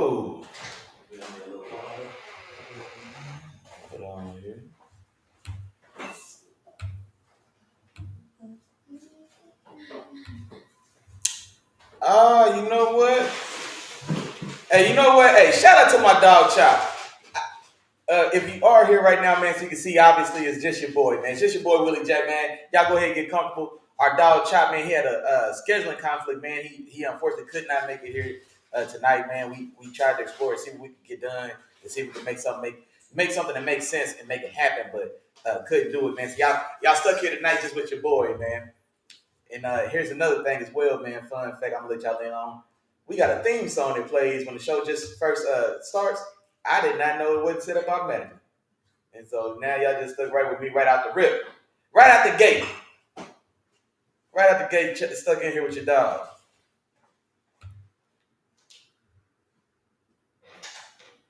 go. Put on here. You know what? Hey, you know what? Hey, shout out to my dog Chop. If you are here right now, man, so you can see, obviously, it's just your boy, man. It's just your boy, Willie Jack, man. Y'all go ahead and get comfortable. Our dog Chop, man, he had a scheduling conflict, man. He unfortunately could not make it here tonight, man. We tried to explore and see what we could get done and see if we could make something that makes sense and make it happen, but couldn't do it, man. So y'all stuck here tonight just with your boy, man. And here's another thing as well, man. Fun fact I'm gonna let y'all in on. We got a theme song that plays when the show just first starts. I did not know it wasn't set up automatically. And so now y'all just stuck right with me right out the rip. Right out the gate. Right out the gate, stuck in here with your dog.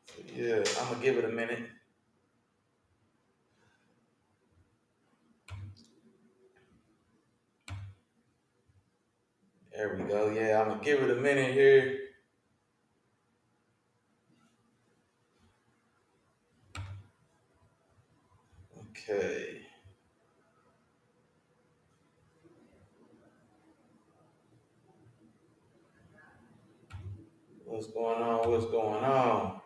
So yeah, I'm gonna give it a minute. There we go. Yeah, I'm gonna give it a minute here. Okay. What's going on? What's going on?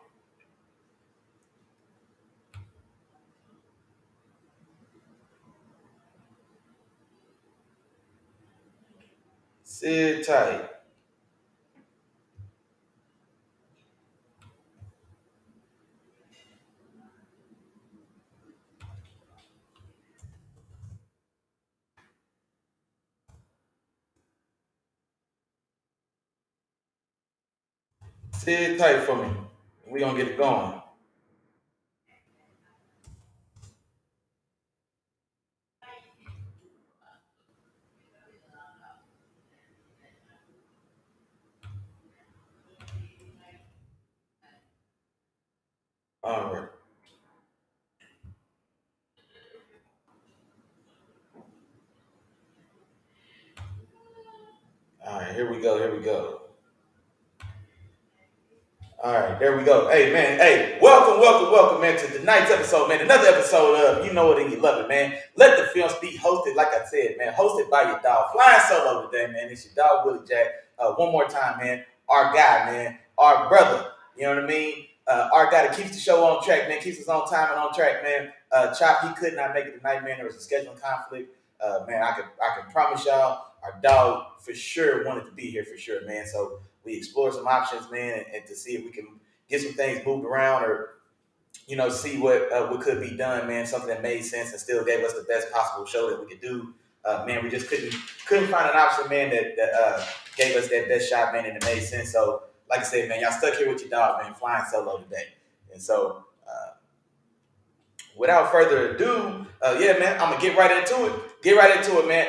Sit tight. Sit tight for me. We gonna get it going. All right. All right, here we go. Here we go. All right, there we go. Hey, man. Hey, welcome, man, to tonight's episode, man. Another episode of You Know It and You Love It, man. Let the film speak, hosted, like I said, man, hosted by your dog. Flying solo today, man. It's your dog, Willie Jack. One more time, man. Our guy, man. Our brother. You know what I mean? Our guy that keeps the show on track, man. Keeps us on time and on track, man. Chop, he could not make it tonight, man. There was a scheduling conflict. Man, I can promise y'all, our dog for sure wanted to be here for sure, man. So we explore some options, man, and to see if we can get some things moved around or see what could be done, man. Something that made sense and still gave us the best possible show that we could do. Man, we just couldn't find an option, man, that gave us that best shot, man, and it made sense. So, like I said, man, y'all stuck here with your dog, man, flying solo today, and so. Without further ado, yeah, man, I'm gonna get right into it. Get right into it, man.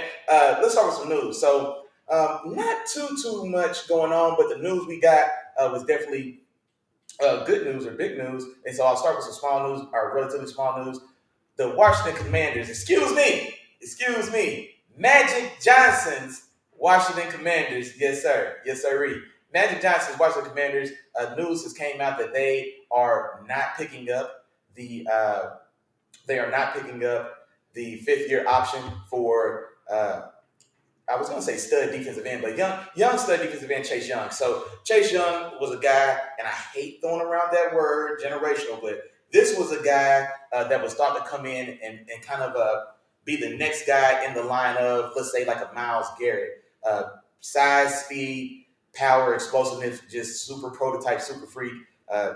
Let's start with some news. So, not too much going on, but the news we got was definitely good news or big news. And so I'll start with some small news or relatively small news. The Washington Commanders, excuse me, Magic Johnson's Washington Commanders, yes sir. Magic Johnson's Washington Commanders. News has came out that the they are not picking up the fifth year option for I was gonna say stud defensive end, but young stud defensive end Chase Young. So Chase Young was a guy, and I hate throwing around that word generational, but this was a guy that was thought to come in and kind of be the next guy in the line of, let's say, like a Miles Garrett. Size, speed, power, explosiveness, just super prototype, super freak. Uh,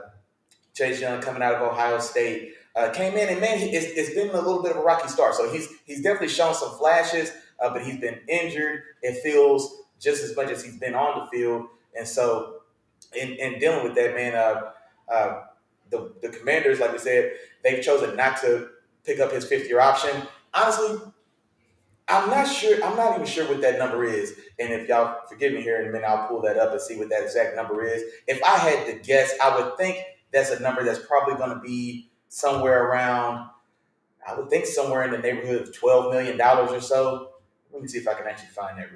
Chase Young coming out of Ohio State came in and man, it's been a little bit of a rocky start. So he's definitely shown some flashes, but he's been injured. It feels just as much as he's been on the field, and so in dealing with that, man, the Commanders, like I said, they've chosen not to pick up his fifth year option. Honestly, I'm not sure. I'm not even sure what that number is. And if y'all forgive me here in a minute, I'll pull that up and see what that exact number is. If I had to guess, I would think that's a number that's probably going to be somewhere around, I would think somewhere in the neighborhood of $12 million or so. Let me see if I can actually find that.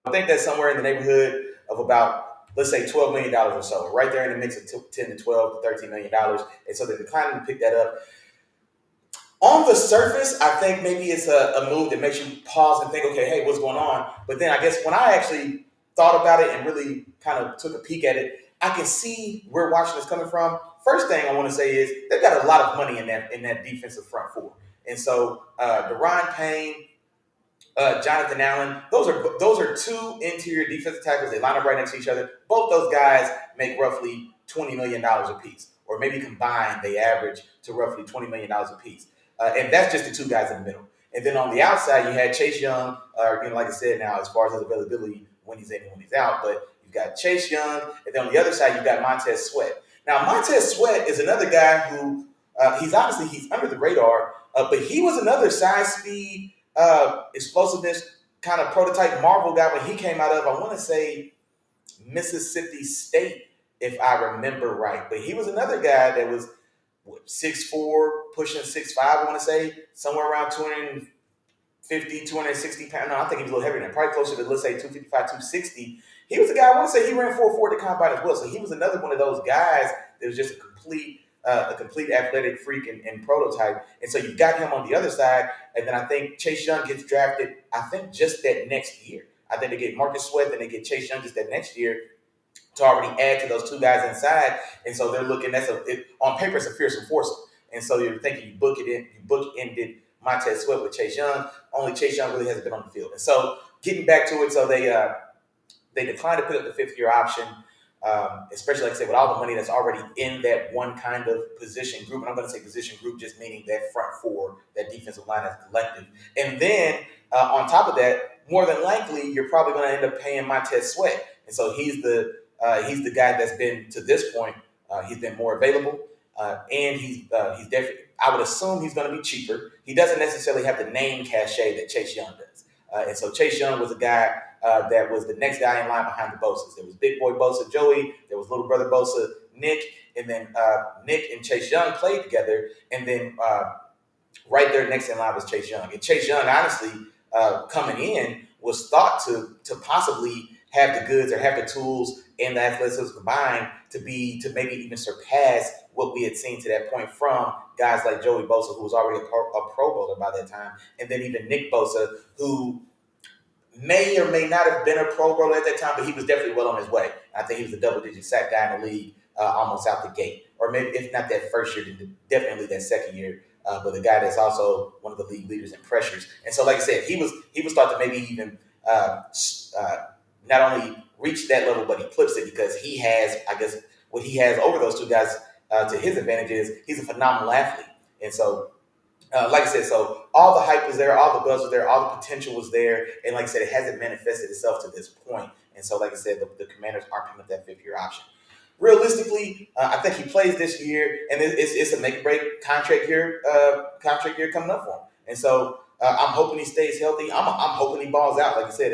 I think that's somewhere in the neighborhood of about, let's say, $12 million or so, right there in the mix of 10 to 12 to $13 million. And so they're declining to pick that up. On the surface, I think maybe it's a move that makes you pause and think, okay, hey, what's going on? But then I guess when I actually thought about it and really kind of took a peek at it, I can see where Washington is coming from. First thing I want to say is they've got a lot of money in that defensive front four, and so Deron Payne, Jonathan Allen. Those are two interior defensive tackles. They line up right next to each other. Both those guys make roughly $20 million a piece, or maybe combined they average to roughly $20 million a piece. And that's just the two guys in the middle. And then on the outside, you had Chase Young. Like I said, now as far as his availability when he's in and when he's out, but you've got Chase Young, and then on the other side you've got Montez Sweat. Now Montez Sweat is another guy who he's under the radar, but he was another size, speed, explosiveness kind of prototype Marvel guy when he came out of, I want to say, Mississippi State, if I remember right. But he was another guy that was 6'4", pushing 6'5", I want to say, somewhere around 250, 260 pounds. No, I think he was a little heavier than that, probably closer to, let's say, 255, 260. He was a guy, I want to say he ran 4'4" at the combine as well. So he was another one of those guys that was just a complete athletic freak and prototype. And so you got him on the other side. And then I think Chase Young gets drafted, I think, just that next year. I think they get Marcus Sweat, then they get Chase Young just that next year to already add to those two guys inside. And so they're looking, on paper, it's a fearsome foursome. And so you're thinking you bookended Montez Sweat with Chase Young. Only Chase Young really hasn't been on the field. And so getting back to it, so they declined to put up the fifth-year option, especially, like I said, with all the money that's already in that one kind of position group. And I'm going to say position group just meaning that front four, that defensive line as a collective. And then on top of that, more than likely, you're probably going to end up paying Montez Sweat. And so he's the guy that's been, to this point, he's been more available. And he's definitely, I would assume he's going to be cheaper. He doesn't necessarily have the name cachet that Chase Young does. And so Chase Young was a guy that was the next guy in line behind the Bosa's. There was Big Boy Bosa, Joey. There was little brother Bosa, Nick. And then Nick and Chase Young played together. And then right there next in line was Chase Young. And Chase Young, honestly, coming in, was thought to possibly have the goods or have the tools and the athleticism combined to maybe even surpass what we had seen to that point from guys like Joey Bosa, who was already a Pro Bowler by that time, and then even Nick Bosa, who may or may not have been a Pro Bowler at that time, but he was definitely well on his way. I think he was a double-digit sack guy in the league almost out the gate, or maybe if not that first year, definitely that second year. But the guy that's also one of the league leaders in pressures. And so, like I said, he was thought to maybe even not only reach that level, but eclipse it, because he has, I guess, what he has over those two guys to his advantage is he's a phenomenal athlete. And so, like I said, so all the hype was there, all the buzz was there, all the potential was there. And like I said, it hasn't manifested itself to this point. And so, like I said, the Commanders aren't picking up that fifth-year option. Realistically, I think he plays this year, and it's a make-or-break contract year coming up for him. And so I'm hoping he stays healthy. I'm hoping he balls out. Like I said,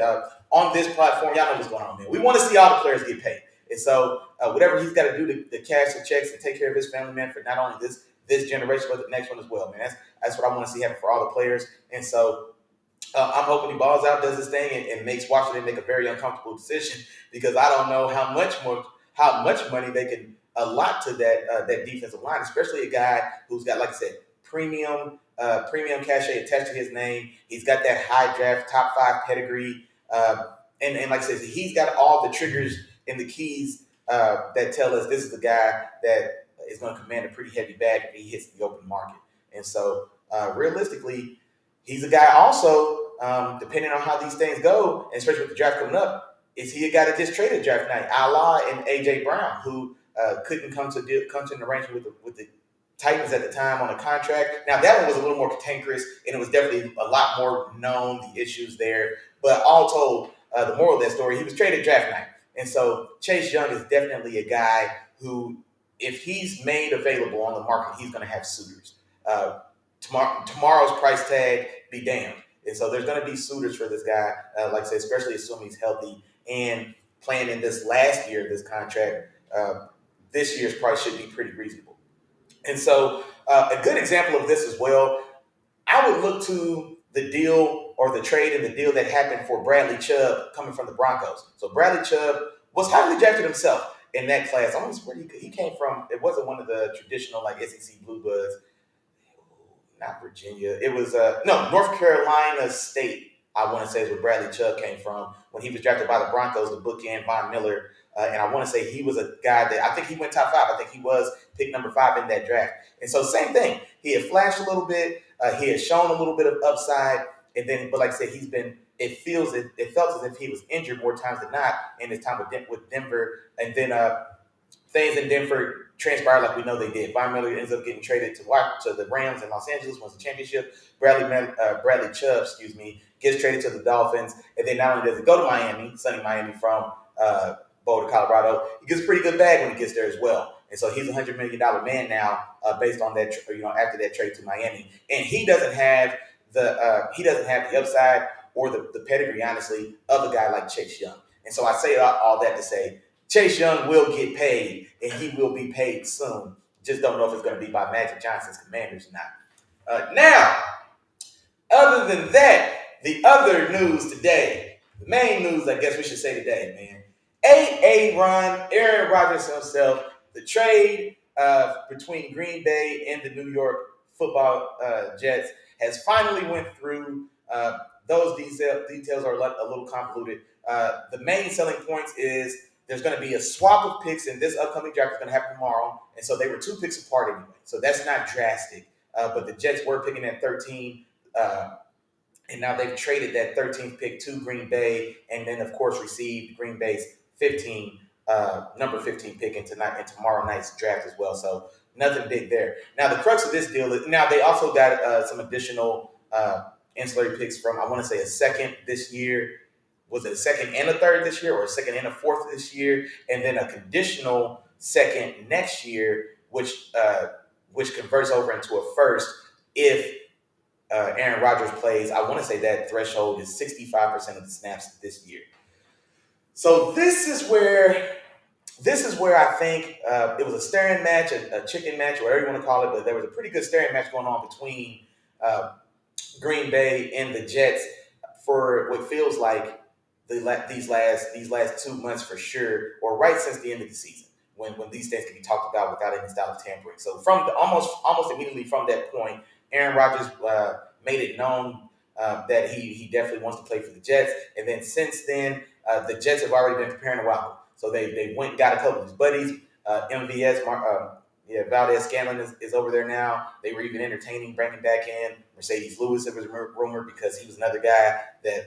on this platform, y'all know what's going on, man. We want to see all the players get paid. And so whatever he's got to do to cash the checks and take care of his family, man, for not only this generation, but the next one as well, man. That's what I want to see happen for all the players. And so I'm hoping he balls out, does his thing, and makes Washington make a very uncomfortable decision, because I don't know how much money they can allot to that defensive line, especially a guy who's got, like I said, premium cachet attached to his name. He's got that high draft, top 5 pedigree, and like I said, he's got all the triggers and the keys that tell us this is the guy that is going to command a pretty heavy bag if he hits the open market. And so, realistically, he's a guy also, depending on how these things go, and especially with the draft coming up, is he a guy that just traded draft night, a la and A.J. Brown, who couldn't come to an arrangement with the Titans at the time on a contract. Now, that one was a little more cantankerous, and it was definitely a lot more known, the issues there. But all told, the moral of that story, he was traded draft night. And so Chase Young is definitely a guy who, if he's made available on the market, he's going to have suitors. Tomorrow's price tag be damned. And so there's going to be suitors for this guy, like I said, especially assuming he's healthy and playing in this last year of this contract. This year's price should be pretty reasonable. And so a good example of this as well, I would look to the deal or the trade and the deal that happened for Bradley Chubb coming from the Broncos. So Bradley Chubb was highly drafted himself in that class. I wonder where he came from. It wasn't one of the traditional like SEC Blue Bloods, not Virginia. It was no, North Carolina State. I want to say is where Bradley Chubb came from when he was drafted by the Broncos, the bookend Von Miller, and I want to say he was a guy that I think he went top 5. I think he was pick number 5 in that draft. And so same thing. He had flashed a little bit. He had shown a little bit of upside, and then, but like I said, he's been. It felt as if he was injured more times than not in his time with Denver, and then things in Denver transpired like we know they did. Von Miller ends up getting traded to the Rams in Los Angeles, wins the championship. Bradley Chubb, gets traded to the Dolphins, and then not only does he go to Miami, sunny Miami from Boulder, Colorado, he gets a pretty good bag when he gets there as well. And so he's a $100 million man now, based on that. After that trade to Miami, and he doesn't have the upside or the pedigree, honestly, of a guy like Chase Young. And so I say all that to say Chase Young will get paid, and he will be paid soon. Just don't know if it's going to be by Magic Johnson's Commanders or not. Now, other than that, the other news today, the main news, I guess we should say today, man. Aaron Rodgers himself, the trade between Green Bay and the New York Football Jets has finally went through. Those details are a little convoluted. The main selling points is there's going to be a swap of picks in this upcoming draft that's going to happen tomorrow. And so they were 2 picks apart anyway. So that's not drastic. But the Jets were picking at 13. And now they've traded that 13th pick to Green Bay. And then, of course, received Green Bay's number 15 pick in tomorrow night's draft as well. So nothing big there. Now, the crux of this deal is now they also got some additional ancillary picks from, I want to say, a second this year. Was it a second and a third this year, or a second and a fourth this year, and then a conditional second next year, which converts over into a first if Aaron Rodgers plays. I want to say that threshold is 65% of the snaps this year. So this is where I think it was a staring match, a chicken match, whatever you want to call it, but there was a pretty good staring match going on between Green Bay and the Jets for what feels like these last 2 months for sure, or right since the end of the season, when these things can be talked about without any style of tampering. So from almost immediately from that point, Aaron Rodgers made it known that he definitely wants to play for the Jets. And then since then, the Jets have already been preparing a while. So they went and got a couple of his buddies. MVS, Valdez Scanlon is over there now. They were even entertaining bringing back in Mercedes Lewis. It was rumored because he was another guy that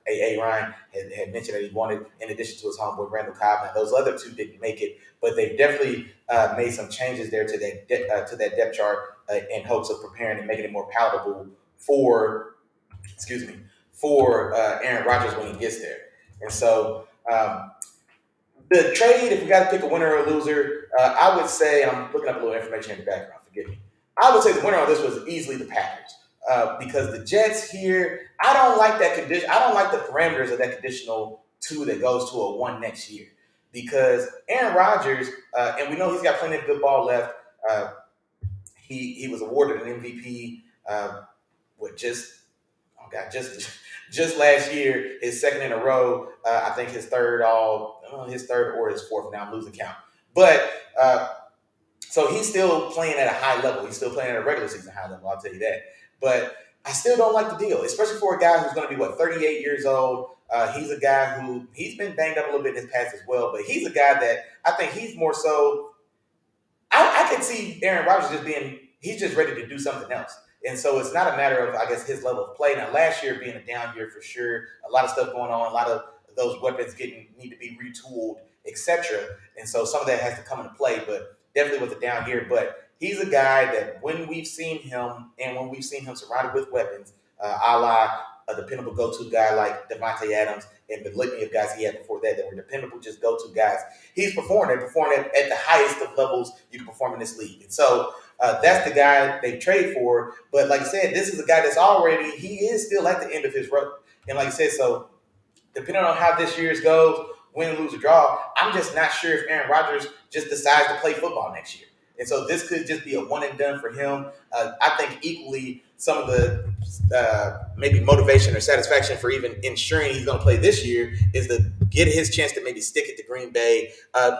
A. Ryan had mentioned that he wanted, in addition to his homeboy Randall Cobb. Now, those other 2 didn't make it, but they definitely made some changes there to that depth chart in hopes of preparing and making it more palatable for Aaron Rodgers when he gets there. And so the trade, if we got to pick a winner or a loser, I would say, and I'm looking up a little information in the background, forgive me. I would say the winner on this was easily the Packers because the Jets here, I don't like that condition. I don't like the parameters of that conditional 2 that goes to a 1 next year because Aaron Rodgers, and we know he's got plenty of good ball left. He was awarded an MVP just last year, his second in a row. I think his third or his fourth. Now I'm losing count. But so he's still playing at a high level. He's still playing at a regular season high level. I'll tell you that. But I still don't like the deal, especially for a guy who's going to be 38 years old. He's a guy who he's been banged up a little bit in his past as well. But he's a guy that I think he's more so. I can see Aaron Rodgers he's just ready to do something else. And so it's not a matter of, I guess, his level of play. Now, last year being a down year for sure, a lot of stuff going on, a lot of those weapons need to be retooled, etc. And so some of that has to come into play, but definitely was a down year. But he's a guy that when we've seen him surrounded with weapons, a la a dependable go-to guy like Devontae Adams and the litany of guys he had before that were dependable, just go-to guys, he's performed at the highest of levels you can perform in this league. And so that's the guy they trade for. But like I said, this is a guy that's he is still at the end of his road. And like I said, so depending on how this year's goes, win, lose, or draw, I'm just not sure if Aaron Rodgers just decides to play football next year. And so this could just be a one and done for him. I think equally some of the maybe motivation or satisfaction for even ensuring he's going to play this year is to get his chance to maybe stick it to Green Bay,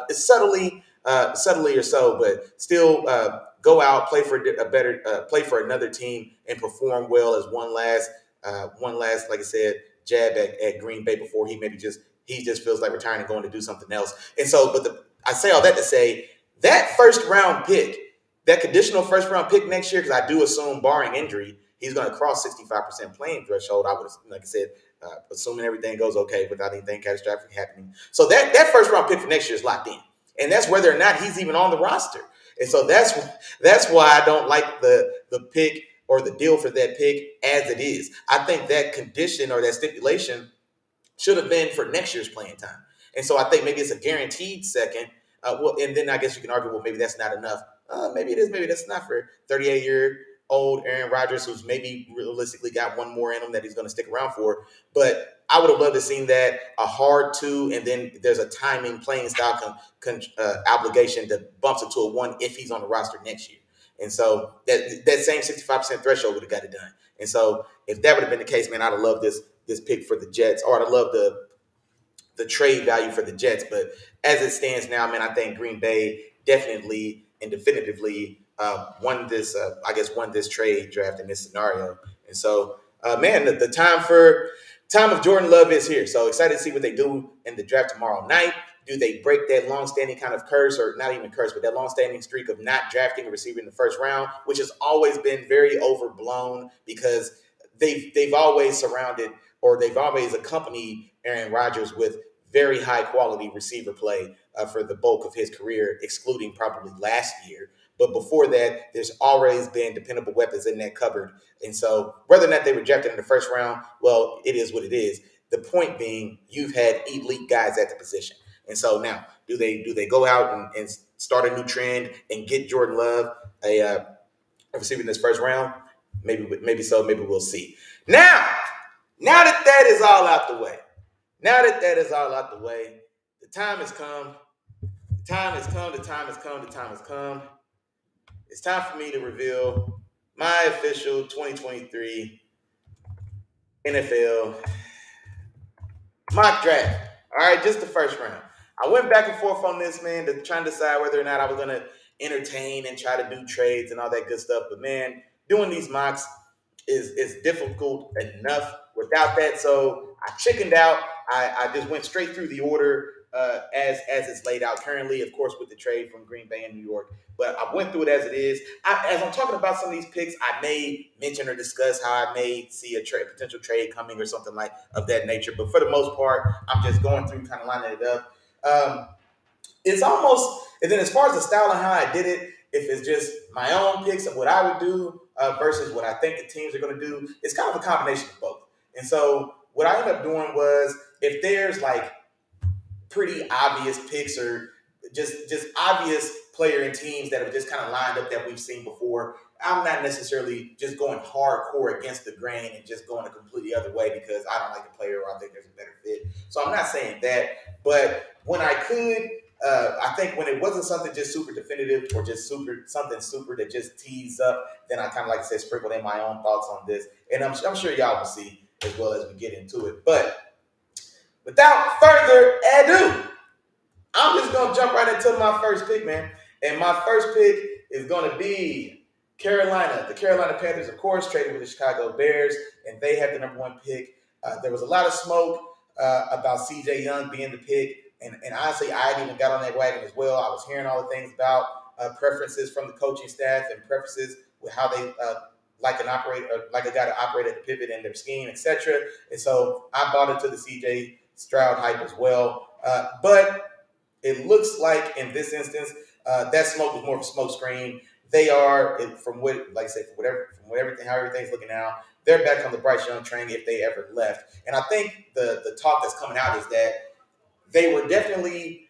subtly or so, but still go out, play for a better, play for another team, and perform well as one last, like I said, jab at Green Bay before he just feels like retiring and going to do something else. And so, I say all that to say that first round pick, that conditional first round pick next year, because I do assume, barring injury, he's going to cross 65% playing threshold. I would, like I said, assuming everything goes okay without anything catastrophic happening. So that first round pick for next year is locked in, and that's whether or not he's even on the roster. And so that's why I don't like the pick or the deal for that pick as it is. I think that condition or that stipulation should have been for next year's playing time. And so I think maybe it's a guaranteed second. And then I guess you can argue, well, maybe that's not enough. Maybe it is. Maybe that's not for 38-year-old Aaron Rodgers, who's maybe realistically got one more in him that he's going to stick around for. But I would have loved to have seen that a hard two, and then there's a timing playing style obligation that bumps it to a one if he's on the roster next year. And so that same 65% threshold would have got it done. And so if that would have been the case, man, I'd have loved this pick for the Jets, or I'd love the trade value for the Jets. But as it stands now, man, I think Green Bay definitely and definitively won this trade draft in this scenario. And so, man, the time of Jordan Love is here. So excited to see what they do in the draft tomorrow night. Do they break that long-standing kind of curse, or not even curse, but that long-standing streak of not drafting a receiver in the first round, which has always been very overblown because they've always surrounded, or they've always accompanied Aaron Rodgers with very high quality receiver play for the bulk of his career, excluding probably last year. But before that, there's always been dependable weapons in that cupboard. And so whether or not they were drafted in the first round, well, it is what it is. The point being, you've had elite guys at the position. And so now, do they go out and start a new trend and get Jordan Love a receiver in this first round? Maybe so. Maybe we'll see. Now that is all out the way. The time has come. The time has come. It's time for me to reveal my official 2023 NFL mock draft. All right, just the first round. I went back and forth on this, man, to try and decide whether or not I was going to entertain and try to do trades and all that good stuff. But, man, doing these mocks is difficult enough without that. So I chickened out. I just went straight through the order as it's laid out currently, of course, with the trade from Green Bay and New York. But I went through it as it is. As I'm talking about some of these picks, I may mention or discuss how I may see a potential trade coming or something like of that nature. But for the most part, I'm just going through, kind of lining it up. It's almost, and then as far as the style and how I did it, if it's just my own picks of what I would do versus what I think the teams are going to do, it's kind of a combination of both. And so what I ended up doing was, if there's like pretty obvious picks or just obvious player and teams that have just kind of lined up that we've seen before, I'm not necessarily just going hardcore against the grain and just going a completely other way because I don't like the player or I think there's a better fit. So I'm not saying that, but when I could, I think when it wasn't something just super definitive or just something super that just teased up, then I kind of, like I said, sprinkled in my own thoughts on this. And I'm sure y'all will see as well as we get into it. But without further ado, I'm just going to jump right into my first pick, man. And my first pick is going to be Carolina. The Carolina Panthers, of course, traded with the Chicago Bears, and they have the number one pick. There was a lot of smoke about C.J. Young being the pick. And honestly, I even got on that wagon as well. I was hearing all the things about preferences from the coaching staff and preferences with how they like a guy to operate at the pivot in their scheme, etc. And so I bought into the C.J. Stroud hype as well. But it looks like in this instance, that smoke was more of a smoke screen. They are, from what, like I said, how everything's looking now, they're back on the Bryce Young train if they ever left. And I think the talk that's coming out is that they definitely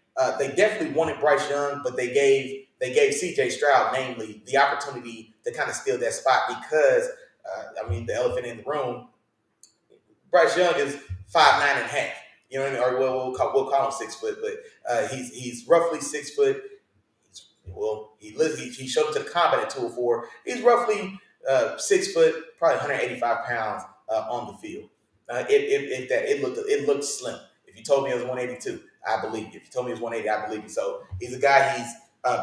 wanted Bryce Young, but they gave C.J. Stroud, namely, the opportunity to kind of steal that spot because, the elephant in the room, Bryce Young is 5'9.5". You know what I mean? Or we'll call him 6 foot, but he's roughly 6 foot. He showed up to the combat at 204. He's roughly 6 foot, probably 185 pounds on the field. It looked slim. If you told me it was 182, I believe you. If you told me it was 180, I believe you. So he's a guy. He's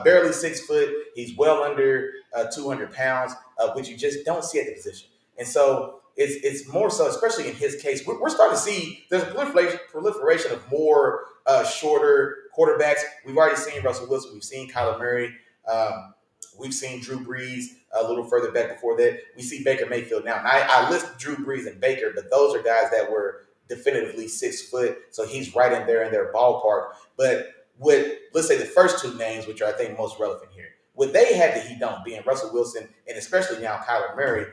barely 6 foot. He's well under 200 pounds, which you just don't see at the position. And so it's more so, especially in his case, we're starting to see there's a proliferation of more shorter quarterbacks. We've already seen Russell Wilson. We've seen Kyler Murray. We've seen Drew Brees a little further back before that. We see Baker Mayfield now. And I list Drew Brees and Baker, but those are guys that were definitively 6 foot. So he's right in their ballpark. But with, let's say, the first two names, which are I think most relevant here, what they had that he don't, being Russell Wilson and especially now Kyler Murray,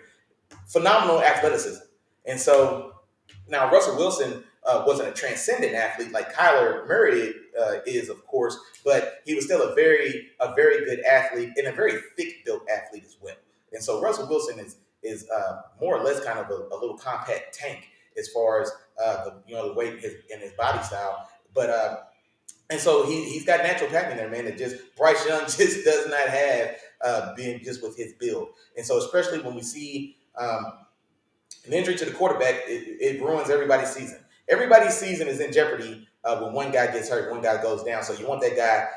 phenomenal athleticism. And so now Russell Wilson wasn't a transcendent athlete like Kyler Murray is, of course, but he was still a very good athlete and a very thick built athlete as well. And so Russell Wilson is more or less kind of a little compact tank as far as the weight in his body style. But and so he's got natural talent there, man. That just Bryce Young just does not have, being just with his build. And so especially when we see an injury to the quarterback, it ruins everybody's season. Everybody's season is in jeopardy when one guy gets hurt, one guy goes down. So you want that guy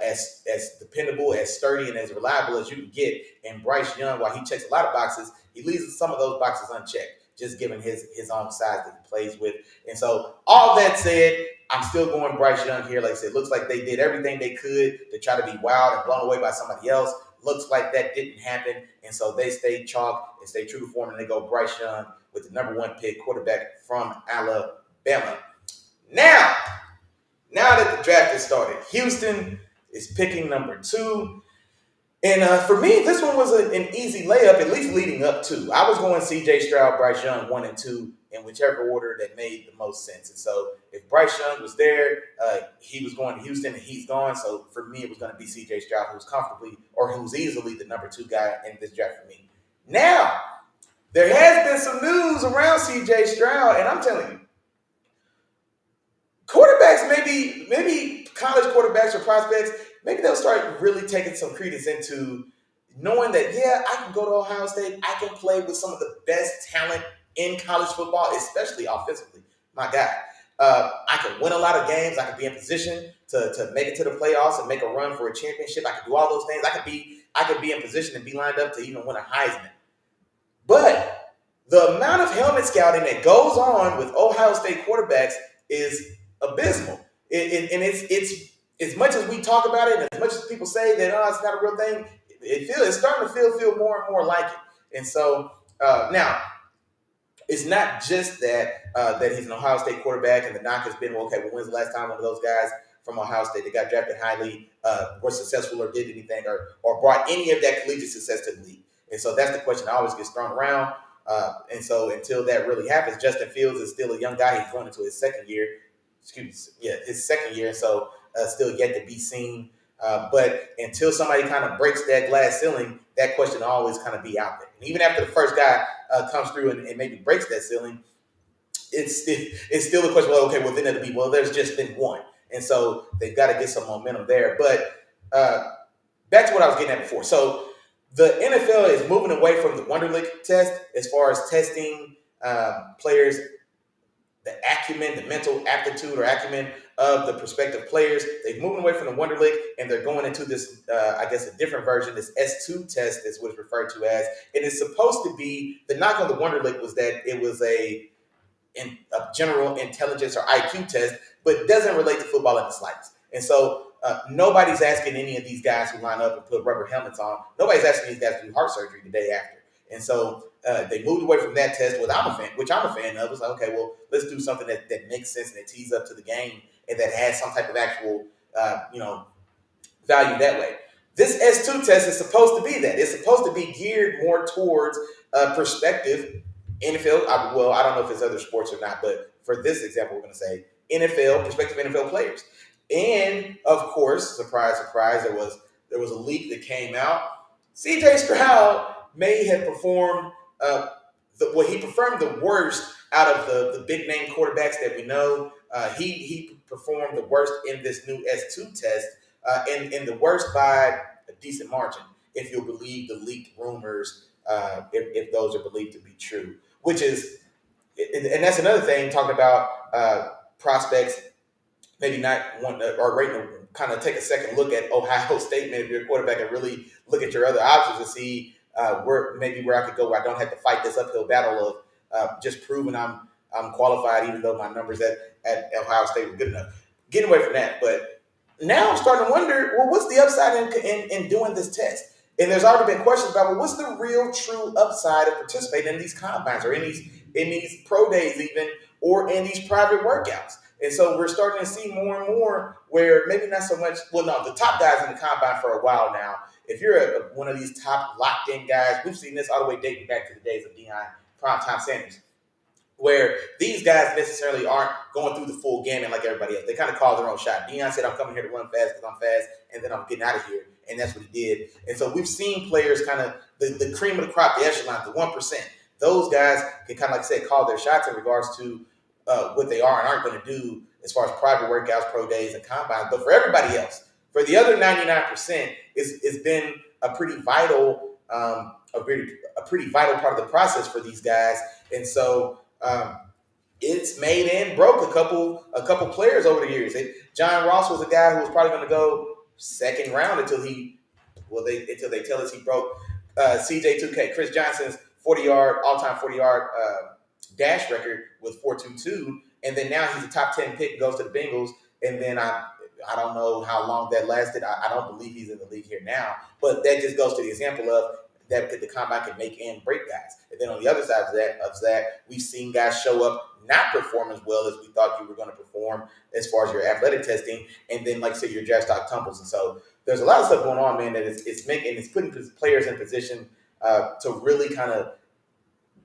as dependable, as sturdy, and as reliable as you can get. And Bryce Young, while he checks a lot of boxes, he leaves some of those boxes unchecked, just given his own size that he plays with. And so all that said, I'm still going Bryce Young here. Like I said, looks like they did everything they could to try to be wild and blown away by somebody else. Looks like that didn't happen. And so they stayed chalk and stay true to form, and they go Bryce Young with the number 1 pick, quarterback from Alabama. Now that the draft has started, Houston is picking number 2. And for me, this one was an easy layup, at least leading up to. I was going C.J. Stroud, Bryce Young, 1 and 2, in whichever order that made the most sense. And so if Bryce Young was there, he was going to Houston and he's gone. So for me, it was going to be C.J. Stroud, who's easily the number 2 guy in this draft for me. Now, there has been some news around C.J. Stroud, and I'm telling you, quarterbacks, maybe college quarterbacks or prospects, maybe they'll start really taking some credence into knowing that, yeah, I can go to Ohio State. I can play with some of the best talent in college football, especially offensively. My God. I can win a lot of games. I can be in position to make it to the playoffs and make a run for a championship. I can do all those things. I could be in position and be lined up to even win a Heisman. But the amount of helmet scouting that goes on with Ohio State quarterbacks is abysmal. And it's as much as we talk about it, and as much as people say that it's not a real thing, it's starting to feel more and more like it. And so now, it's not just that he's an Ohio State quarterback, and the knock has been, well, okay, well, when's the last time one of those guys from Ohio State that got drafted highly were successful or did anything or brought any of that collegiate success to the league? And so that's the question that always gets thrown around. And so until that really happens, Justin Fields is still a young guy. He's going into his second year. His second year. And so still yet to be seen. But until somebody kind of breaks that glass ceiling, that question will always kind of be out there. And even after the first guy comes through and maybe breaks that ceiling, it's still a question, well, okay, well, then it'll be, well, there's just been one. And so they've got to get some momentum there. But back to what I was getting at before. So the NFL is moving away from the Wonderlic test as far as testing players, the acumen, the mental aptitude or acumen of the prospective players. They've moved away from the Wonderlic, and they're going into this, I guess, a different version. This S2 test is what it's referred to as. And it's supposed to be, the knock on the Wonderlic was that it was a general intelligence or IQ test, but doesn't relate to football in the slightest. And so nobody's asking any of these guys who line up and put rubber helmets on, nobody's asking these guys to do heart surgery the day after. And so they moved away from that test, which I'm a fan of. It's like, okay, well, let's do something that makes sense and that tees up to the game and that has some type of actual, value that way. This S2 test is supposed to be that. It's supposed to be geared more towards prospective NFL. I don't know if it's other sports or not, but for this example, we're going to say prospective NFL players. And of course, surprise, surprise, there was a leak that came out. C.J. Stroud may have performed he performed the worst out of the big name quarterbacks that we know. He performed the worst in this new S2 test, and the worst by a decent margin, if you'll believe the leaked rumors if those are believed to be true. Which is, and that's another thing talking about prospects maybe not want to, or rating to kind of take a second look at Ohio State, maybe your quarterback, and really look at your other options to see where I could go where I don't have to fight this uphill battle of just proving I'm qualified, even though my numbers at Ohio State were good enough. Getting away from that, but now I'm starting to wonder, well, what's the upside in doing this test? And there's already been questions about, well, what's the real true upside of participating in these combines or in these pro days even, or in these private workouts? And so we're starting to see more and more where maybe not so much, well, no, the top guys in the combine for a while now, if you're one of these top locked in guys, we've seen this all the way dating back to the days of Deion Primetime Sanders, where these guys necessarily aren't going through the full gamut like everybody else. They kind of call their own shot. Deion said, I'm coming here to run fast because I'm fast, and then I'm getting out of here. And that's what he did. And so we've seen players kind of, the cream of the crop, the echelon, the 1%. Those guys can kind of, like I said, call their shots in regards to what they are and aren't going to do as far as private workouts, pro days, and combines. But for everybody else, for the other 99%, it's been a pretty vital, a pretty vital part of the process for these guys. And so it's made and broke a couple players over the years. John Ross was a guy who was probably going to go second round until they tell us he broke CJ2K, Chris Johnson's all-time 40-yard dash record with 4.22, and then now he's a top 10 pick, goes to the Bengals, and then I don't know how long that lasted. I don't believe he's in the league here now, but that just goes to the example of that the combine can make and break guys. And then on the other side of that, we've seen guys show up not perform as well as we thought you were going to perform as far as your athletic testing, and then, like I said, your draft stock tumbles. And so there's a lot of stuff going on, man, that it's putting players in position to really kind of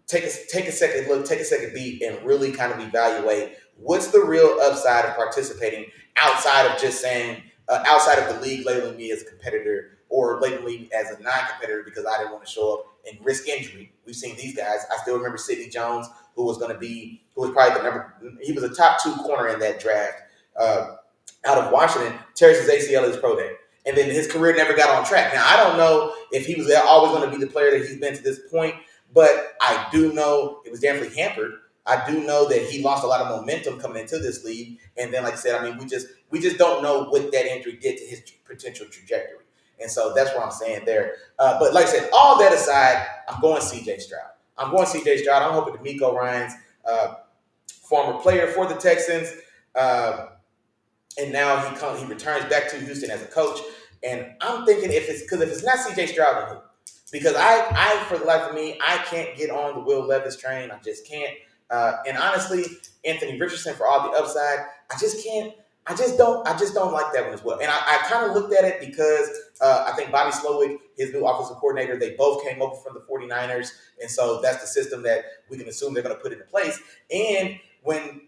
take a second look, take a second beat, and really kind of evaluate what's the real upside of participating outside of just saying, outside of the league labeling me as a competitor or labeling me as a non-competitor because I didn't want to show up and risk injury. We've seen these guys. I still remember Sidney Jones, who was probably he was a top 2 corner in that draft out of Washington, tears his ACL at his pro day. And then his career never got on track. Now, I don't know if he was always going to be the player that he's been to this point, but I do know it was definitely hampered. I do know that he lost a lot of momentum coming into this league. And then, like I said, I mean, we just don't know what that injury did to his potential trajectory. And so that's what I'm saying there. But like I said, all that aside, I'm going C.J. Stroud. I'm hoping D'Amico Ryans, former player for the Texans, and now he returns back to Houston as a coach. And I'm thinking if it's not C.J. Stroud, then who? Because I for the life of me, I can't get on the Will Levis train. I just can't. And honestly, Anthony Richardson for all the upside, I just can't. I just don't like that one as well. And I kind of looked at it because I think Bobby Slowick, his new offensive coordinator, they both came over from the 49ers. And so that's the system that we can assume they're going to put into place. And when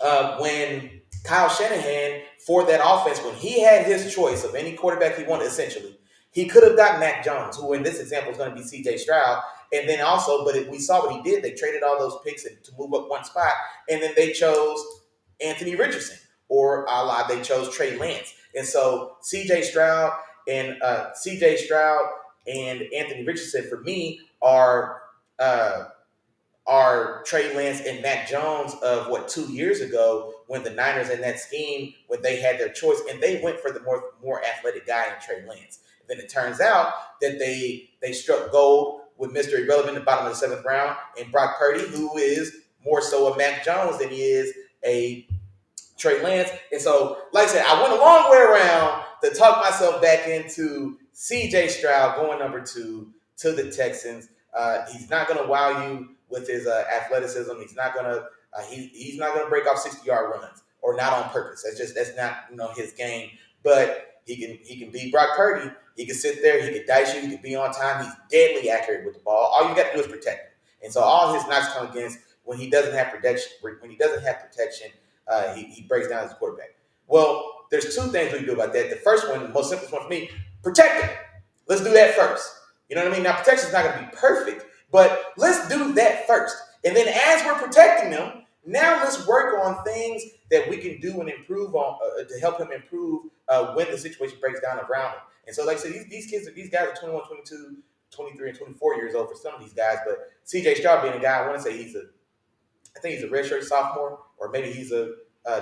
Kyle Shanahan, for that offense, when he had his choice of any quarterback he wanted, essentially, he could have got Mac Jones, who in this example is going to be C.J. Stroud. And then also, but we saw what he did. They traded all those picks to move up one spot. And then they chose Anthony Richardson, or they chose Trey Lance. And so C.J. Stroud and Anthony Richardson, for me, are Trey Lance and Mac Jones of 2 years ago when the Niners in that scheme, when they had their choice, and they went for the more athletic guy in Trey Lance. Then it turns out that they struck gold with Mr. Irrelevant in the bottom of the 7th round, and Brock Purdy, who is more so a Mac Jones than he is a Trey Lance. And so, like I said, I went a long way around to talk myself back into C.J. Stroud going number 2 to the Texans. He's not going to wow you with his athleticism. He's not going to break off 60-yard runs, or not on purpose. That's not his game. But he can beat Brock Purdy. He can sit there. He can dice you. He can be on time. He's deadly accurate with the ball. All you got to do is protect him. And so all his knocks come against when he doesn't have protection. He breaks down as a quarterback. Well, there's 2 things we can do about that. The first one, the most simplest one for me, protect him. Let's do that first. You know what I mean? Now, protection's not going to be perfect, but let's do that first. And then as we're protecting them, now let's work on things that we can do and improve on to help him improve when the situation breaks down around him. And so, like I said, these guys are 21, 22, 23 and 24 years old for some of these guys. But C.J. Stroud being a guy, I want to say I think he's a redshirt sophomore, or maybe he's a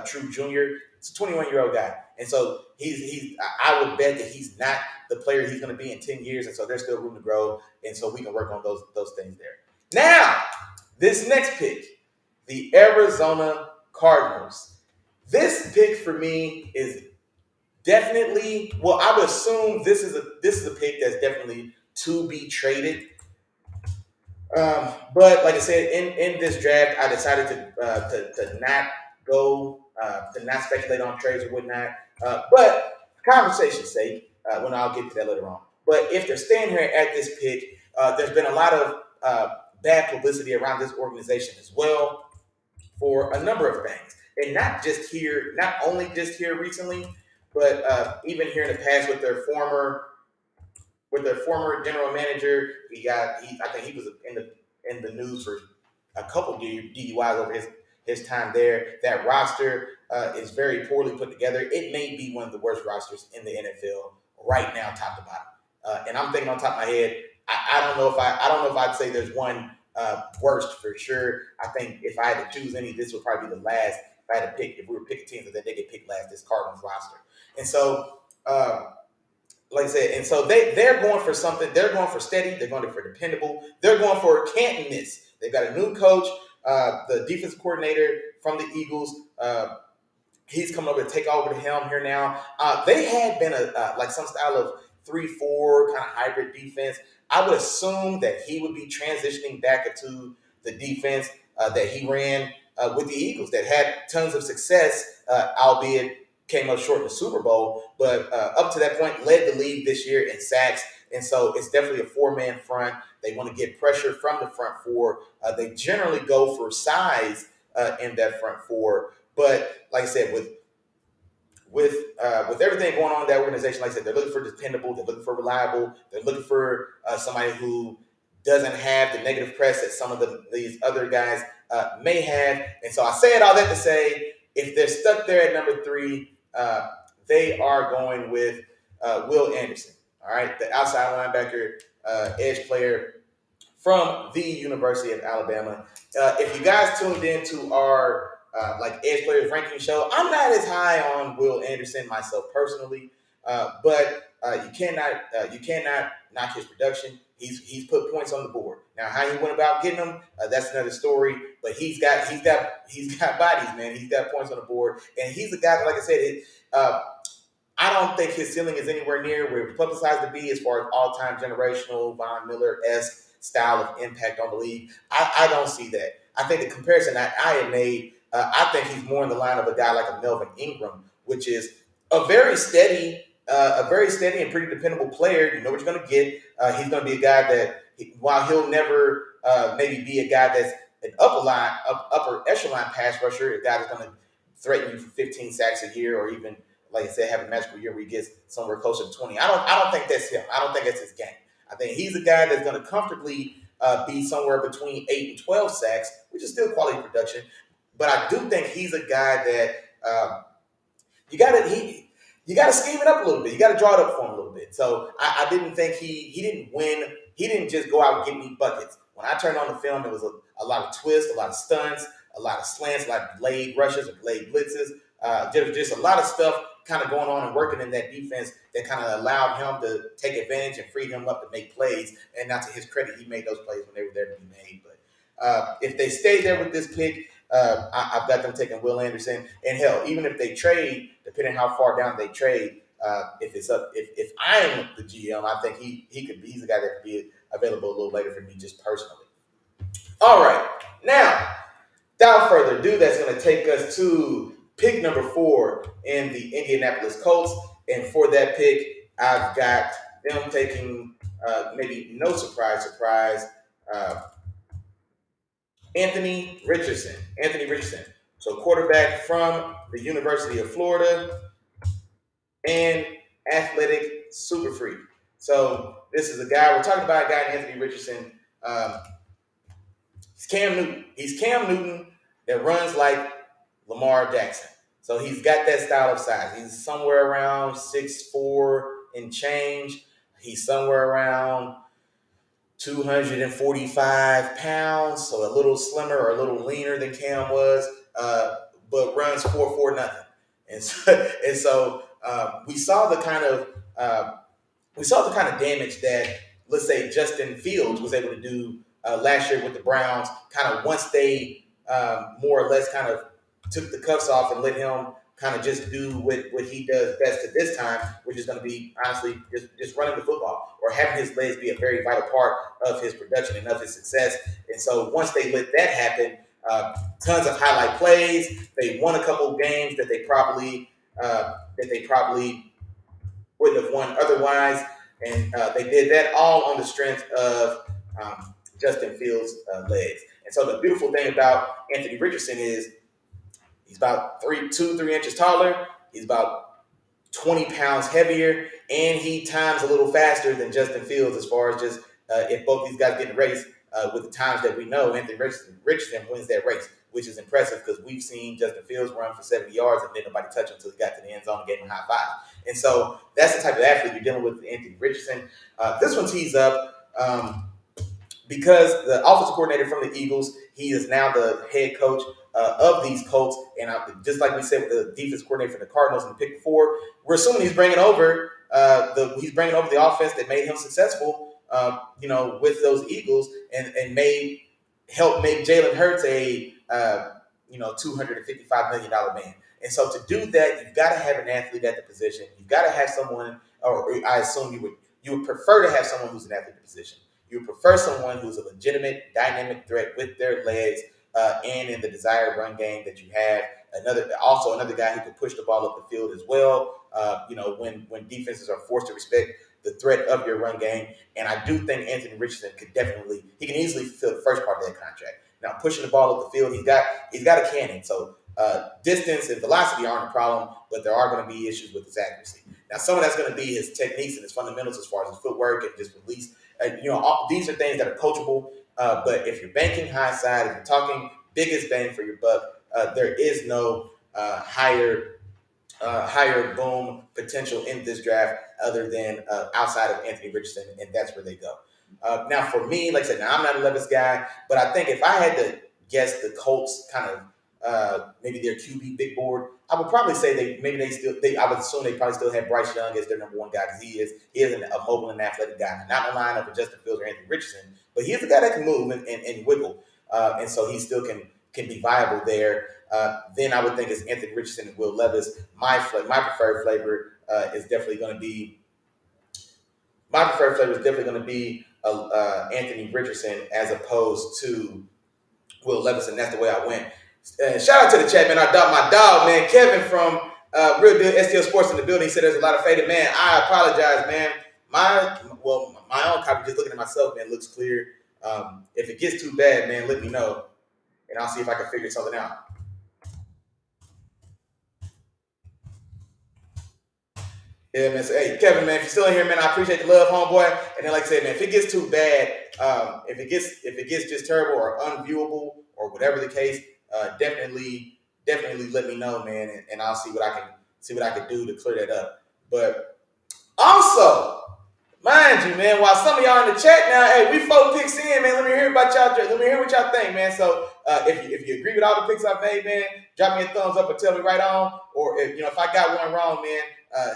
true junior. It's a 21-year-old guy, and so he's. I would bet that he's not the player he's going to be in 10 years, and so there's still room to grow, and so we can work on those things there. Now, this next pick, the Arizona Cardinals. This pick for me is definitely, well, I would assume this is a pick that's definitely to be traded. But like I said, in this draft, I decided to not to not speculate on trades or whatnot. But for conversation's sake, when I'll get to that later on. But if they're staying here at this pick, there's been a lot of bad publicity around this organization as well for a number of things, and not only just here recently, but even here in the past with their former general manager. I think he was in the news for a couple DUIs over his time there. That roster is very poorly put together. It may be one of the worst rosters in the NFL right now, top to bottom. And I'm thinking on top of my head, I don't know if I'd say there's one worst for sure. I think if I had to choose any, this would probably be the last. If I had to pick, if we were picking teams that they get picked last, this Cardinals roster. And so, like I said, and so they're going for something. They're going for steady. They're going for dependable. They're going for can't miss. They've got a new coach, the defensive coordinator from the Eagles. He's coming over to take over the helm here now. They had been like some style of 3-4 kind of hybrid defense. I would assume that he would be transitioning back into the defense that he ran with the Eagles that had tons of success, albeit came up short in the Super Bowl, but up to that point led the league this year in sacks. And so it's definitely a four-man front. They want to get pressure from the front four. They generally go for size in that front four. But like I said, with everything going on in that organization, like I said, they're looking for dependable, they're looking for reliable, they're looking for somebody who doesn't have the negative press that some of these other guys may have. And so I say it all that to say, if they're stuck there at number 3, they are going with Will Anderson. All right, the outside linebacker, edge player from the University of Alabama. If you guys tuned into our like edge players ranking show, I'm not as high on Will Anderson myself personally, but you cannot knock his production. He's put points on the board. Now, how he went about getting them, that's another story. But he's got bodies, man. He's got points on the board, and he's a guy that, like I said, I don't think his ceiling is anywhere near where it's publicized to be as far as all-time generational Von Miller-esque style of impact on the league. I don't see that. I think the comparison that I had made, I think he's more in the line of a guy like a Melvin Ingram, which is a very steady and pretty dependable player. You know what you're going to get. He's going to be a guy that, while he'll never maybe be a guy that's an upper echelon pass rusher, a guy that's going to threaten you for 15 sacks a year, or even, like I said, have a magical year where he gets somewhere closer to 20. I don't think that's him. I don't think that's his game. I think he's a guy that's going to comfortably be somewhere between 8 and 12 sacks, which is still quality production. But I do think he's a guy that you got to scheme it up a little bit. You got to draw it up for him a little bit. So I didn't think he didn't win. He didn't just go out and get me buckets. When I turned on the film, there was a lot of twists, a lot of stunts, a lot of slants, a lot of blade rushes or blade blitzes. Just a lot of stuff kind of going on and working in that defense that kind of allowed him to take advantage and free him up to make plays. And not to his credit, he made those plays when they were there to be made. But if they stay there with this pick, I've got them taking Will Anderson. And hell, even if they trade, depending how far down they trade, if I am the GM, I think he's a guy that could be available a little later for me just personally. All right, now, without further ado, that's going to take us to pick number 4 in the Indianapolis Colts. And for that pick, I've got them taking, maybe no surprise, Anthony Richardson. So quarterback from the University of Florida and athletic super freak. So this is a guy, we're talking about a guy, Anthony Richardson. He's Cam Newton that runs like Lamar Jackson. So he's got that style of size. He's somewhere around 6'4" and change. He's somewhere around 245 pounds, so a little slimmer or a little leaner than Cam was, but runs 4.4 nothing. And so we saw the kind of damage that, let's say, Justin Fields was able to do last year with the Browns. Kind of once they more or less kind of took the cuffs off and let him kind of just do what he does best at this time, which is going to be honestly just running the football or having his legs be a very vital part of his production and of his success. And so once they let that happen, tons of highlight plays. They won a couple of games that they probably wouldn't have won otherwise. And they did that all on the strength of Justin Fields' legs. And so the beautiful thing about Anthony Richardson is he's about 3 inches taller. He's about 20 pounds heavier, and he times a little faster than Justin Fields as far as just if both these guys get in a race with the times that we know, Anthony Richardson wins that race, which is impressive because we've seen Justin Fields run for 70 yards and then nobody touch him until he got to the end zone and gave him a high five. And so that's the type of athlete you're dealing with Anthony Richardson. This one tees up because the offensive coordinator from the Eagles, he is now the head coach of these Colts. And just like we said with the defense coordinator for the Cardinals in the pick before, we're assuming he's bringing over the offense that made him successful, with those Eagles and help make Jalen Hurts a $255 million man. And so to do that, you've got to have an athlete at the position. You've got to have someone, or I assume you would prefer to have someone who's an athlete at the position. You would prefer someone who's a legitimate, dynamic threat with their legs and in the desired run game that you have. Another guy who can push the ball up the field as well. When defenses are forced to respect the threat of your run game. And I do think Anthony Richardson he can easily fulfill the first part of that contract. Now, pushing the ball up the field, he's got a cannon. So distance and velocity aren't a problem, but there are going to be issues with his accuracy. Now, some of that's going to be his techniques and his fundamentals as far as his footwork and just release. These are things that are coachable. But if you're banking high side, if you're talking biggest bang for your buck, there is no higher boom potential in this draft other than outside of Anthony Richardson, and that's where they go. Now, for me, like I said, I'm not a Levis guy, but I think if I had to guess the Colts kind of maybe their QB big board, I would probably say I would assume they probably still have Bryce Young as their number one guy because he is a mobile and athletic guy. Not in the lineup with Justin Fields or Anthony Richardson, but he is a guy that can move and wiggle, and so he still can be viable there. Then I would think it's Anthony Richardson and Will Levis. My preferred flavor is definitely going to be Anthony Richardson as opposed to Will Levis, and that's the way I went. Shout out to the chat, man. My dog, man, Kevin from Real Deal STL Sports in the building. He said there's a lot of faded. Man, I apologize, man. My own copy, just looking at myself, man, looks clear. If it gets too bad, man, let me know, and I'll see if I can figure something out. Yeah, man. So, hey, Kevin, man, if you're still in here, man, I appreciate the love, homeboy. And then, like I said, man, if it gets too bad, if it gets just terrible or unviewable or whatever the case, definitely let me know, man, and I'll see what I can do to clear that up. But also, mind you, man, while some of y'all in the chat now, hey, we 4 picks in, man. Let me hear about y'all. Let me hear what y'all think, man. So if you agree with all the picks I've made, man, drop me a thumbs up or tell me right on. Or if I got one wrong, man,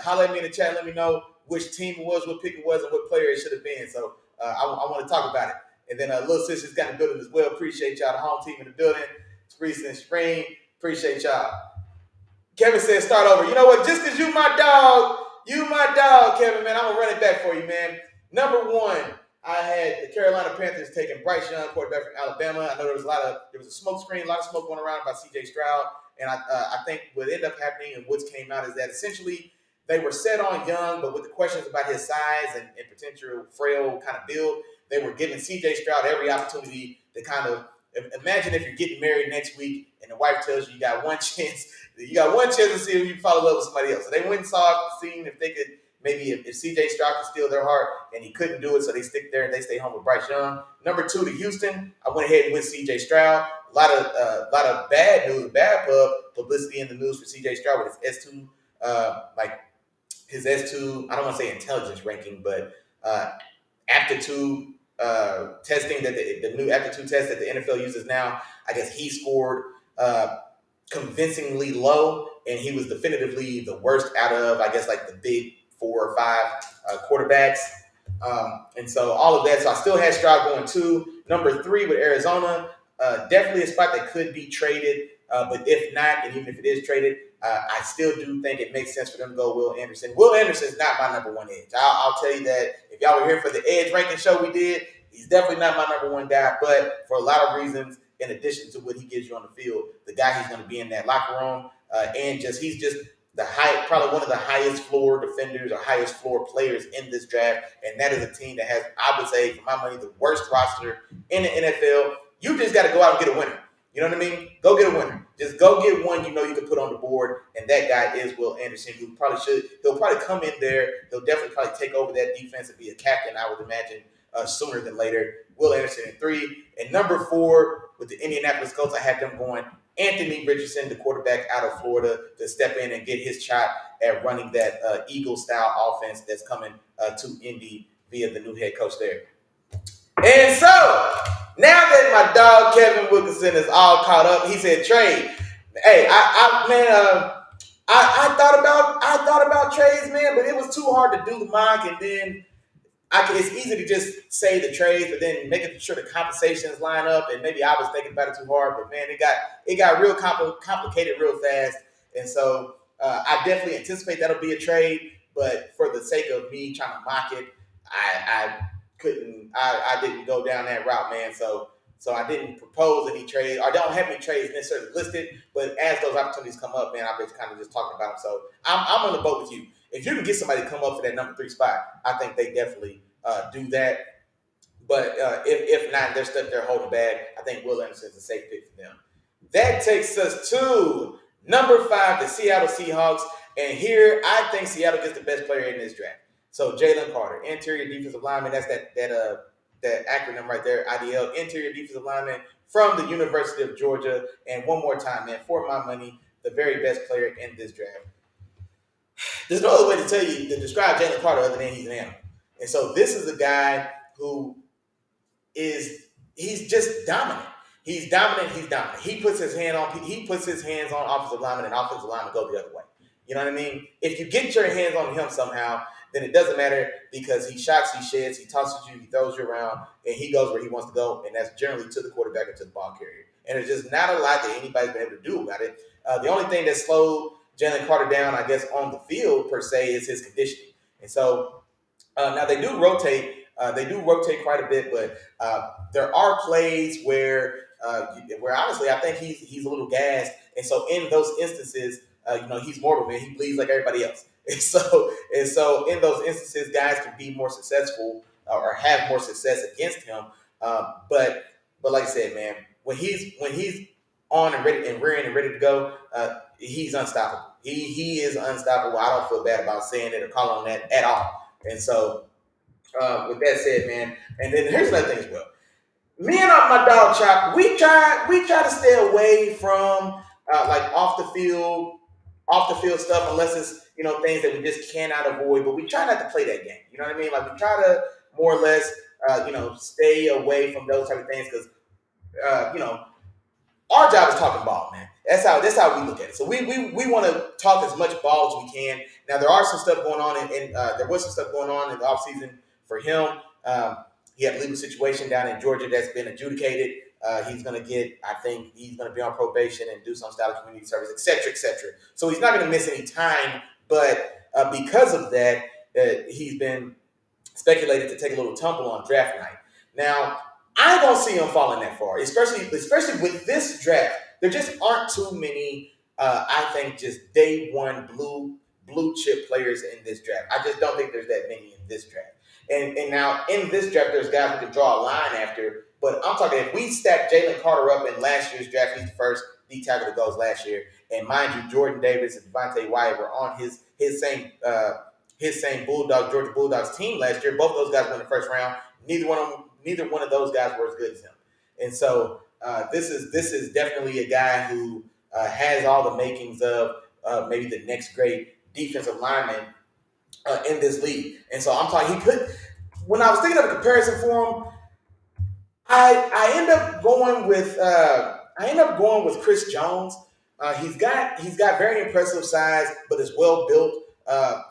holler at me in the chat. Let me know which team it was, what pick it was, and what player it should have been. So I want to talk about it. And then Little Sister's got in the building as well. Appreciate y'all, the home team in the building. Spreece and Spring. Appreciate y'all. Kevin said start over. You know what? Just because you my dog, Kevin, man, I'm going to run it back for you, man. Number one, I had the Carolina Panthers taking Bryce Young, quarterback from Alabama. I know there was a smoke screen, a lot of smoke going around about C.J. Stroud. And I think what ended up happening and what's came out is that essentially they were set on Young, but with the questions about his size and potential frail kind of build, they were giving C.J. Stroud every opportunity to kind of imagine if you're getting married next week and the wife tells you you got one chance. You got one chance to see if you can fall in love with somebody else. So they went and saw the scene if they could, maybe if C.J. Stroud could steal their heart, and he couldn't do it, so they stick there and they stay home with Bryce Young. Number two, to Houston, I went ahead and went C.J. Stroud. A lot of bad news, bad publicity in the news for C.J. Stroud with his S2, his S2. I don't want to say intelligence ranking, but aptitude testing that the new aptitude test that the NFL uses now, I guess he scored convincingly low, and he was definitively the worst out of, I guess, like the big 4 or 5 quarterbacks. And so all of that. So I still had Stroud going 2. Number 3 with Arizona, definitely a spot that could be traded. But if not, and even if it is traded, I still do think it makes sense for them to go Will Anderson. Will Anderson is not my number 1 edge. I'll tell you that. If y'all were here for the edge ranking show we did, he's definitely not my number 1 guy. But for a lot of reasons, in addition to what he gives you on the field, the guy he's going to be in that locker room, and he's just probably one of the highest floor defenders or highest floor players in this draft. And that is a team that has, I would say, for my money, the worst roster in the NFL. You just got to go out and get a winner. You know what I mean? Go get a winner. Just go get one you know you can put on the board, and that guy is Will Anderson. He'll probably come in there. He'll definitely probably take over that defense and be a captain, I would imagine, sooner than later. Will Anderson in 3. And number 4, with the Indianapolis Colts, I had them going Anthony Richardson, the quarterback out of Florida, to step in and get his shot at running that Eagle-style offense that's coming to Indy via the new head coach there. And so, now that my dog Kevin Wilkinson is all caught up, he said trade. Hey, I thought about trades, man, but it was too hard to do the mock, and then it's easy to just say the trades, but then making sure the compensations line up, and maybe I was thinking about it too hard, but man, it got real complicated real fast, and so I definitely anticipate that'll be a trade, but for the sake of me trying to mock it, I didn't go down that route, man. So I didn't propose any trades, or don't have any trades necessarily listed. But as those opportunities come up, man, I've been kind of just talking about them. So I'm on the boat with you. If you can get somebody to come up for that number 3 spot, I think they definitely do that. But if not, they're stuck there holding back. I think Will Anderson is a safe pick for them. That takes us to number 5, the Seattle Seahawks. And here, I think Seattle gets the best player in this draft. So Jalen Carter, interior defensive lineman. That's that acronym right there, IDL, interior defensive lineman from the University of Georgia. And one more time, man, for my money, the very best player in this draft. There's no other way to tell you to describe Jalen Carter other than he's an animal. And so this is a guy who he's just dominant. He's dominant. He puts his hands on offensive linemen, and offensive linemen go the other way. You know what I mean? If you get your hands on him somehow, then it doesn't matter, because he shocks, he sheds, he tosses you, he throws you around, and he goes where he wants to go, and that's generally to the quarterback or to the ball carrier. And there's just not a lot that anybody's been able to do about it. The only thing that slowed Jalen Carter down, I guess, on the field per se, is his conditioning. And so now they do rotate. Quite a bit, but there are plays where honestly I think he's a little gassed, and so in those instances, he's mortal, man. He bleeds like everybody else. And so in those instances, guys can be more successful or have more success against him. But like I said, man, when he's on and ready and rearing and ready to go, he's unstoppable. He is unstoppable. I don't feel bad about saying it or calling that at all. And so with that said, man, and then here's another thing as well. Me and my dog Chop, we try to stay away from like off the field stuff, unless it's things that we just cannot avoid. But we try not to play that game. You know what I mean? Like, we try to more or less stay away from those type of things, because our job is talking ball, man. That's how we look at it. So we want to talk as much ball as we can. Now there are some stuff going on, and there was some stuff going on in the offseason for him. He had a legal situation down in Georgia that's been adjudicated. He's going to be on probation and do some style of community service, et cetera, et cetera. So he's not going to miss any time, but because of that, he's been speculated to take a little tumble on draft night. Now, I don't see him falling that far, especially with this draft. There just aren't too many, I think, just day one blue chip players in this draft. I just don't think there's that many in this draft. And now in this draft, there's guys who can draw a line after. But I'm talking, if we stack Jalen Carter up in last year's draft, he's the first D tackle that goes last year. And mind you, Jordan Davis and Devontae Wyatt were on his same Georgia Bulldogs team last year. Both those guys went in the first round. Neither one of those guys were as good as him. And so this is definitely a guy who has all the makings of maybe the next great defensive lineman in this league. And so I'm talking, when I was thinking of a comparison for him, I end up going with Chris Jones. He's got very impressive size, but is well built.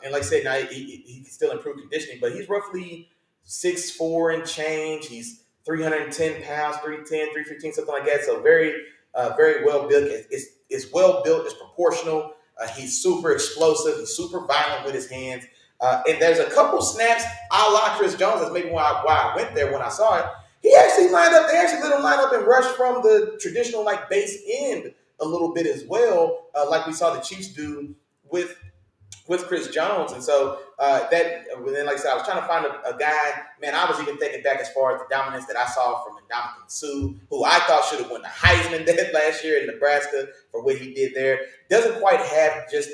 And like I said, now he can still improve conditioning, but he's roughly 6'4" and change. He's 310 pounds, 310, 315, something like that. So very well built. It's well built. It's proportional. He's super explosive. He's super violent with his hands. And there's a couple snaps a la Chris Jones. That's maybe why I went there when I saw it. He actually lined up. They actually let him line up and rush from the traditional like base end a little bit as well, like we saw the Chiefs do with Chris Jones. And so then like I said, I was trying to find a guy. Man, I was even thinking back as far as the dominance that I saw from Ndamukong Suh, who I thought should have won the Heisman that last year in Nebraska for what he did there. Doesn't quite have just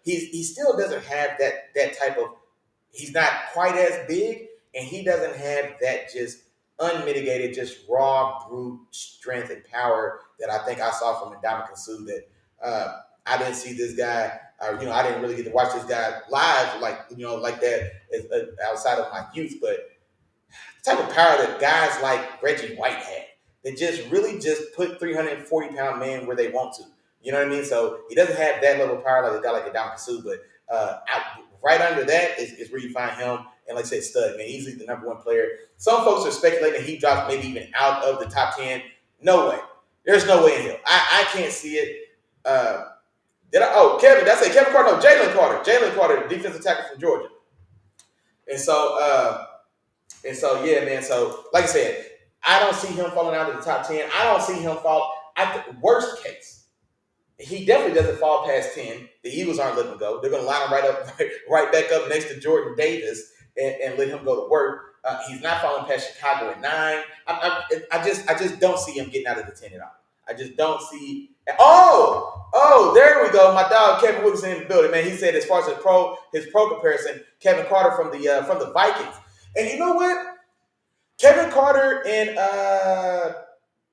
he still doesn't have that type of. He's not quite as big, and he doesn't have that just unmitigated, just raw brute strength and power that I think I saw from Ndamukong Suh. That I didn't see this guy. I didn't really get to watch this guy live like that outside of my youth. But the type of power that guys like Reggie White had, that just really just put 340-pound men where they want to. You know what I mean? So he doesn't have that level of power like a guy like Ndamukong Suh, but right under that is where you find him. And like I said, stud, man, easily the number one player. Some folks are speculating he drops maybe even out of the top 10. No way. There's no way in hell. I can't see it. Kevin, that's it. Kevin Carter, no, Jalen Carter. Jalen Carter, defensive tackle from Georgia. And so, yeah, man. So, like I said, I don't see him falling out of the top 10. I don't see him fall. Worst case, he definitely doesn't fall past 10. The Eagles aren't letting him go. They're going to line him right back up next to Jordan Davis and let him go to work. He's not falling past Chicago at 9. I just don't see him getting out of the 10 at all. I just don't see. There we go. My dog Kevin Wilkerson in the building, man. He said as far as his pro comparison, Kevin Carter from the Vikings. And you know what? Kevin Carter and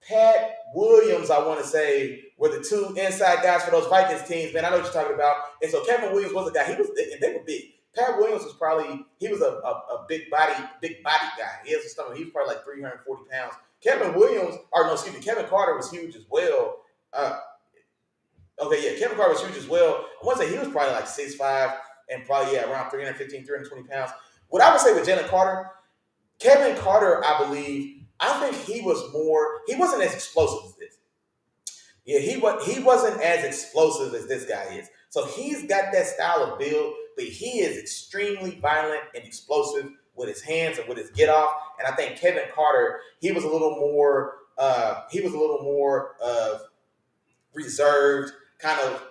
Pat Williams, I want to say, were the two inside guys for those Vikings teams. Man, I know what you're talking about. And so Kevin Williams was a guy. They were big. Pat Williams was a big body guy. He has a stomach. He was probably like 340 pounds. Kevin Carter was huge as well. Kevin Carter was huge as well. I want to say he was probably like 6'5" and probably around 315, 320 pounds. What I would say with Jalen Carter, Kevin Carter, I think he wasn't as explosive as this. Yeah, he wasn't as explosive as this guy is. So he's got that style of build, but he is extremely violent and explosive with his hands and with his get off. And I think Kevin Carter, he was a little more reserved, kind of.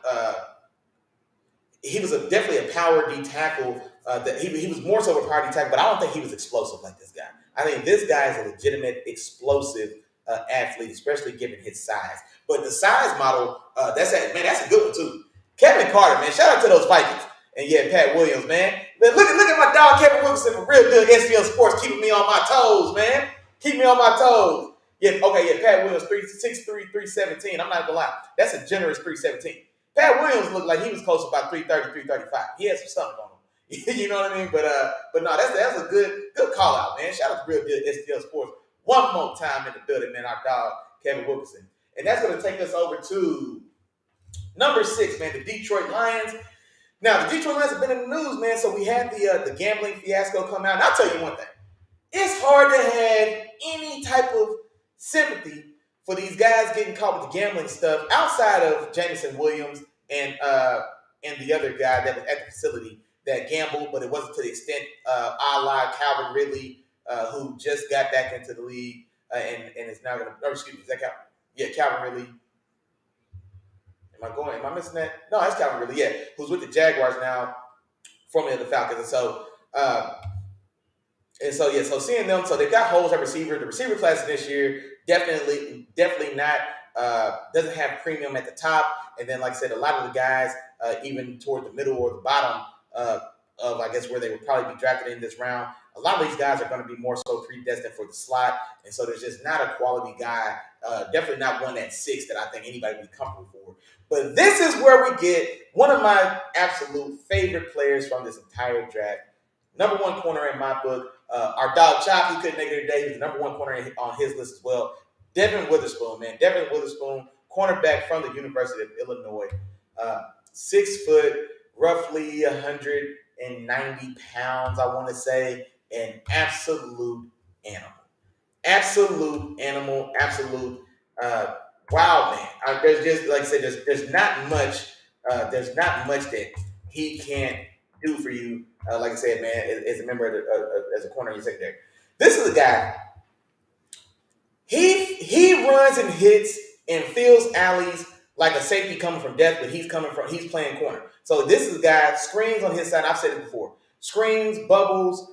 He was definitely a power D tackle. That he was more so a power D tackle, but I don't think he was explosive like this guy. I think this guy is a legitimate explosive athlete, especially given his size. But the size model, that's a good one too. Kevin Carter, man, shout out to those Vikings. And yeah, Pat Williams, man. Look at my dog Kevin Wilkerson from Real Good STL Sports, keeping me on my toes, man. Keep me on my toes. Pat Williams, 6'3", 317. I'm not gonna lie. That's a generous 317. Pat Williams looked like he was close to about 330, 335. He had some stomach on him. You know what I mean? But no, that's a good call out, man. Shout out to Real Good STL Sports. One more time in the building, man, our dog, Kevin Wilkerson. And that's going to take us over to number 6, man, the Detroit Lions. Now, the Detroit Lions have been in the news, man, so we had the gambling fiasco come out. And I'll tell you one thing. It's hard to have any type of sympathy for these guys getting caught with the gambling stuff outside of Jameson Williams and the other guy that was at the facility that gambled, but it wasn't to the extent a la Calvin Ridley, who just got back into the league and is now going to, is that Calvin? Yeah, Calvin Ridley. Am I missing that? No, that's Calvin Ridley, yeah, who's with the Jaguars now, formerly of the Falcons. So seeing them, so they've got holes at receiver. The receiver class this year definitely not doesn't have premium at the top. And then, like I said, a lot of the guys, even toward the middle or the bottom of, I guess, where they would probably be drafted in this round, a lot of these guys are going to be more so predestined for the slot. And so there's just not a quality guy, definitely not one at 6 that I think anybody would be comfortable for. But this is where we get one of my absolute favorite players from this entire draft. Number 1 corner in my book, Our dog Chop, he couldn't make it today. He was the number one corner on his list as well. Devin Witherspoon, man. Devin Witherspoon, cornerback from the University of Illinois. 6 foot, roughly 190 pounds, I want to say. An absolute animal. Absolute animal. Absolute wow, man. There's just, like I said, there's not much. There's not much that he can't do for you. Like I said, man, as a member of as a corner in your secondary. This is a guy. He runs and hits and fills alleys like a safety coming from death, but he's playing corner. So this is a guy, screens on his side. I've said it before. Screens, bubbles,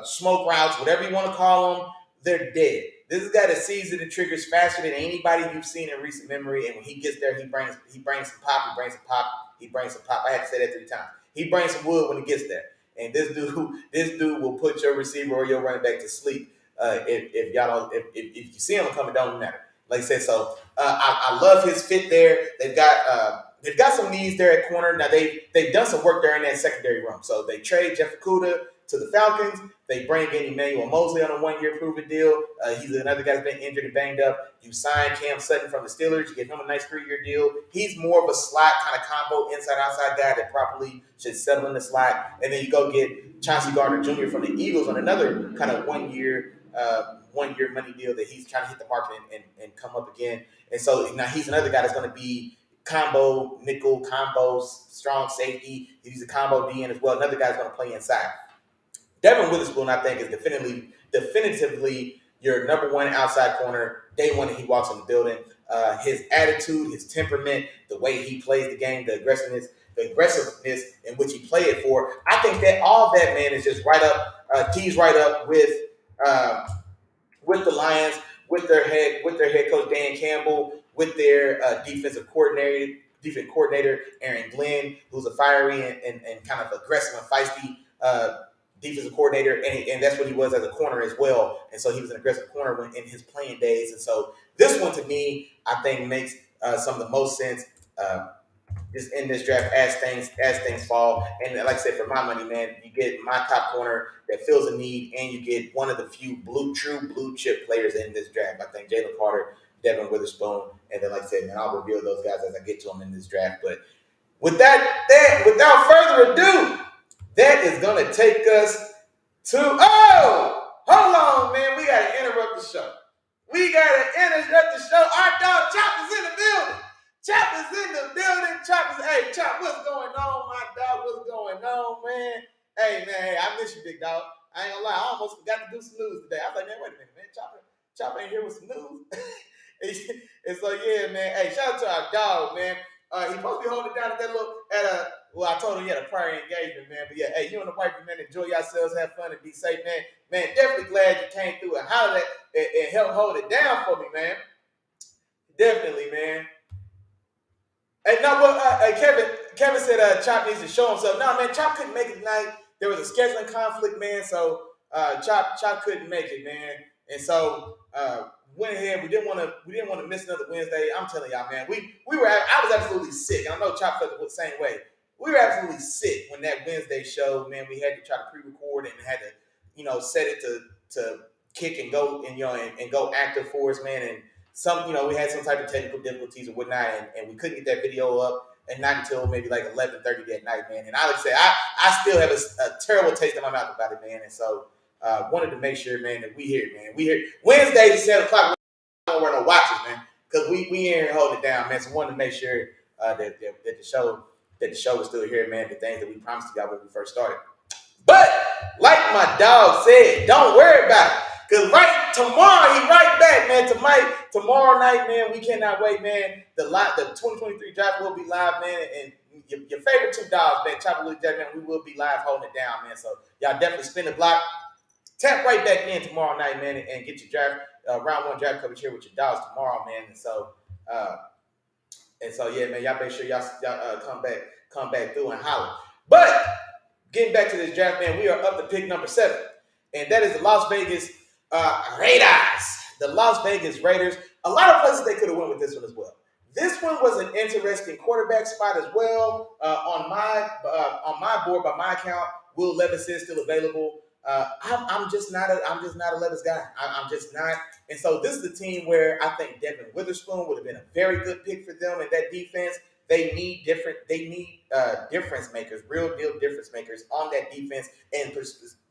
smoke routes, whatever you want to call them, they're dead. This is a guy that sees it and triggers faster than anybody you've seen in recent memory. And when he gets there, he brings some pop, he brings some pop. I had to say that 3 times. He brings some wood when he gets there. And this dude will put your receiver or your running back to sleep. If y'all don't, if you see him coming, don't matter. Like I said, so I love his fit there. They've got some needs there at corner. Now they've done some work there in that secondary room. So they trade Jeff Okudah to the Falcons. They bring in Emmanuel Mosley on a 1-year proven deal. He's another guy that's been injured and banged up. You sign Cam Sutton from the Steelers. You give him a nice 3-year deal. He's more of a slot kind of combo inside-outside guy that probably should settle in the slot. And then you go get Chauncey Gardner Jr. from the Eagles on another kind of 1-year money deal that he's trying to hit the market and come up again. And so now he's another guy that's going to be combo, nickel, combo, strong safety. He's a combo DN as well. Another guy's going to play inside. Devin Witherspoon, I think, is definitively your number one outside corner day one that he walks in the building. His attitude, his temperament, the way he plays the game, the aggressiveness in which he played it for. I think that all that, man, is just right up, tees right up with the Lions, with their head coach Dan Campbell, with their defensive coordinator Aaron Glenn, who's a fiery and kind of aggressive and feisty defensive coordinator, and that's what he was as a corner as well. And so he was an aggressive corner in his playing days. And so this one, to me, I think makes some of the most sense just in this draft as things fall. And like I said, for my money, man, you get my top corner that fills a need, and you get one of the few true blue chip players in this draft. I think Jalen Carter, Devin Witherspoon, and then like I said, man, I'll reveal those guys as I get to them in this draft. But without further ado, that is going to take us to, hold on, man. We got to interrupt the show. Our dog Chop is in the building. Hey, Chop, what's going on, my dog? What's going on, man? Hey, man, I miss you, big dog. I ain't gonna lie. I almost forgot to do some news today. I was like, man, wait a minute, man. Chop ain't here with some news. And so, yeah, man. Hey, shout out to our dog, man. He's supposed to be holding it down well, I told him he had a prior engagement, man. But yeah, hey, you and the wife, man, enjoy yourselves, have fun, and be safe, man. Man, definitely glad you came through and hollered and helped hold it down for me, man. Definitely, man. Hey, no, well, Kevin said Chop needs to show himself. No, man, Chop couldn't make it tonight. There was a scheduling conflict, man. So Chop couldn't make it, man. And so went ahead. We didn't want to miss another Wednesday. I'm telling y'all, man. I was absolutely sick. I know Chop felt the same way. We were absolutely sick when that Wednesday show, man. We had to try to pre-record and had to, set it to kick and go and go active for us, man. And we had some type of technical difficulties or whatnot, and we couldn't get that video up, and not until maybe like 11:30 that night, man. And I would say I still have a terrible taste in my mouth about it, man. And so wanted to make sure, man, that we here, man. We here Wednesday at 7:00. We don't wear no watches, man, because we ain't holding it down, man. So wanted to make sure that the show was still here, man. The things that we promised y'all when we first started. But like my dog said, don't worry about it. Because tomorrow, he right back, man. Tomorrow night, man, we cannot wait, man. The 2023 draft will be live, man. And your favorite 2 dogs, man, Chop and Willlie Jack, man, we will be live holding it down, man. So y'all definitely spin the block. Tap right back in tomorrow night, man, and get your draft round 1 draft coverage here with your dogs tomorrow, man. And so yeah, man, y'all make sure y'all come back through and holler. But getting back to this draft, man, we are up to pick number 7, and that is the Las Vegas Raiders. The Las Vegas Raiders. A lot of places they could have went with this one as well. This one was an interesting quarterback spot as well. On my board, by my account, Will Levis is still available. I'm just not a Levis guy. I'm just not. And so this is the team where I think Devin Witherspoon would have been a very good pick for them in that defense. They need different. They need difference makers, real deal difference makers on that defense, and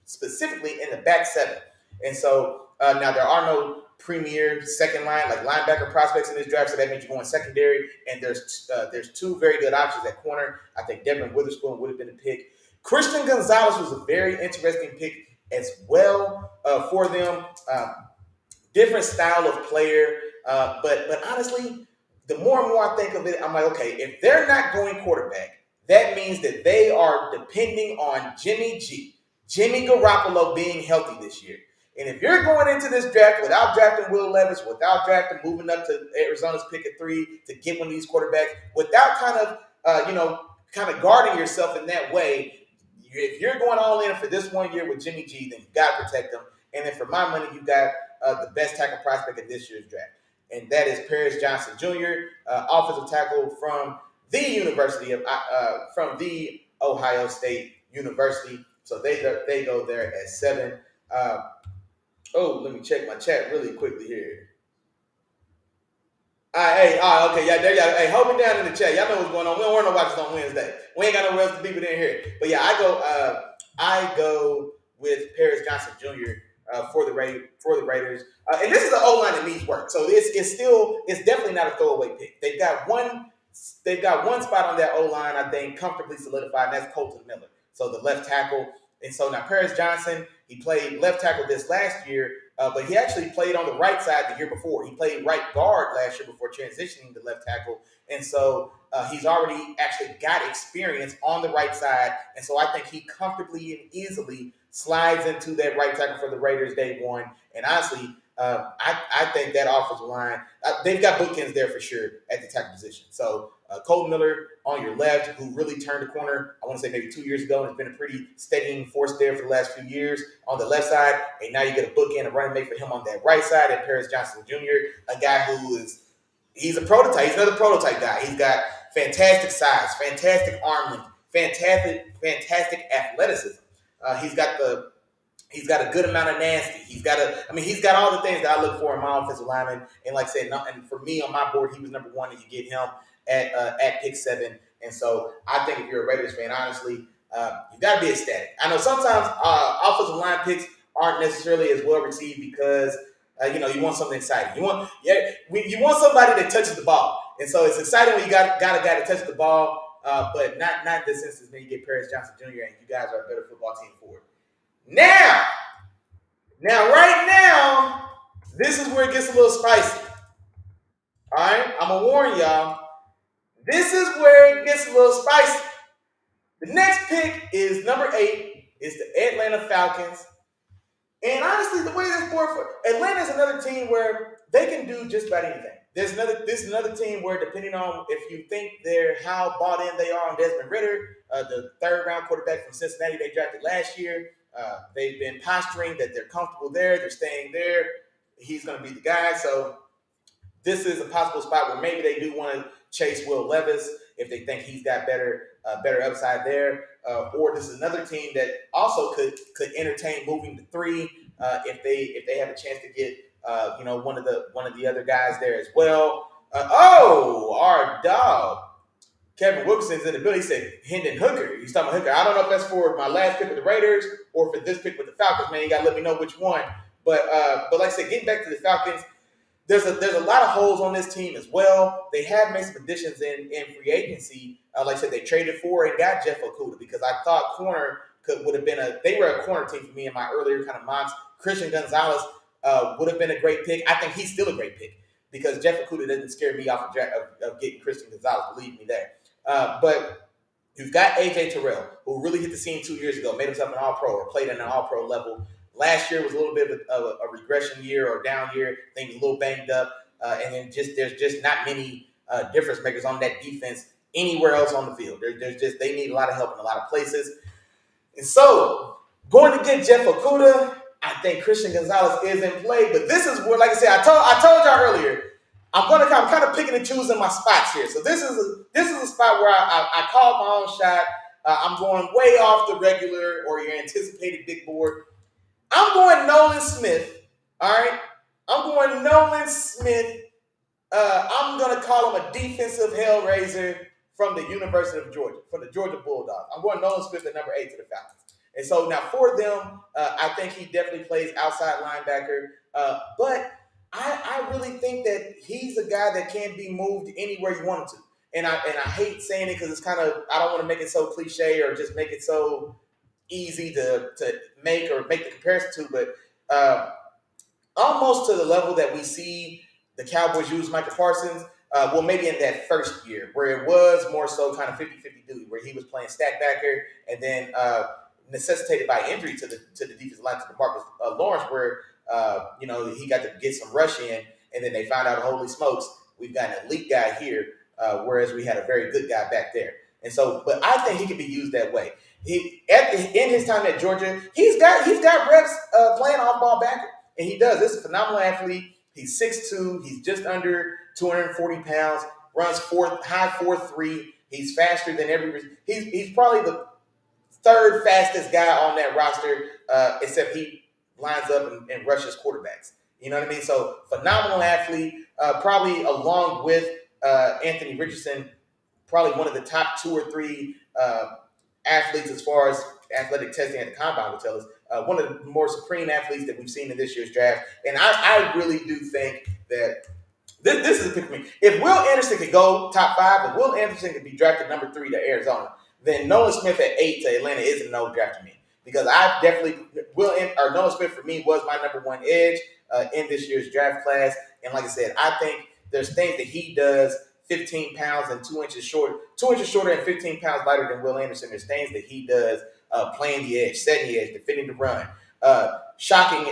specifically in the back seven. And so now there are no premier second line like linebacker prospects in this draft, so that means you're going secondary. And there's two very good options at corner. I think Devin Witherspoon would have been a pick. Christian Gonzalez was a very interesting pick as well for them. Different style of player, but honestly, the more and more I think of it, I'm like, okay, if they're not going quarterback, that means that they are depending on Jimmy Garoppolo being healthy this year. And if you're going into this draft without drafting Will Levis, without drafting moving up to Arizona's pick at 3 to get one of these quarterbacks, without kind of guarding yourself in that way, if you're going all in for this 1 year with Jimmy G, then you got to protect them. And then for my money, you got the best tackle prospect in this year's draft, and that is Paris Johnson Jr., offensive tackle from the Ohio State University. So they go there at 7. Let me check my chat really quickly here. Okay, yeah, there y'all. Hey, hold me down in the chat. Y'all know what's going on. We don't want to watch this on Wednesday. We ain't got nowhere else to be but in here. But yeah, I go with Paris Johnson Jr. For the Raiders, and this is an O line that needs work. So it's definitely not a throwaway pick. They've got one spot on that O line I think comfortably solidified, and that's Colton Miller. So the left tackle. And so now Paris Johnson, he played left tackle this last year, but he actually played on the right side the year before. He played right guard last year before transitioning to left tackle. And so he's already actually got experience on the right side. And so I think he comfortably and easily slides into that right tackle for the Raiders day one. And honestly, I think that offensive line, they've got bookends there for sure at the tackle position. So Colton Miller on your left, who really turned the corner, I want to say maybe 2 years ago, and has been a pretty steadying force there for the last few years on the left side. And now you get a bookend, a running mate for him on that right side, and Paris Johnson Jr., a guy he's a prototype. He's another prototype guy. He's got fantastic size, fantastic arm length, fantastic athleticism. He's got a good amount of nasty. He's got all the things that I look for in my offensive lineman. And like I said, and for me on my board, he was number 1, and you get him at pick 7. And so I think if you're a Raiders fan, honestly, you got to be ecstatic. I know sometimes offensive line picks aren't necessarily as well received because you want something exciting. You want somebody that touches the ball, and so it's exciting when you got a guy that touches the ball. But not in this instance. Then you get Paris Johnson Jr. and you guys are a better football team for it. Right now, this is where it gets a little spicy. All right, I'm gonna warn y'all. This is where it gets a little spicy. The next pick is number 8. It's the Atlanta Falcons. And honestly, the way this board for Atlanta is another team where they can do just about anything. This is another team where, depending on if you think how bought in they are on Desmond Ridder, the 3rd round quarterback from Cincinnati they drafted last year, they've been posturing that they're comfortable there, they're staying there. He's going to be the guy. So this is a possible spot where maybe they do want to chase Will Levis if they think he's got better upside there. Or this is another team that also could entertain moving to 3 if they have a chance to get one of the other guys there as well. Our dog Kevin Wilkinson's in the building. He said Hendon Hooker. He's talking about Hooker. I don't know if that's for my last pick with the Raiders or for this pick with the Falcons. Man, you gotta let me know which one. But like I said, getting back to the Falcons, there's a lot of holes on this team as well. They have made some additions in free agency. Like I said, they traded for and got Jeff Okudah because I thought corner would have been they were a corner team for me in my earlier kind of mocks. Christian Gonzalez would have been a great pick. I think he's still a great pick because Jeff Okudah doesn't scare me off of getting Christian Gonzalez. Believe me there. But you've got AJ Terrell, who really hit the scene 2 years ago, made himself an All-Pro or played at an All-Pro level. Last year was a little bit of a regression year or down year. I think he's a little banged up. And then there's just not many difference makers on that defense anywhere else on the field. They need a lot of help in a lot of places. And so going to get Jeff Okudah, I think Christian Gonzalez is in play. But this is where, like I said, I told y'all earlier, I'm kind of picking and choosing my spots here. So this is a spot where I called my own shot. I'm going way off the regular or your anticipated big board. I'm going Nolan Smith. All right. I'm going Nolan Smith. I'm going to call him a defensive hellraiser from the University of Georgia, from the Georgia Bulldogs. I'm going Nolan Smith at number 8 to the Falcons. And so now for them, I think he definitely plays outside linebacker. But I really think that he's a guy that can be moved anywhere you want him to. And I hate saying it because it's kind of, I don't want to make it so cliche or just make it so easy to make the comparison to, but almost to the level that we see the Cowboys use Michael Parsons. Well, maybe in that first year where it was more so kind of 50-50 duty, where he was playing stack backer and then necessitated by injury to the defensive line to DeMarcus Lawrence, where he got to get some rush in, and then they found out, holy smokes, we've got an elite guy here, whereas we had a very good guy back there. And so, but I think he can be used that way. In his time at Georgia, he's got reps playing off ball backer, and he does. This is a phenomenal athlete. He's 6'2". He's just under 240 pounds. Runs high 4.3. He's faster than every. He's probably the third fastest guy on that roster, except he lines up and rushes quarterbacks. You know what I mean? So phenomenal athlete. Probably along with Anthony Richardson, probably one of the top 2 or 3 athletes as far as athletic testing at the combine will tell us. One of the more supreme athletes that we've seen in this year's draft. And I really do think that this is a pick for me. If Will Anderson could go top 5, if Will Anderson could be drafted number 3 to Arizona, then Nolan Smith at 8 to Atlanta isn't no draft to me. Because I definitely, Nolan Smith for me was my number 1 edge in this year's draft class. And like I said, I think there's things that he does 15 pounds and 2 inches shorter and 15 pounds lighter than Will Anderson. There's things that he does playing the edge, setting the edge, defending the run, shedding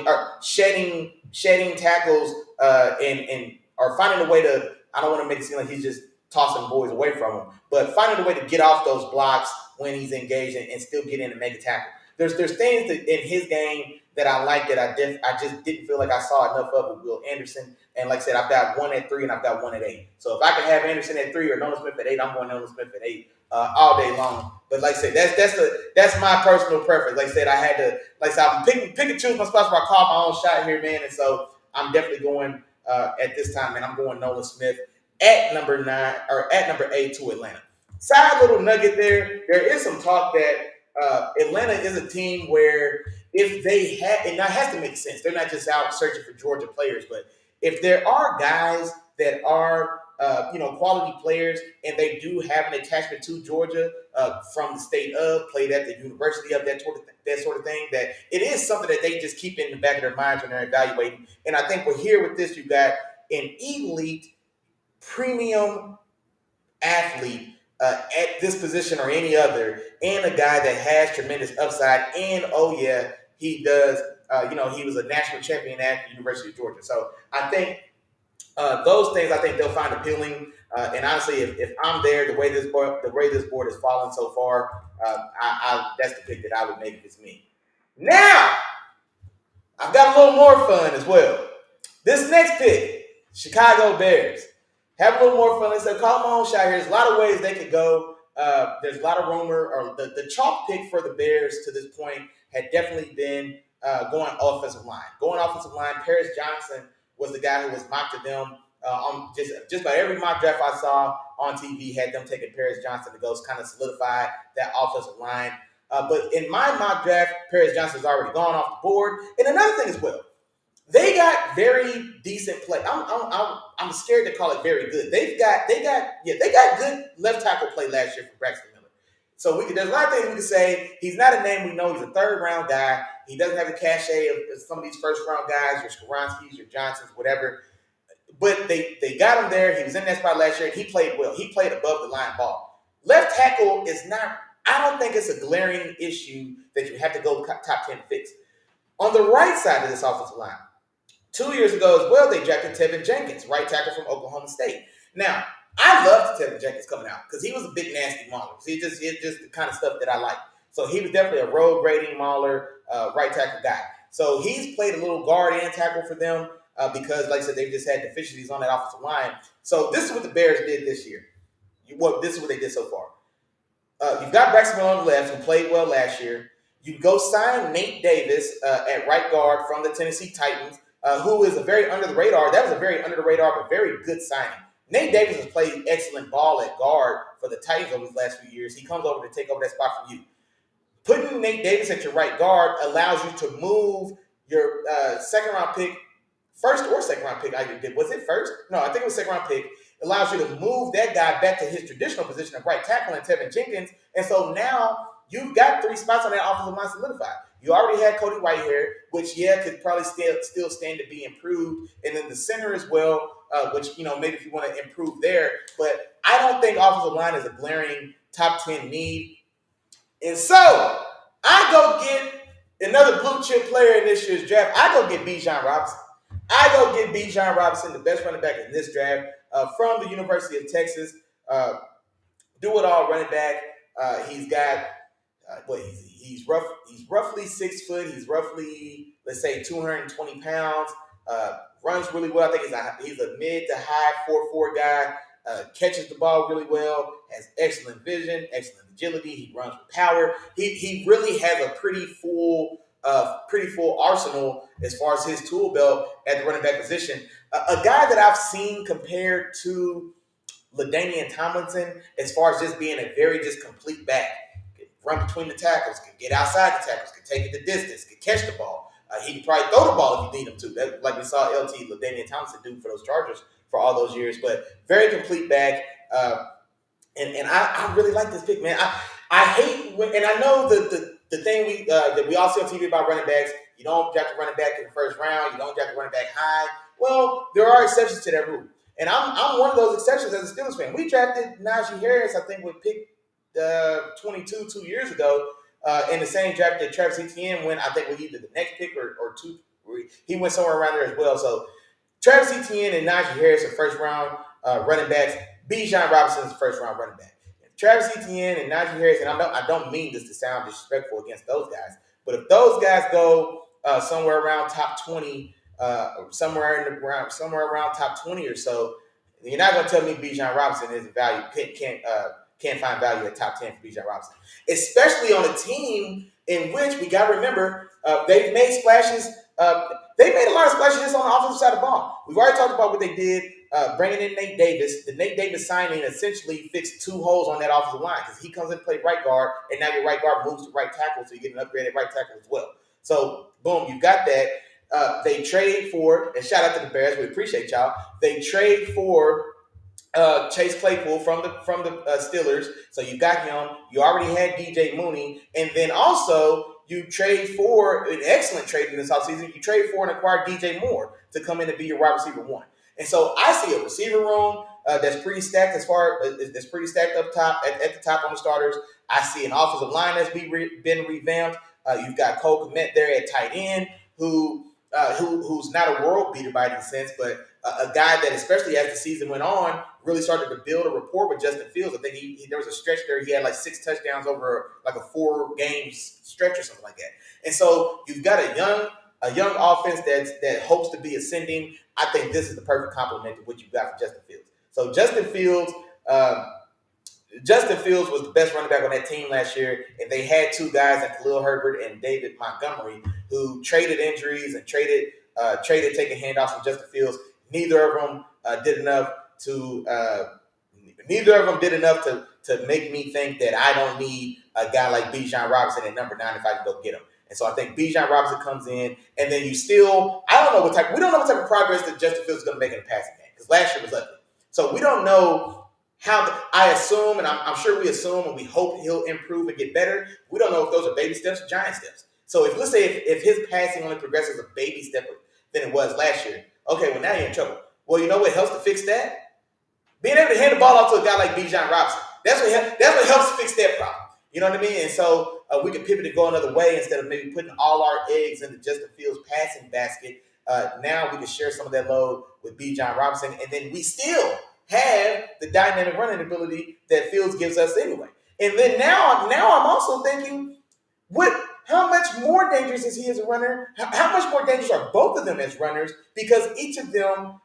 tackles, and or finding a way to, I don't want to make it seem like he's just tossing boys away from him, but finding a way to get off those blocks when he's engaged and still get in and make a tackle. There's things that in his game that I like that I just didn't feel like I saw enough of with Will Anderson. And like I said, I've got 1 at 3 and I've got 1 at 8. So if I can have Anderson at 3 or Nolan Smith at 8, I'm going Nolan Smith at 8 all day long. But like I said, that's my personal preference. Like I said, I'm pick and choose my spots where I call my own shot here, man. And so I'm definitely going at this time, man. I'm going Nolan Smith at number 9 or at number 8 to Atlanta. Side little nugget there. There is some talk that Atlanta is a team where if they had, and that has to make sense, they're not just out searching for Georgia players, but if there are guys that are quality players and they do have an attachment to Georgia from the state of, played at the university of, that sort of thing, that it is something that they just keep in the back of their minds when they're evaluating. And I think we're here with this, you got an elite premium athlete at this position or any other, and a guy that has tremendous upside. And he does. He was a national champion at the University of Georgia. So I think those things, I think they'll find appealing. And honestly, if I'm there, the way this board has fallen so far, that's the pick that I would make if it's me. Now, I've got a little more fun as well. This next pick, Chicago Bears. Have a little more fun. Let's call my own shot here. There's a lot of ways they could go. There's a lot of rumor, or the chalk pick for the Bears to this point had definitely been going offensive line. Paris Johnson was the guy who was mocked to them. Just about every mock draft I saw on TV had them taking Paris Johnson to go kind of solidify that offensive line. But in my mock draft, Paris Johnson's already gone off the board. And another thing as well, they got very decent play. I'm scared to call it very good. They got good left tackle play last year from Braxton Miller. So there's a lot of things we can say. He's not a name we know. He's a 3rd round guy. He doesn't have the cachet of some of these 1st round guys, your Skoronskis, your Johnsons, whatever. But they got him there. He was in that spot last year. He played well. He played above the line ball. Left tackle is not. I don't think it's a glaring issue that you have to go top 10 fix. On the right side of this offensive line, 2 years ago as well, they drafted Tevin Jenkins, right tackle from Oklahoma State. Now, I loved Tevin Jenkins coming out because he was a big, nasty mauler. It's just the kind of stuff that I like. So he was definitely a road grading mauler, right tackle guy. So he's played a little guard and tackle for them because, like I said, they've just had deficiencies on that offensive line. So this is what the Bears did this year. This is what they did so far. You've got Braxton Miller on the left, who played well last year. You go sign Nate Davis at right guard from the Tennessee Titans, who is a very under the radar. That was a very under the radar, but very good signing. Nate Davis has played excellent ball at guard for the Titans over these last few years. He comes over to take over that spot from you. Putting Nate Davis at your right guard allows you to move your second round pick, first or second round pick. I did. Was it first? No, I think it was second round pick. Allows you to move that guy back to his traditional position of right tackle and Tevin Jenkins. And so now you've got 3 spots on that offensive line solidified. You already had Cody Whitehair, which could probably still stand to be improved, and then the center as well, which maybe if you want to improve there. But I don't think offensive line is a glaring top 10 need. And so I go get another blue chip player in this year's draft. I go get Bijan Robinson. Bijan Robinson, the best running back in this draft, from the University of Texas. Do it all running back. He's got he's roughly 6 foot. He's roughly, let's say, 220 pounds. Runs really well. I think he's a mid to high 4.4 guy. Catches the ball really well. Has excellent vision, excellent agility. He runs with power. He really has a pretty full arsenal as far as his tool belt at the running back position. A guy that I've seen compared to LaDainian Tomlinson as far as just being a very just complete back. Can run between the tackles, can get outside the tackles, can take it the distance, can catch the ball. He can probably throw the ball if you need him to. That, like we saw LaDainian Tomlinson do for those Chargers for all those years. But very complete back. And I really like this pick, man. I hate when, and I know the thing that we all see on TV about running backs, you don't draft a running back in the first round, you don't draft a running back high. Well, there are exceptions to that rule. And I'm one of those exceptions as a Steelers fan. We drafted Najee Harris, I think, with pick 22 2 years ago, in the same draft that Travis Etienne went, I think, with either the next pick or two. He went somewhere around there as well. So Travis Etienne and Najee Harris are first round running backs. Bijan Robinson is the first round running back. Travis Etienne and Najee Harris, and I don't mean this to sound disrespectful against those guys, but if those guys go somewhere around top 20, somewhere around top 20 or so, you're not going to tell me Bijan Robinson is a value can't find value at top 10 for Bijan Robinson, especially on a team in which we got to remember they've made splashes. They made a lot of splashes just on the offensive side of the ball. We've already talked about what they did. Bringing in Nate Davis. The Nate Davis signing essentially fixed 2 holes on that offensive line because he comes in to play right guard, and now your right guard moves to right tackle, so you get an upgraded right tackle as well. So, boom, you got that. They trade for, and shout out to the Bears, we appreciate y'all. They trade for Chase Claypool from the Steelers, so you got him. You already had DJ Mooney, and then also you trade for an excellent trade in this offseason. You trade for and acquire DJ Moore to come in and be your wide receiver 1. And so I see a receiver room that's pretty stacked that's pretty stacked up top at the top on the starters. I see an offensive line that's been revamped. You've got Cole Kmet there at tight end, who's not a world beater by any sense, but a guy that, especially as the season went on, really started to build a rapport with Justin Fields. I think there was a stretch there. He had like 6 touchdowns over like a 4-game stretch or something like that. And so you've got a young offense that hopes to be ascending. I think this is the perfect complement to what you got for Justin Fields. So Justin Fields was the best running back on that team last year, and they had 2 guys, like Khalil Herbert and David Montgomery, who traded injuries and traded taking handoffs from Justin Fields. Neither of them did enough to make me think that I don't need a guy like Bijan Robinson at number 9 if I can go get him. And so I think Bijan Robinson comes in, and then we don't know what type of progress that Justin Fields is going to make in the passing game, because last year was ugly. So we don't know I assume, and I'm sure we assume, and we hope he'll improve and get better. We don't know if those are baby steps or giant steps. So let's say if his passing only progresses a baby step than it was last year, okay, well, now you're in trouble. Well, you know what helps to fix that? Being able to hand the ball off to a guy like Bijan Robinson. That's what helps fix that problem. You know what I mean? And so we can pivot and go another way instead of maybe putting all our eggs into Justin Fields' passing basket. Now we can share some of that load with Bijan Robinson, and then we still have the dynamic running ability that Fields gives us anyway. And then now I'm also thinking, how much more dangerous is he as a runner? How much more dangerous are both of them as runners? Because each of them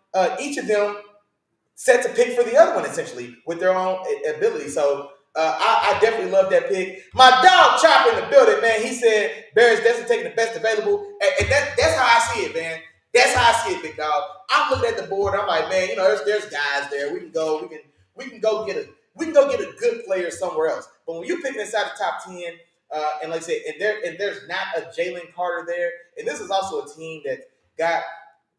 sets a pick for the other one, essentially, with their own ability. So I definitely love that pick. My dog Chop in the building, man. He said Bears definitely taking the best available, and that's how I see it, man. That's how I see it, big dog. I'm looking at the board. I'm like, man, there's guys there. We can go get a good player somewhere else. But when you're picking inside the top 10, and like I said, and there's not a Jalen Carter there, and this is also a team that got.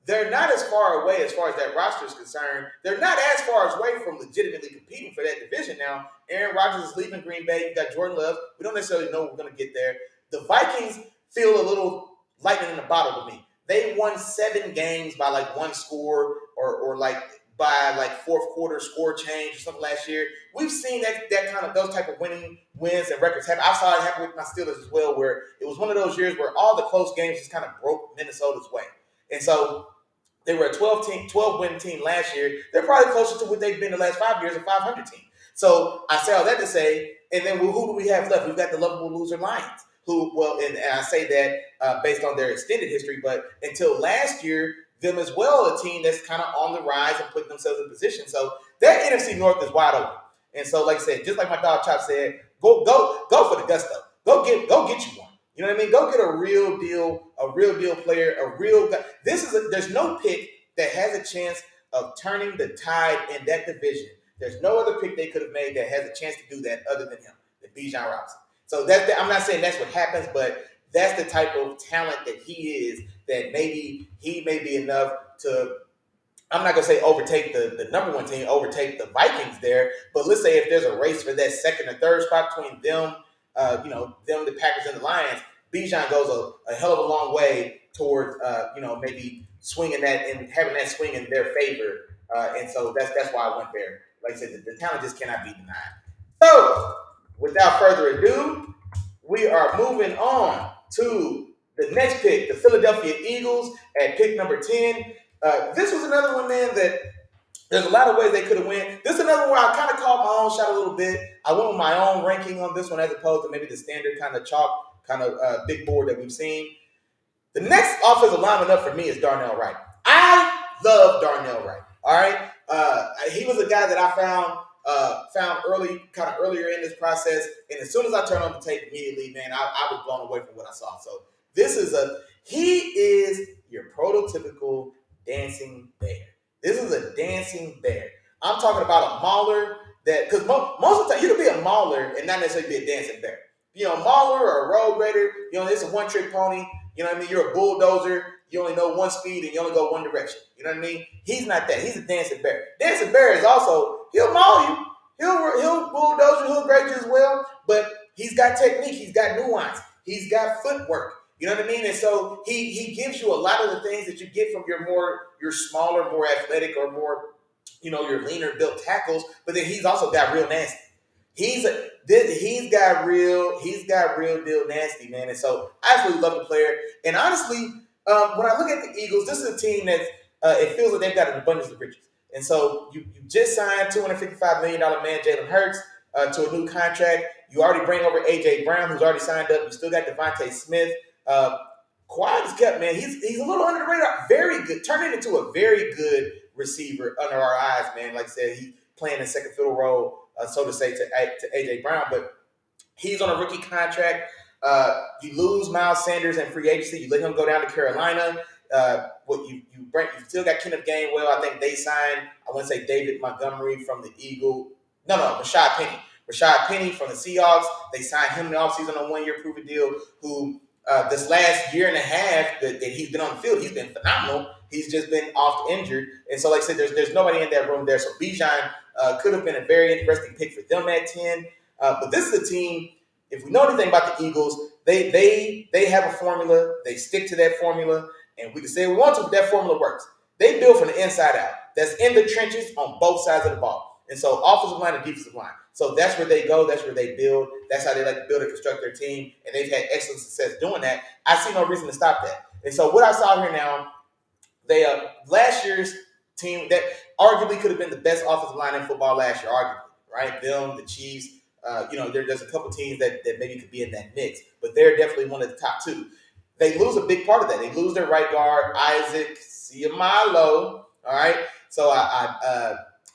They're not as far away as far as that roster is concerned. They're not as far away from legitimately competing for that division now. Aaron Rodgers is leaving Green Bay. You got Jordan Love. We don't necessarily know we're going to get there. The Vikings feel a little lightning in the bottle to me. They won 7 games by like one score or like by like fourth quarter score change or something last year. We've seen that kind of those type of winning wins and records happen. I saw it happen with my Steelers as well, where it was one of those years where all the close games just kind of broke Minnesota's way. And so they were a 12-win team last year. They're probably closer to what they've been the last 5 years, a 500 team. So I say all that to say, and then who do we have left? We've got the lovable loser Lions, and I say that based on their extended history, but until last year, them as well, a team that's kind of on the rise and putting themselves in position. So that NFC North is wide open. And so, like I said, just like my dog Chop said, go for the gusto. Go get you one. You know what I mean? Go get a real deal player, a real guy. There's no pick that has a chance of turning the tide in that division. There's no other pick they could have made that has a chance to do that other than him, the Bijan Robinson. So I'm not saying that's what happens, but that's the type of talent that he is, that maybe he may be enough to, I'm not going to say overtake the number one team, overtake the Vikings there, but let's say if there's a race for that second or third spot between them, the Packers and the Lions, Bijan goes a hell of a long way towards, maybe swinging that and having that swing in their favor. And so that's why I went there. Like I said, the talent just cannot be denied. So, without further ado, we are moving on to the next pick, the Philadelphia Eagles at pick number 10. This was another one, man, that there's a lot of ways they could have went. This is another one where I kind of called my own shot a little bit. I went with my own ranking on this one as opposed to maybe the standard kind of chalk, kind of big board that we've seen. The next offensive lineman up for me is Darnell Wright. I love Darnell Wright. All right, he was a guy that I found earlier in this process, and as soon as I turned on the tape immediately, man, I was blown away from what I saw. So he is your prototypical dancing bear. This is a dancing bear. I'm talking about a mauler that, because most of the time you can be a mauler and not necessarily be a dancing bear. A mauler or a road grader, it's a one-trick pony. You know what I mean? You're a bulldozer. You only know one speed and you only go one direction. You know what I mean? He's not that. He's a dancing bear. Dancing bear is also, he'll maul you. He'll bulldoze you. He'll grade you as well. But he's got technique. He's got nuance. He's got footwork. You know what I mean? And so he gives you a lot of the things that you get from your smaller, more athletic, or more, your leaner built tackles. But then he's also got real nasty. He's got real deal nasty, man. And so I absolutely love the player. And honestly, when I look at the Eagles, this is a team that it feels like they've got an abundance of riches. And so you just signed $255 million man Jalen Hurts to a new contract. You already bring over A.J. Brown, who's already signed up. You still got Devontae Smith. Quiet as kept, man. He's a little under the radar. Very good. Turning into a very good receiver under our eyes, man. Like I said, he's playing a second fiddle role, so to say, to A.J. Brown. But he's on a rookie contract. You lose Miles Sanders in free agency. You let him go down to Carolina. You still got Kenneth Gainwell. I think they signed, I want to say David Montgomery from the Eagles. No, Rashad Penny. Rashad Penny from the Seahawks. They signed him in the offseason on a one-year proven deal, who this last year and a half that he's been on the field, he's been phenomenal. He's just been oft injured. And so, like I said, there's nobody in that room there. So Bijan could have been a very interesting pick for them at 10. But this is a team, if we know anything about the Eagles, they have a formula. They stick to that formula. And we can say we want to, but that formula works. They build from the inside out. That's in the trenches on both sides of the ball. And so offensive line and defensive line. So that's where they go. That's where they build. That's how they like to build and construct their team. And they've had excellent success doing that. I see no reason to stop that. And so what I saw here now, they last year's team that arguably could have been the best offensive line in football last year, arguably, right? Them, the Chiefs. There's a couple teams that maybe could be in that mix, but they're definitely one of the top two. They lose a big part of that. They lose their right guard, Isaac Siamalo. All right. So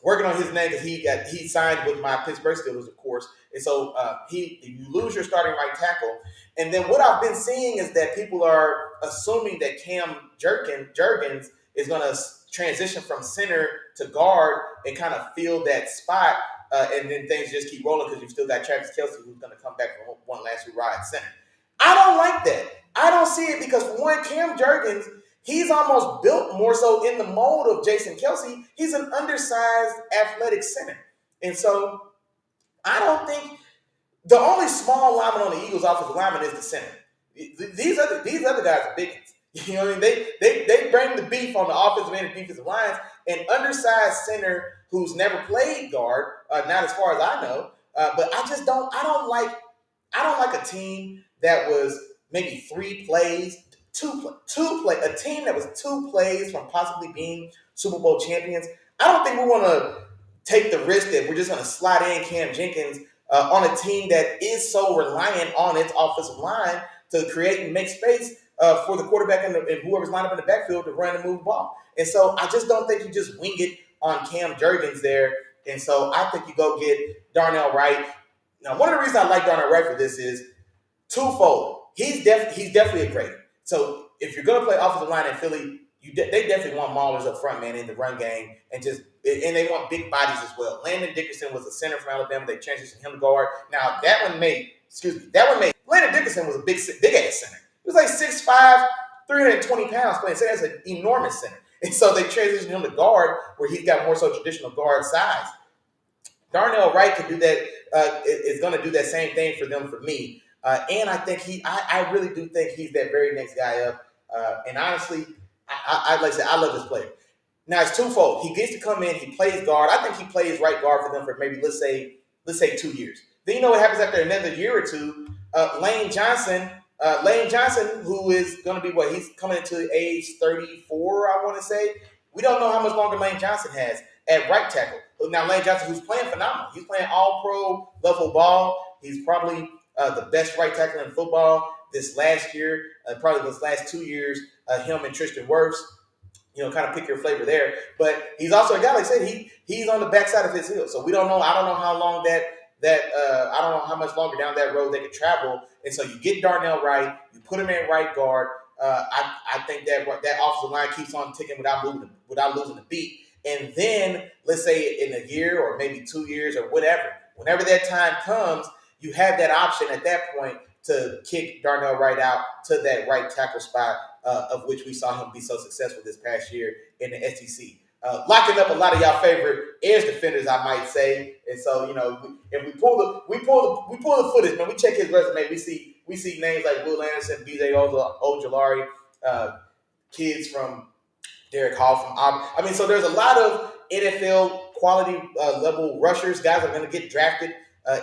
working on his name because he signed with my Pittsburgh Steelers, of course, and so you lose your starting right tackle, and then what I've been seeing is that people are assuming that Cam Jurgens is going to transition from center to guard and kind of fill that spot, and then things just keep rolling because you've still got Travis Kelsey who's going to come back from one last hurrah at center. I don't like that. I don't see it because for one, Cam Jurgens, he's almost built more so in the mold of Jason Kelsey. He's an undersized athletic center. And so I don't think the only small lineman on the Eagles offensive lineman is the center. These other guys are big ones. You know what I mean? They bring the beef on the offensive end and defensive lines. An undersized center who's never played guard, not as far as I know. But I don't like a team that was maybe 3 plays, a team that was 2 plays from possibly being Super Bowl champions. I don't think we want to take the risk that we're just going to slide in Cam Jenkins on a team that is so reliant on its offensive line to create and make space for the quarterback and whoever's lined up in the backfield to run and move the ball. And so I just don't think you just wing it on Cam Jurgens there. And so I think you go get Darnell Wright. Now, one of the reasons I like Darnell Wright for this is twofold. He's definitely a great. So if you're going to play offensive line in Philly, they definitely want maulers up front, man, in the run game, and they want big bodies as well. Landon Dickerson was a center from Alabama. They transitioned him to guard. Now that one made Landon Dickerson was a big ass center. He was like 6'5", 320 pounds playing. So that's an enormous center. And so they transitioned him to guard, where he's got more so traditional guard size. Darnell Wright could do that. Is going to do that same thing for them for me. And I think I really do think he's that very next guy up. And honestly, I like I said, I love this player. Now it's twofold. He gets to come in, he plays guard. I think he plays right guard for them for maybe let's say 2 years. Then you know what happens after another year or two. Lane Johnson, who is going to be he's coming into age 34, I want to say. We don't know how much longer Lane Johnson has at right tackle. Now Lane Johnson, who's playing phenomenal, he's playing all-pro level ball. He's probably the best right tackle in football this last year, probably this last 2 years. Him and Tristan Wirfs, kind of pick your flavor there. But he's also a guy, like I said, he's on the backside of his heel. So we don't know. I don't know how long I don't know how much longer down that road they could travel. And so you get Darnell Wright, you put him in right guard. I think that offensive line keeps on ticking without losing the beat. And then let's say in a year or maybe 2 years or whenever that time comes, you have that option at that point to kick Darnell Wright out to that right tackle spot, of which we saw him be so successful this past year in the SEC. Locking up a lot of y'all favorite edge defenders, I might say. And so, if we pull the footage, man, we check his resume, we see names like Will Anderson, BJ Ojolari, kids from Derek Hall from Auburn. I mean, so there's a lot of NFL quality level rushers, guys that are going to get drafted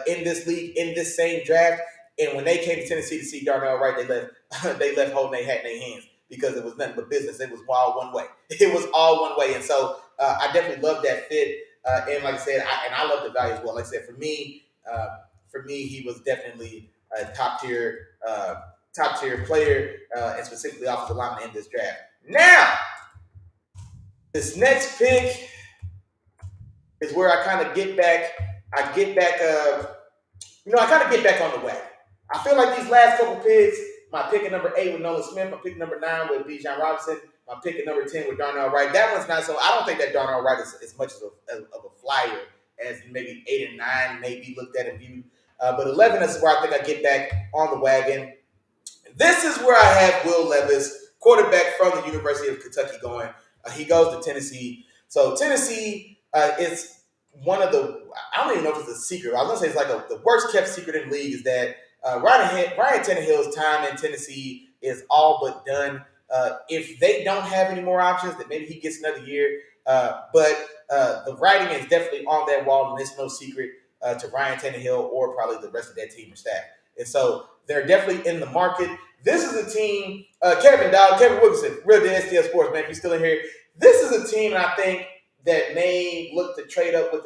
in this league, in this same draft. And when they came to Tennessee to see Darnell Wright, they left holding their hat in their hands because it was nothing but business. It was all one way. It was all one way. And so I definitely love that fit. And like I said, I love the value as well. Like I said, for me, he was definitely a top tier player, and specifically offensive lineman in this draft. Now, this next pick is where I kind of get back. I kind of get back on the wagon. I feel like these last couple picks, my pick at number 8 with Nolan Smith, my pick at number 9 with Bijan Robinson, my pick at number 10 with Darnell Wright. That one's not so. I don't think that Darnell Wright is as much of a flyer as maybe 8 and 9 may be looked at and viewed. But 11 is where I think I get back on the wagon. This is where I have Will Levis, quarterback from the University of Kentucky, going. He goes to Tennessee. So Tennessee is one of the, I don't even know if it's a secret. I was going to say it's like the worst kept secret in the league is that Ryan Tannehill's time in Tennessee is all but done. If they don't have any more options, then maybe he gets another year. But the writing is definitely on that wall, and it's no secret to Ryan Tannehill or probably the rest of that team or staff. And so they're definitely in the market. This is a team, Kevin Wilkinson, Real Deal STL Sports, man, if you're still in here. This is a team, I think, that may look to trade up with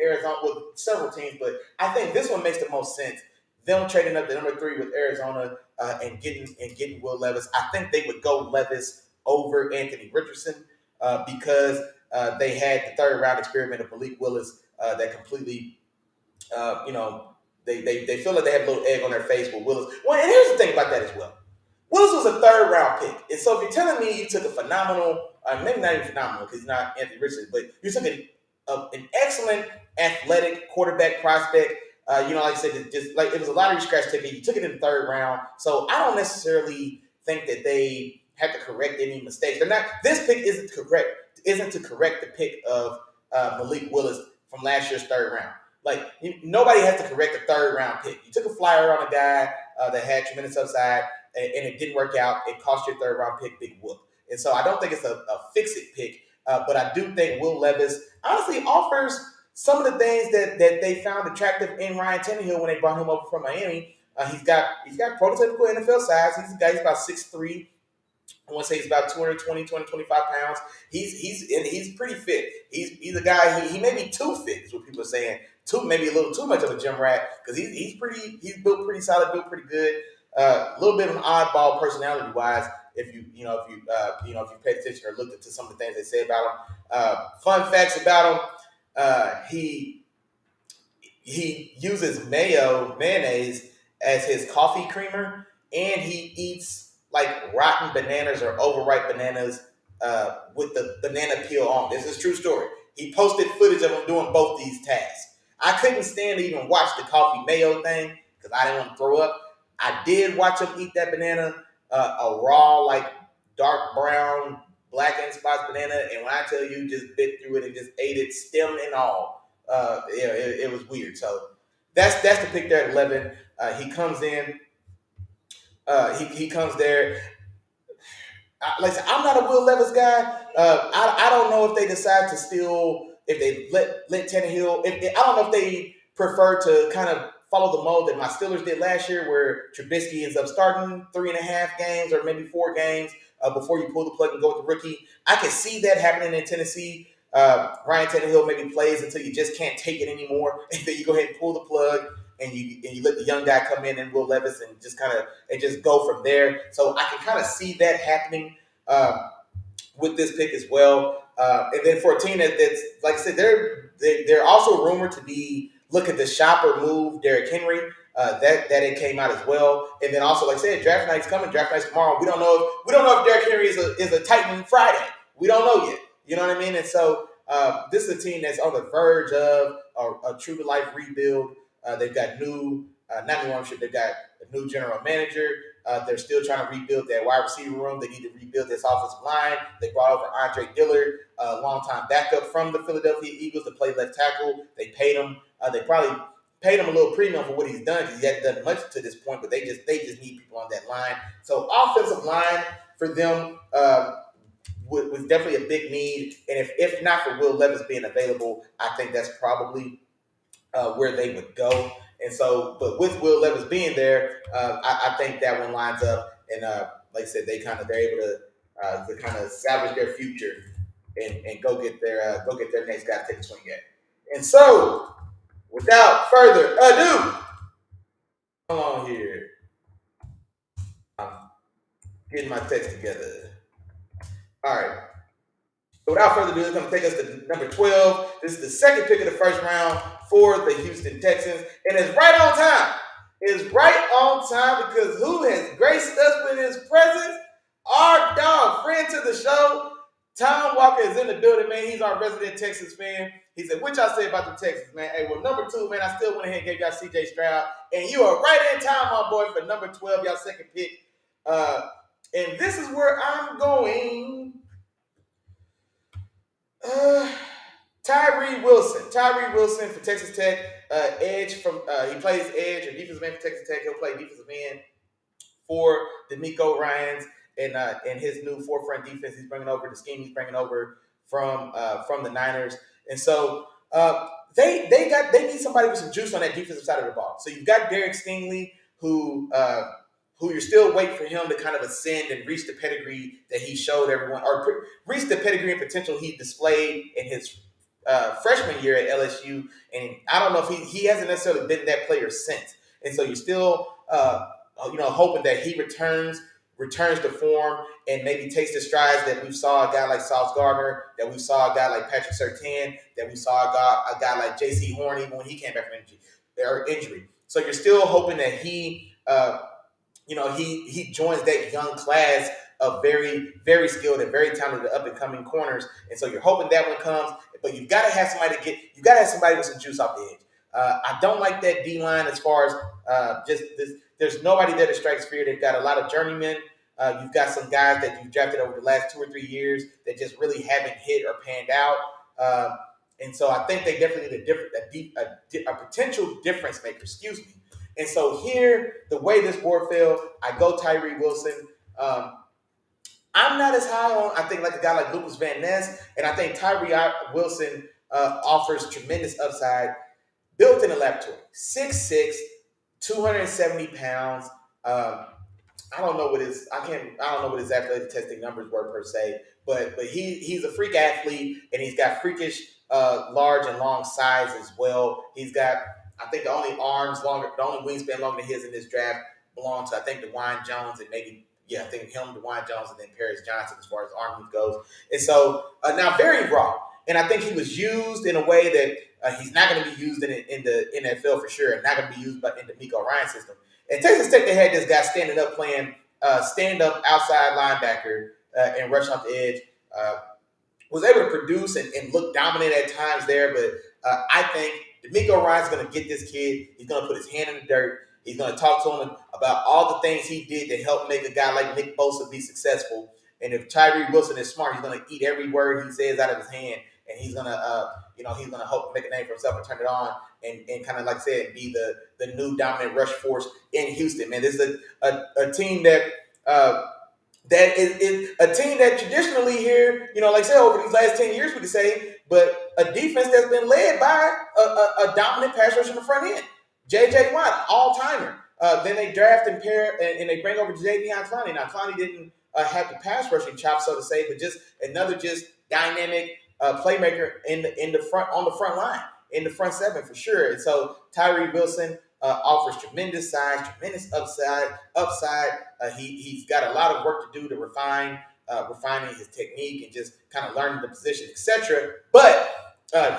Arizona, with several teams, but I think this one makes the most sense. Them trading up to number 3 with Arizona and getting Will Levis. I think they would go Levis over Anthony Richardson because they had the third round experiment of Malik Willis that completely, you know, they feel like they have a little egg on their face with Willis. Well, and here's the thing about that as well. Willis was a third round pick. And so if you're telling me you took a phenomenal, maybe not even phenomenal because he's not Anthony Richardson, but you took an excellent athletic quarterback prospect. Like I said, just like it was a lottery scratch ticket. You took it in the third round. So I don't necessarily think that they have to correct any mistakes. They're not. This pick isn't to correct the pick of Malik Willis from last year's third round. Like nobody has to correct a third round pick. You took a flyer on a guy that had tremendous upside, and it didn't work out. It cost you a third round pick, big whoop. And so I don't think it's a fix it pick, but I do think Will Levis honestly offers some of the things that they found attractive in Ryan Tannehill when they brought him over from Miami. He's got prototypical NFL size. He's about 6'3". I want to say he's about 220, 225 pounds. He's pretty fit. He's a guy. He may be too fit, is what people are saying. Maybe a little too much of a gym rat because he's built pretty solid, built pretty good. A little bit of an oddball personality wise. If you paid attention or looked into some of the things they say about him. Fun facts about him: he uses mayonnaise as his coffee creamer, and he eats like rotten bananas or overripe bananas with the banana peel on. This is a true story. He posted footage of him doing both these tasks. I couldn't stand to even watch the coffee mayo thing because I didn't want to throw up. I did watch him eat that banana, a raw, like dark brown, blackened spots banana, and when I tell you, just bit through it and just ate it, stem and all. It was weird. So that's the pick there at 11. He comes in. He comes there. Like I said, I'm not a Will Levis guy. I don't know if they decide to if they let Tannehill. I don't know if they prefer to kind of follow the mold that my Steelers did last year, where Trubisky ends up starting 3.5 games or maybe 4 games before you pull the plug and go with the rookie. I can see that happening in Tennessee. Ryan Tannehill maybe plays until you just can't take it anymore, and then you go ahead and pull the plug. And you let the young guy come in and Will Levis and just go from there. So I can kind of see that happening with this pick as well. And then for a team that's like I said, they're also rumored to be looking to shop or move Derrick Henry. That it came out as well. And then also, like I said, draft night's coming. Draft night's tomorrow. We don't know if Derrick Henry is a Titan Friday. We don't know yet. You know what I mean? And so this is a team that's on the verge of a true to life rebuild. They've got not new ownership. They've got a new general manager. They're still trying to rebuild that wide receiver room. They need to rebuild this offensive line. They brought over Andre Dillard, a longtime backup from the Philadelphia Eagles, to play left tackle. They paid him. They probably paid him a little premium for what he's done because he hasn't done much to this point. But they just need people on that line. So offensive line for them was definitely a big need. And if not for Will Levis being available, I think that's probably where they would go. And so, but with Will Levis being there, I think that one lines up. And like I said, they're able to kind of salvage their future and go get their next guy to take a swing at. And so, without further ado, come on here. I'm getting my text together. All right. So without further ado, it's going to take us to number 12. This is the second pick of the first round for the Houston Texans. And it's right on time. It's right on time because who has graced us with his presence? Our dog, friend to the show, Tom Walker is in the building, man. He's our resident Texas fan. He said, what y'all say about the Texans, man? Hey, well, number 2, man, I still went ahead and gave y'all C.J. Stroud. And you are right in time, my boy, for number 12, y'all second pick. And this is where I'm going. Tyree Wilson for Texas Tech. Edge he plays edge or defensive end for Texas Tech. He'll play defensive end for DeMeco Ryans and his new forefront defense he's bringing over, the scheme he's bringing over from the Niners. And so they need somebody with some juice on that defensive side of the ball. So you've got Derek Stingley, who you're still waiting for him to kind of ascend and reach the pedigree that he showed everyone, or reach the pedigree and potential he displayed in his freshman year at LSU. And I don't know if he hasn't necessarily been that player since. And so you're still hoping that he returns returns to form and maybe takes the strides that we saw a guy like Sauce Gardner, that we saw a guy like Patrick Surtain, that we saw a guy like J.C. Horn even when he came back from injury. So you're still hoping that he joins that young class of very, very skilled and very talented up and coming corners. And so you're hoping that one comes, but you've got to have somebody with some juice off the edge. I don't like that D line as far as just this. There's nobody there that strikes fear. They've got a lot of journeymen. You've got some guys that you've drafted over the last 2 or 3 years that just really haven't hit or panned out. And so I think they definitely need a potential difference maker. Excuse me. And so here, the way this board fell, I go Tyree Wilson. I'm not as high on, I think, like a guy like Lucas Van Ness, and I think Tyree Wilson offers tremendous upside. Built in a laboratory, 6'6", 270 pounds. I don't know what his athletic testing numbers were per se, but he's a freak athlete, and he's got freakish large and long size as well. He's got, I think, the only wingspan longer than his in this draft belong to, I think, DeWine Jones, and maybe, I think him, DeWine Jones, and then Paris Johnson as far as arm length goes. And so now very raw, and I think he was used in a way that he's not going to be used in the NFL for sure, and not going to be used in the Miko Ryan system. At Texas Tech, they had this guy standing up playing stand-up outside linebacker and rush off the edge. Was able to produce and look dominant at times there, but I think DeMeco Ryan's going to get this kid. He's going to put his hand in the dirt. He's going to talk to him about all the things he did to help make a guy like Nick Bosa be successful. And if Tyree Wilson is smart, he's going to eat every word he says out of his hand, and he's going to, he's going to hope to make a name for himself and turn it on, and kind of, like I said, be the new dominant rush force in Houston. Man, this is a team that is a team that traditionally here, like I said, over these last 10 years, we could say, but a defense that's been led by a dominant pass rush in the front end. J.J. Watt, all-timer. Then they draft and pair, and they bring over Jadeveon Clowney. Now, Clowney didn't have the pass rushing chop, so to say, but just another dynamic playmaker in the front line, in the front seven for sure. And so Tyree Wilson offers tremendous size, tremendous upside. He's got a lot of work to do to refining his technique and just kind of learning the position, etc. But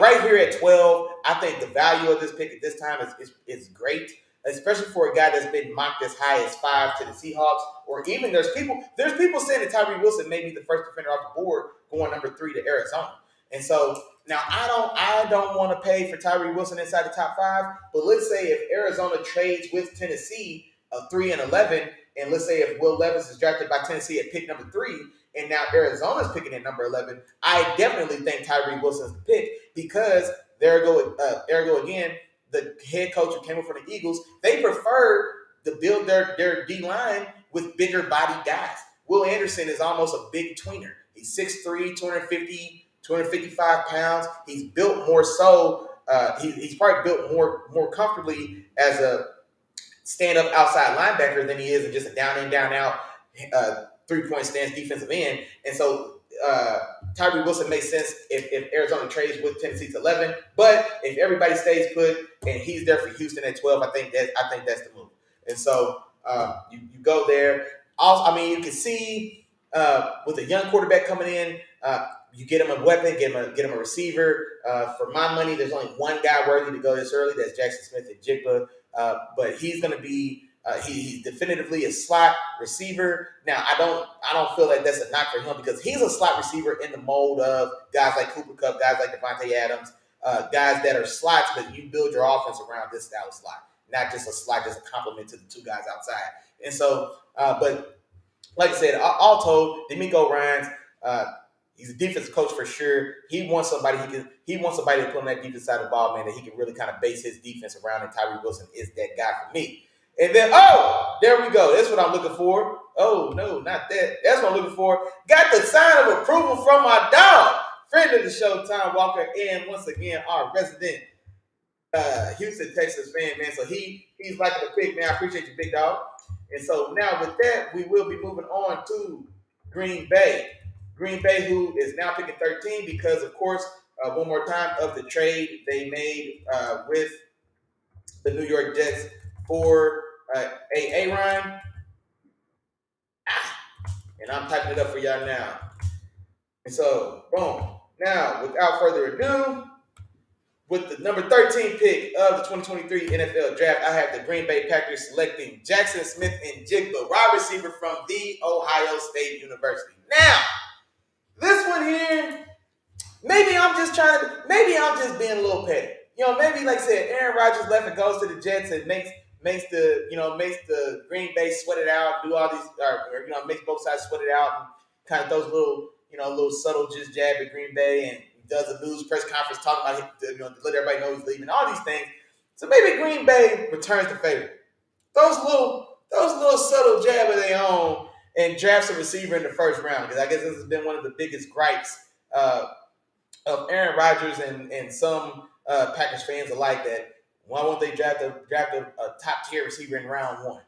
right here at 12, I think the value of this pick at this time is great, especially for a guy that's been mocked as high as 5 to the Seahawks, or even there's people saying that Tyree Wilson may be the first defender off the board going number 3 to Arizona. And so now I don't want to pay for Tyree Wilson inside the top 5, but let's say if Arizona trades with Tennessee 3 and 11, and let's say if Will Levis is drafted by Tennessee at pick number 3, and now Arizona's picking at number 11, I definitely think Tyree Wilson's the pick, because there go again, the head coach who came up from the Eagles, they prefer to build their D-line with bigger body guys. Will Anderson is almost a big tweener. He's 6'3", 255 pounds. He's built more so. He's probably built more comfortably as a stand-up outside linebacker than he is in just a down-in, down-out three-point stance defensive end. And so Tyree Wilson makes sense if Arizona trades with Tennessee to 11. But if everybody stays put and he's there for Houston at 12, I think that's the move. And so you go there. Also, you can see with a young quarterback coming in, you get him a weapon, get him a receiver. For my money, there's only one guy worthy to go this early. That's Jackson Smith at Jigba. But he's going to be he's definitively a slot receiver. Now, I don't feel like that's a knock for him, because he's a slot receiver in the mold of guys like Cooper Kupp, guys like Devontae Adams, guys that are slots, but you build your offense around this style of slot, not just a slot, just a complement to the two guys outside. And so, but like I said, all told, DeMeco Ryans, he's a defensive coach for sure. He wants somebody to put on that defense side of the ball, man, that he can really kind of base his defense around, and Tyree Wilson is that guy for me. And then, there we go. That's what I'm looking for. Oh, no, not that. That's what I'm looking for. Got the sign of approval from my dog, friend of the show, Tom Walker, and once again, our resident Houston, Texas fan, man. So he's liking the pick, man. I appreciate you, big dog. And so now with that, we will be moving on to Green Bay. Green Bay, who is now picking 13 because, of course, one more time, of the trade they made with the New York Jets for Aaron. and I'm typing it up for y'all now. And so, boom. Now, without further ado, with the number 13 pick of the 2023 NFL Draft, I have the Green Bay Packers selecting Jackson Smith and Jigba, wide receiver from the Ohio State University. Now, this one here, maybe I'm just being a little petty. Maybe like I said, Aaron Rodgers left and goes to the Jets and makes the Green Bay sweat it out, do all these, makes both sides sweat it out, and kind of throws little subtle just jab at Green Bay, and does a news press conference talking about it, to let everybody know he's leaving, all these things. So maybe Green Bay returns the favor. Those little subtle jab of their own and drafts a receiver in the first round, because I guess this has been one of the biggest gripes of Aaron Rodgers and some Packers fans alike, that why won't they draft a top tier receiver in round one?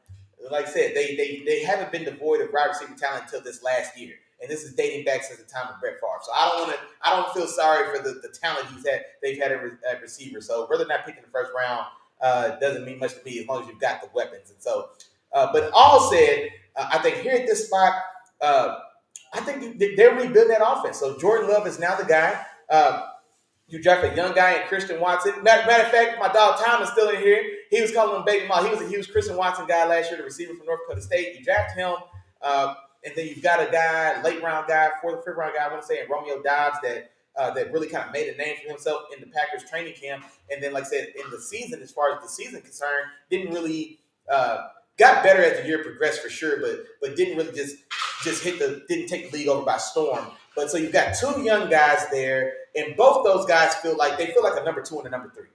Like I said, they haven't been devoid of wide receiver talent until this last year, and this is dating back since the time of Brett Favre. So I don't feel sorry for the talent they've had at receiver. So whether or not picking the first round doesn't mean much to me as long as you've got the weapons. And so, but all said, I think here at this spot, I think they're rebuilding that offense. So Jordan Love is now the guy. You draft a young guy in Christian Watson. Matter of fact, my dog Tom is still in here. He was calling him Baby Ma. He was a huge Christian Watson guy last year, the receiver from North Dakota State. You draft him, and then you've got a guy, late round guy, fourth, fifth round guy, I want to say, Romeo Dobbs, that really kind of made a name for himself in the Packers training camp. And then, like I said, in the season, as far as the season concerned, didn't really got better as the year progressed for sure, but didn't really just didn't take the league over by storm. But so you've got two young guys there, and both those guys feel like a number two and a number three.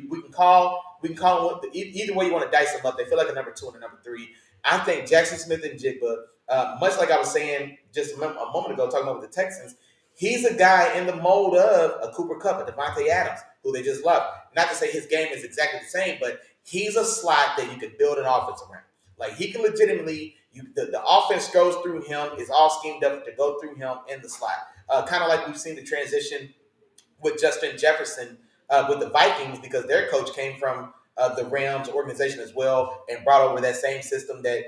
We can call them either way you want to dice them up. They feel like a number two and a number three. I think Jackson Smith and Jigba, much like I was saying just a moment ago, talking about the Texans, he's a guy in the mold of a Cooper Kupp, a Devontae Adams, who they just love. Not to say his game is exactly the same, but he's a slot that you could build an offense around. Like, he can legitimately, the offense goes through him, is all schemed up to go through him in the slot. Kind of like we've seen the transition with Justin Jefferson with the Vikings, because their coach came from the Rams organization as well, and brought over that same system that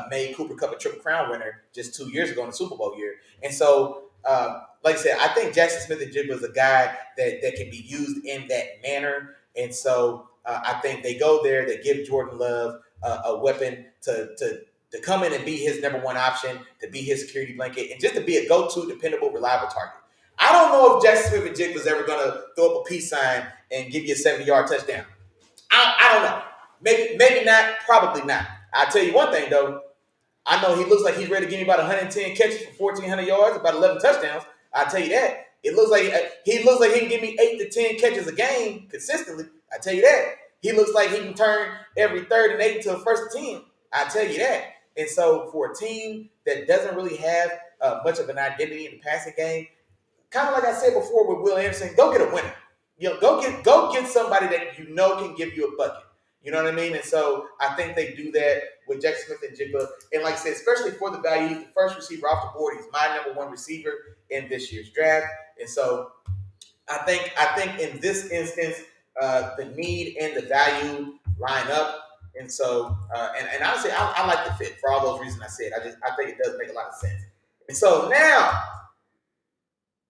made Cooper Kupp a Triple Crown winner just 2 years ago in the Super Bowl year. And so, like I said, I think Jackson Smith and Jigba is a guy that can be used in that manner. And so I think they go there, they give Jordan Love a weapon to come in and be his number one option, to be his security blanket, and just to be a go-to, dependable, reliable target. I don't know if Jackson Smith and Jigba is ever going to throw up a peace sign and give you a 70-yard touchdown. I don't know. Maybe not. Probably not. I'll tell you one thing, though. I know he looks like he's ready to give me about 110 catches for 1,400 yards, about 11 touchdowns. I'll tell you that. He looks like he can give me 8 to 10 catches a game consistently. I tell you that. He looks like he can turn every third and 8 to a first and 10. I tell you that. And so for a team that doesn't really have much of an identity in the passing game, kind of like I said before with Will Anderson, go get a winner. Go get somebody that can give you a bucket. You know what I mean? And so I think they do that with Jackson Smith and Jigba. And like I said, especially for the value, he's the first receiver off the board. He's my number one receiver in this year's draft. And so I think in this instance, the need and the value line up. And so, and honestly, I like the fit for all those reasons I said. I think it does make a lot of sense. And so now,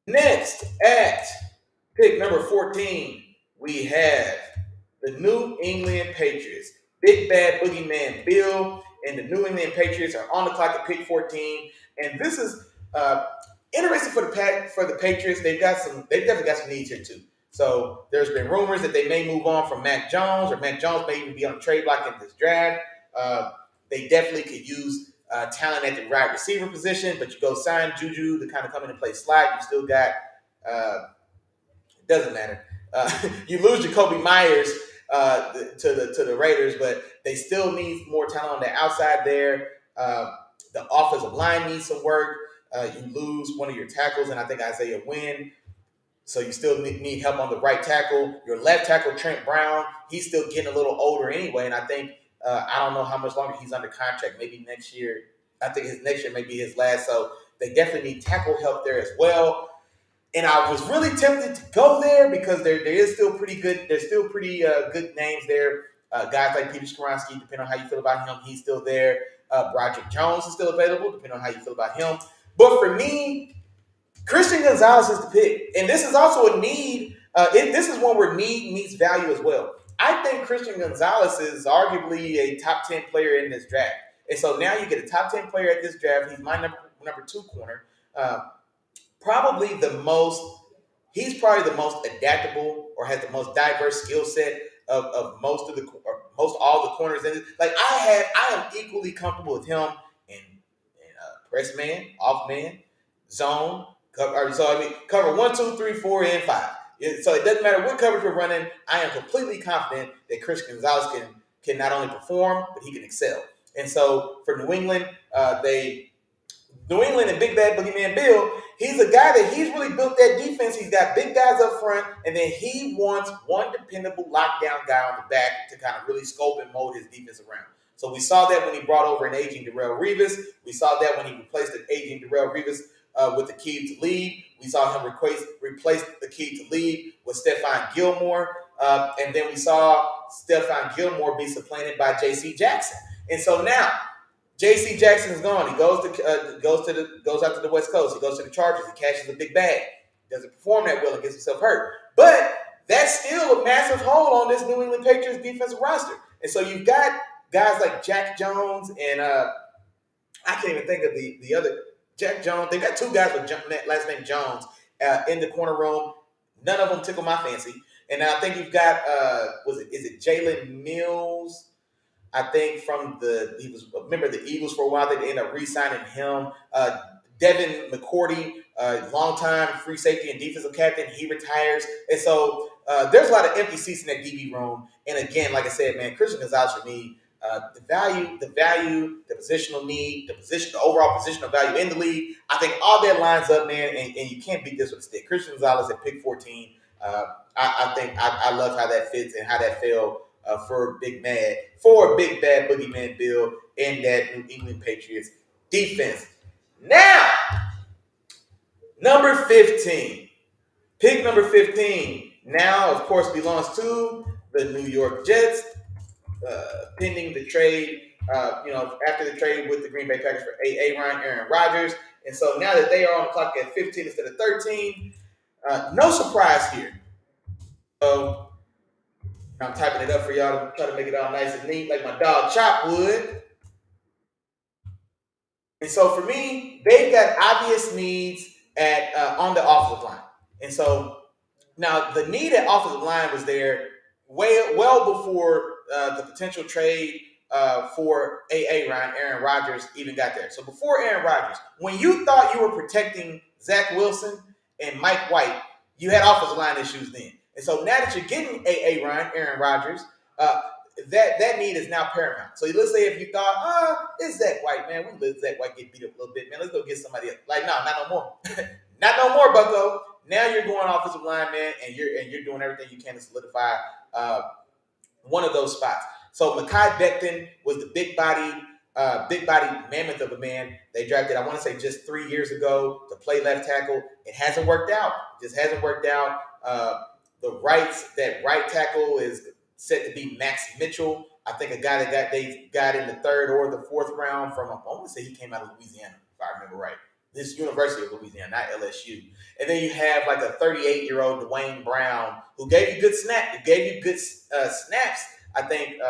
next at pick number 14, we have the New England Patriots. Big bad boogeyman Bill and the New England Patriots are on the clock at pick 14. And this is interesting for the Patriots. They've definitely got some needs here too. So there's been rumors that they may move on from Mac Jones, or Mac Jones may even be on the trade block in this draft. They definitely could use talent at the wide receiver position, but you go sign Juju to kind of come in and play slot. You still got doesn't matter. You lose Jacoby Myers to the Raiders, but they still need more talent on the outside there. The offensive line needs some work. You lose one of your tackles, and I think Isaiah Wynn. So you still need help on the right tackle. Your left tackle, Trent Brown, he's still getting a little older anyway, and I think I don't know how much longer he's under contract. Maybe next year. I think next year may be his last. So they definitely need tackle help there as well. And I was really tempted to go there because there is still pretty good. There's still pretty good names there. Guys like Peter Skoronski, depending on how you feel about him, he's still there. Broderick Jones is still available, depending on how you feel about him. But for me, Christian Gonzalez is the pick. And this is also a need. This is one where need meets value as well. I think Christian Gonzalez is arguably a top 10 player in this draft. And so now you get a top 10 player at this draft. He's my number two corner. Uh, probably the most He's probably the most adaptable or has the most diverse skill set of most of the or most all the corners in it. Like I am equally comfortable with him in press man, off man, zone, cover. So I mean, cover 1, 2, 3, 4, and 5. So it doesn't matter what coverage we're running. I am completely confident that Christian Gonzalez can not only perform but he can excel. And so for New England, New England and Big Bad Boogeyman Bill, he's a guy that he's really built that defense. He's got big guys up front, and then he wants one dependable lockdown guy on the back to kind of really scope and mold his defense around. So we saw that when he brought over an aging Darrelle Revis. We saw that when he replaced an aging Darrelle Revis with the key to lead. We saw him replace the key to lead with Stephon Gilmore. And then we saw Stephon Gilmore be supplanted by J.C. Jackson. And so now, J.C. Jackson's gone. He goes out to the West Coast. He goes to the Chargers. He cashes a big bag. Doesn't perform that well and gets himself hurt. But that's still a massive hole on this New England Patriots defensive roster. And so you've got guys like Jack Jones and I can't even think of the other Jack Jones. They've got two guys with last name Jones in the corner room. None of them tickle my fancy. And I think you've got is it Jalen Mills? I think he was a member of the Eagles for a while. They ended up re-signing him. Devin McCourty, longtime free safety and defensive captain, he retires. And so there's a lot of empty seats in that DB room. And again, like I said, man, Christian Gonzalez for me, the value, the positional need, the overall positional value in the league. I think all that lines up, man, and you can't beat this with a stick. Christian Gonzalez at pick 14. I think I love how that fits and how that fell for Big Bad Boogeyman Bill in that New England Patriots defense. Now, number 15. Pick number 15 now, of course, belongs to the New York Jets, pending the trade, after the trade with the Green Bay Packers for Aaron Rodgers. And so now that they are on the clock at 15 instead of 13, no surprise here. So I'm typing it up for y'all to try to make it all nice and neat, like my dog Chop would. And so for me, they've got obvious needs at on the offensive line. And so now the need at offensive line was there well before the potential trade for Aaron Rodgers even got there. So before Aaron Rodgers, when you thought you were protecting Zach Wilson and Mike White, you had offensive line issues then. And so now that you're getting Aaron Rodgers, that need is now paramount. So let's say if you thought, it's Zach White, man, we let Zach White get beat up a little bit, man. Let's go get somebody else. Like, no, not no more. Not no more, Bucko. Now you're going offensive line, man, and you're doing everything you can to solidify one of those spots. So Mekhi Becton was the big body mammoth of a man they drafted, I want to say just 3 years ago to play left tackle. It hasn't worked out. Just hasn't worked out. The right tackle is set to be Max Mitchell. I think a guy they got in the third or the fourth round from, I want to say he came out of Louisiana, if I remember right. This University of Louisiana, not LSU. And then you have like a 38-year-old Dwayne Brown who gave you good snaps, I think,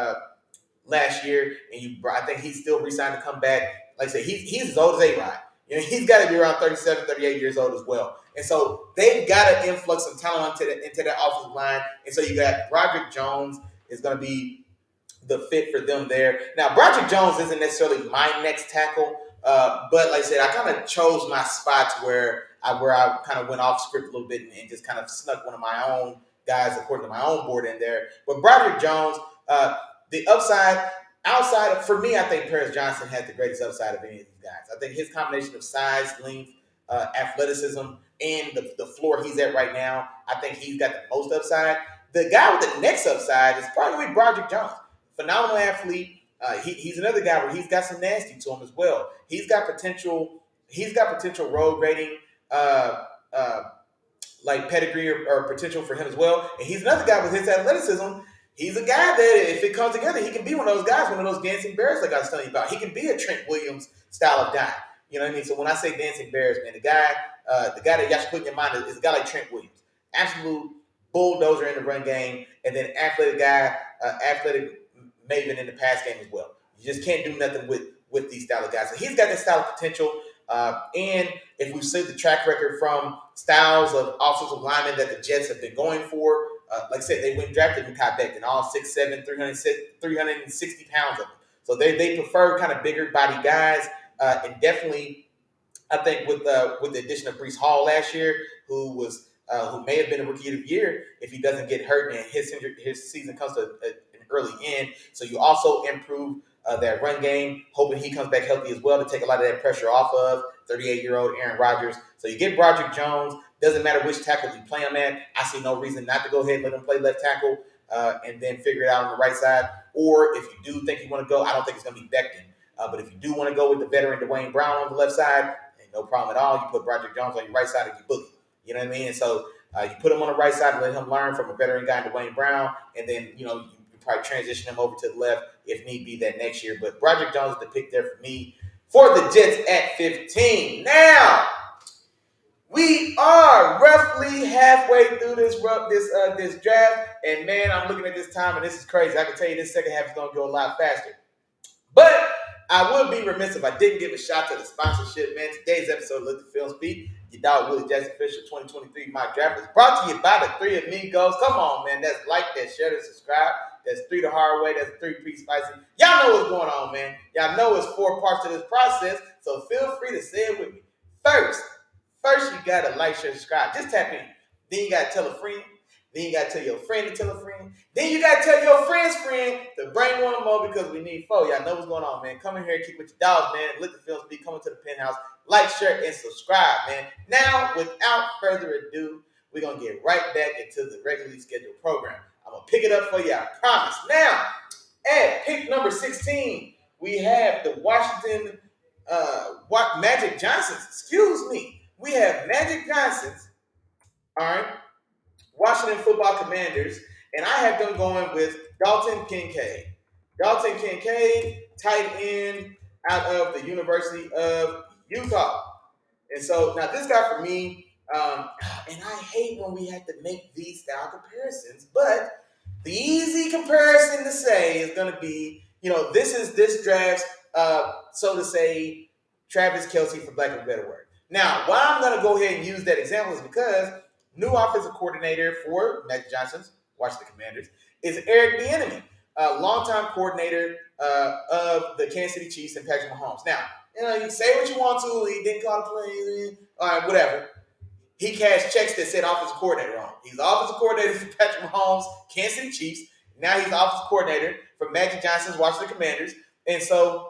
last year. And I think he's still re-signed to come back. Like I said, he's as old as A-Rod. He's got to be around 37, 38 years old as well. And so they've got an influx of talent into that offensive line. And so you got Broderick Jones is going to be the fit for them there. Now, Broderick Jones isn't necessarily my next tackle, but like I said, I kind of chose my spots where I kind of went off script a little bit and just kind of snuck one of my own guys according to my own board in there. But Broderick Jones, the upside, outside of, for me, I think Paris Johnson has the greatest upside of any of these guys. I think his combination of size, length, athleticism, and the floor he's at right now, I think he's got the most upside. The guy with the next upside is probably Broderick Jones. Phenomenal athlete. He's another guy where he's got some nasty to him as well. He's got potential road grading, like pedigree or potential for him as well. And he's another guy with his athleticism. he's a guy that if it comes together, he can be one of those guys, one of those dancing bears like I was telling you about. He can be a Trent Williams style of guy. You know what I mean? So when I say dancing bears, man, the guy that y'all should put in your mind is a guy like Trent Williams. Absolute bulldozer in the run game, and then athletic guy, athletic maven in the pass game as well. You just can't do nothing with these style of guys. So he's got that style of potential. And if we see the track record from styles of offensive linemen that the Jets have been going for, like I said, they went and drafted Mekhi Becton, all 6'7", 360 pounds of them. So they prefer kind of bigger body guys, and definitely, I think with the addition of Breece Hall last year, who may have been a rookie of the year if he doesn't get hurt and his season comes to an early end. So you also improve that run game, hoping he comes back healthy as well to take a lot of that pressure off of 38-year-old Aaron Rodgers. So you get Broderick Jones. Doesn't matter which tackle you play him at. I see no reason not to go ahead and let him play left tackle and then figure it out on the right side. Or if you do think you want to go, I don't think it's going to be Becton. But if you do want to go with the veteran Dwayne Brown on the left side, ain't no problem at all. You put Broderick Jones on your right side and you boogie. You know what I mean? And so you put him on the right side and let him learn from a veteran guy, Dwayne Brown, and then you probably transition him over to the left if need be that next year. But Broderick Jones is the pick there for me for the Jets at 15. Now, we are roughly halfway through this draft, and man, I'm looking at this time, and this is crazy. I can tell you this second half is going to go a lot faster. But I would be remiss if I didn't give a shout to the sponsorship, man. Today's episode of Let the Film Speak, your dog Willlie Jack's official 2023 mock draft is brought to you by the Three Amigos. Come on, man. That's like, that's share, that's subscribe. That's 3 the hard way. That's 3 pre-spicy. Y'all know what's going on, man. Y'all know it's 4 parts to this process, so feel free to say it with me. First, you got to like, share, subscribe. Just tap in. Then you got to tell a friend. Then you got to tell your friend to tell a friend. Then you got to tell your friend's friend to bring one more because we need 4. Y'all know what's going on, man. Come in here and kick with your dogs, man. Let the film speak. Come into the penthouse. Like, share, and subscribe, man. Now, without further ado, we're going to get right back into the regularly scheduled program. I'm going to pick it up for you, I promise. Now, at pick number 16, we have the Washington Magic Johnsons. Excuse me. We have Magic Johnsons, all right, Washington Football Commanders, and I have them going with Dalton Kincaid. Dalton Kincaid, tight end out of the University of Utah. And so now this guy for me, and I hate when we have to make these style comparisons, but the easy comparison to say is going to be, this draft's, so to say, Travis Kelce, for lack of a better word. Now, why I'm going to go ahead and use that example is because new offensive coordinator for Magic Johnson's Washington Commanders is Eric Bieniemy, longtime coordinator of the Kansas City Chiefs and Patrick Mahomes. Now, you can say what you want to. He didn't call the plays. All right, whatever. He cashed checks that said offensive coordinator on. He's the offensive coordinator for Patrick Mahomes, Kansas City Chiefs. Now he's the offensive coordinator for Magic Johnson's Washington Commanders. And so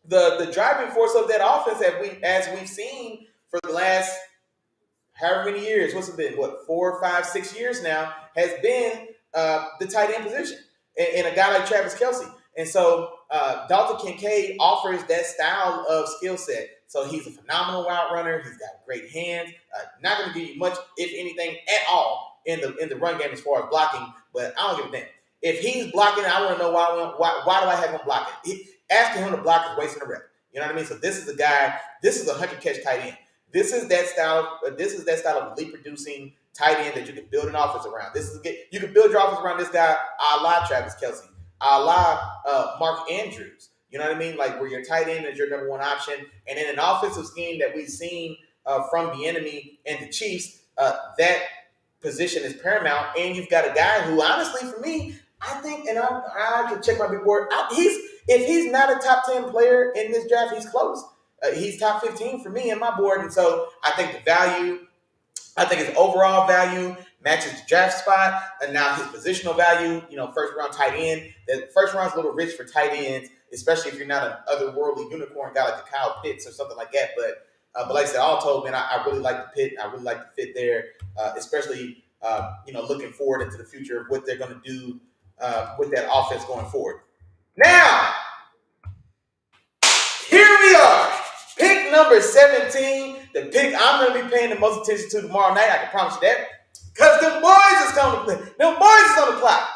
the driving force of that offense, as we've seen for the last however many years, what's it been? 4, 5, 6 years now, has been the tight end position and a guy like Travis Kelce. And so Dalton Kincaid offers that style of skill set. So he's a phenomenal route runner. He's got great hands. Not going to give you much, if anything, at all in the run game as far as blocking. But I don't give a damn. If he's blocking, I want to know why do I have him blocking? Asking him to block is wasting a rep. You know what I mean? So this is a guy. This is a 100-catch tight end. This is that style. This is that style of elite producing tight end that you can build an offense around. You can build your offense around this guy, a la Travis Kelce, a la Mark Andrews. You know what I mean? Like where your tight end is your number one option, and in an offensive scheme that we've seen from the enemy and the Chiefs, that position is paramount. And you've got a guy who, honestly, for me, I think, and I can check my big board. If he's not a top 10 player in this draft, he's close. He's top 15 for me in my board. And so I think his overall value matches the draft spot. And now his positional value, first round tight end. The first round's a little rich for tight ends, especially if you're not an otherworldly unicorn guy like the Kyle Pitts or something like that. But like I said, all told, man, I really like the pit. I really like the fit there, especially, looking forward into the future of what they're going to do with that offense going forward. Now, here we are. Pick number 17, the pick I'm going to be paying the most attention to tomorrow night. I can promise you that. Because them boys is coming to play. Them boys is on the clock.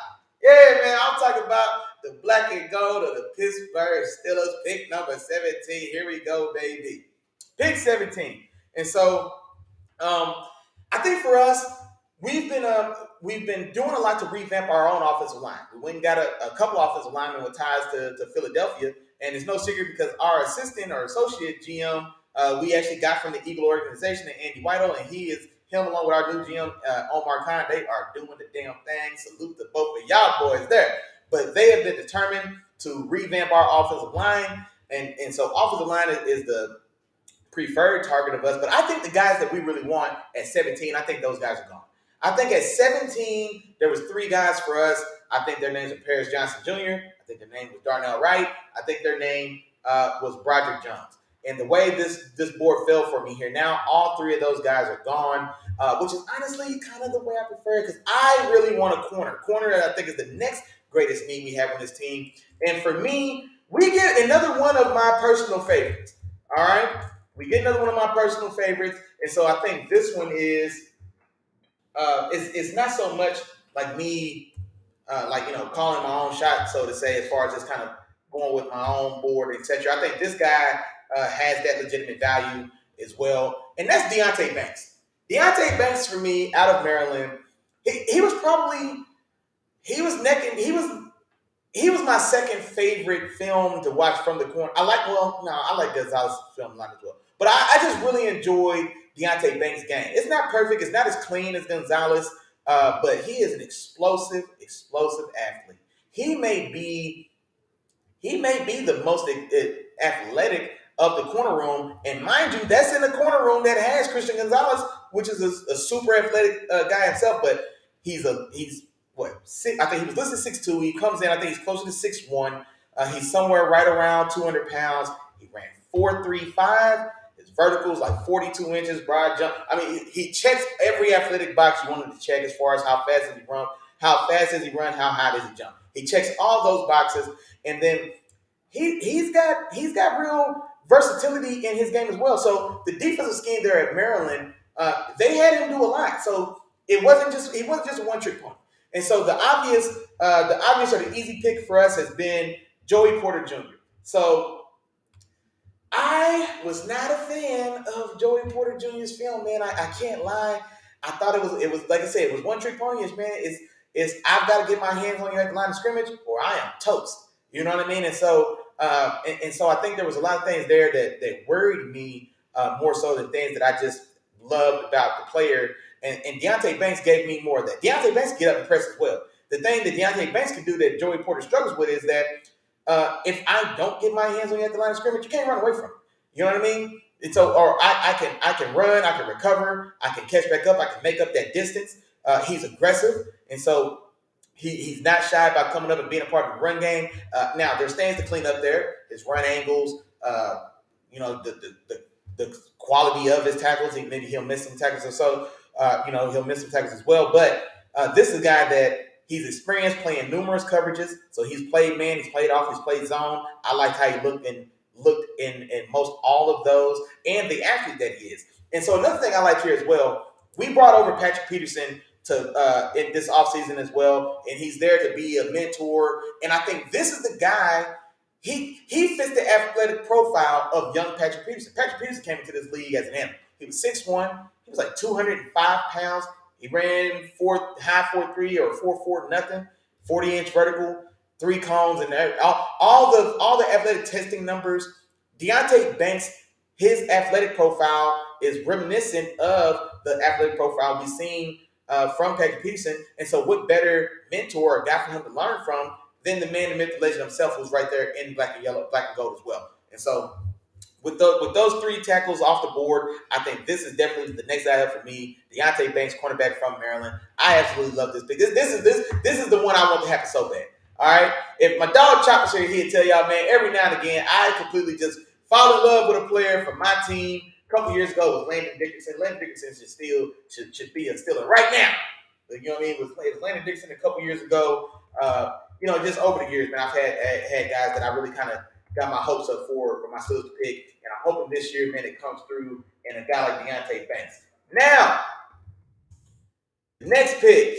Yeah, man, I'm talking about the black and gold of the Pittsburgh Steelers, pick number 17. Here we go, baby. Pick 17. And so um, I think for us, we've been doing a lot to revamp our own offensive line. We went and got a couple offensive linemen with ties to Philadelphia, and it's no secret because our assistant or associate GM we actually got from the Eagle organization, Andy Whitehall, and he is him along with our new GM Omar Khan. They are doing the damn thing. Salute to both of y'all boys there. But they have been determined to revamp our offensive line, and so offensive line is the preferred target of us. But I think the guys that we really want at 17, I think those guys are gone. I think at 17, there was three guys for us. I think their names are Paris Johnson Jr. I think their name was Darnell Wright. I think their name was Broderick Jones. And the way this board fell for me here now, all three of those guys are gone, which is honestly kind of the way I prefer it because I really want a corner. Corner that I think is the next greatest need we have on this team. And for me, we get another one of my personal favorites. All right? We get another one of my personal favorites, and so I think this one is not so much like me, like calling my own shot, so to say, as far as just kind of going with my own board, etc. I think this guy has that legitimate value as well, and that's Deontay Banks. Deontay Banks for me, out of Maryland, he was probably he was my second favorite film to watch from the corner. I like Gonzalez film a lot as well. But I just really enjoyed Deontay Banks' game. It's not perfect. It's not as clean as Gonzalez, but he is an explosive athlete. He may be the most athletic of the corner room, and mind you, that's in the corner room that has Christian Gonzalez, which is a super athletic guy himself. But he's what six, I think he was listed 6'2". He comes in, I think he's closer to 6'1". He's somewhere right around 200 pounds. He ran 4.35. His vertical is like 42 inches, broad jump. I mean, he checks every athletic box you wanted to check as far as how fast does he run, how high does he jump. He checks all those boxes, and then he's got real versatility in his game as well. So the defensive scheme there at Maryland, they had him do a lot. So he wasn't just a one trick pony. And so the obvious or the easy pick for us has been Joey Porter Jr. So I was not a fan of Joey Porter Jr.'s film, man. I can't lie. I thought it was like I said, it was one trick ponyish, man. It's I've got to get my hands on you at the line of scrimmage or I am toast. You know what I mean? And so and so I think there was a lot of things there that worried me more so than things that I just loved about the player. And Deontay Banks gave me more of that. Deontay Banks can get up and press as well. The thing that Deontay Banks can do that Joey Porter struggles with is that if I don't get my hands on you at the line of scrimmage, you can't run away from it. You know what I mean? And so, or I can run, I can recover, I can catch back up, I can make up that distance. He's aggressive, and so he's not shy about coming up and being a part of the run game. Now, there's things to clean up there. His run angles, the quality of his tackles. Maybe he'll miss some tackles, or so. He'll miss some tackles as well. But this is a guy that he's experienced playing numerous coverages. So he's played man, he's played off, he's played zone. I like how he looked in most all of those, and the athlete that he is. And so another thing I like here as well, we brought over Patrick Peterson to in this offseason as well, and he's there to be a mentor. And I think this is the guy. He fits the athletic profile of young Patrick Peterson. Patrick Peterson came into this league as an animal. He was 6'1". He was like 205 pounds. He ran 4.3 or 4.4 nothing, 40-inch vertical, 3 cones, and all the athletic testing numbers. Deontay Banks, his athletic profile is reminiscent of the athletic profile we've seen from Patrick Peterson. And so what better mentor or guy for him to learn from than the man, the myth, the legend himself, who's right there in black and gold as well. And so with those 3 tackles off the board, I think this is definitely the next guy up for me. Deontay Banks, cornerback from Maryland. I absolutely love this pick. This is the one I want to happen so bad. All right. If my dog Chopper's here, he'd tell y'all, man, every now and again, I completely just fall in love with a player from my team. A couple years ago was Landon Dickerson. Landon Dickerson should be a Steeler right now. You know what I mean? It was Landon Dickerson a couple years ago. Just over the years, man, I've had guys that I really kind of got my hopes up for my Steelers to pick. And I'm hoping this year, man, it comes through in a guy like Deontay Banks. Now, the next pick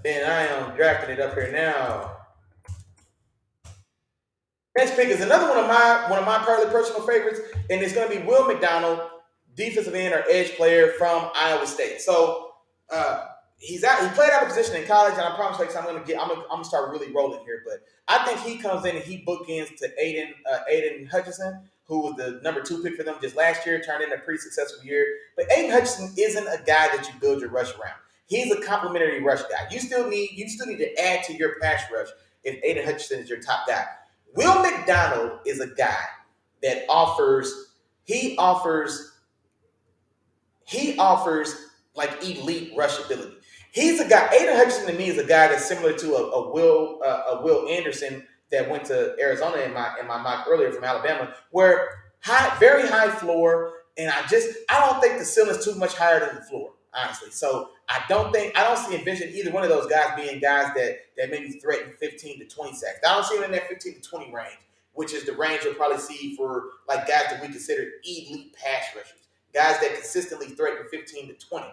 and I am drafting it up here now. Next pick is another one of my personal favorites, and it's going to be Will McDonald, defensive end or edge player from Iowa State. So uh, he's out. He played out of position in college, and I promise, like, I'm gonna start really rolling here. But I think he comes in and he bookends to Aiden Hutchinson, who was the number 2 pick for them just last year, turned in a pretty successful year. But Aiden Hutchinson isn't a guy that you build your rush around. He's a complementary rush guy. You still need to add to your pass rush if Aiden Hutchinson is your top guy. Will McDonald is a guy that offers he offers like elite rush ability. He's a guy. Aiden Hutchinson to me is a guy that's similar to a Will Anderson that went to Arizona in my mock earlier from Alabama, where very high floor, and I don't think the ceiling's too much higher than the floor, honestly. So I don't see envision either one of those guys being guys that maybe threaten 15 to 20 sacks. I don't see them in that 15 to 20 range, which is the range you'll probably see for like guys that we consider elite pass rushers, guys that consistently threaten 15 to 20.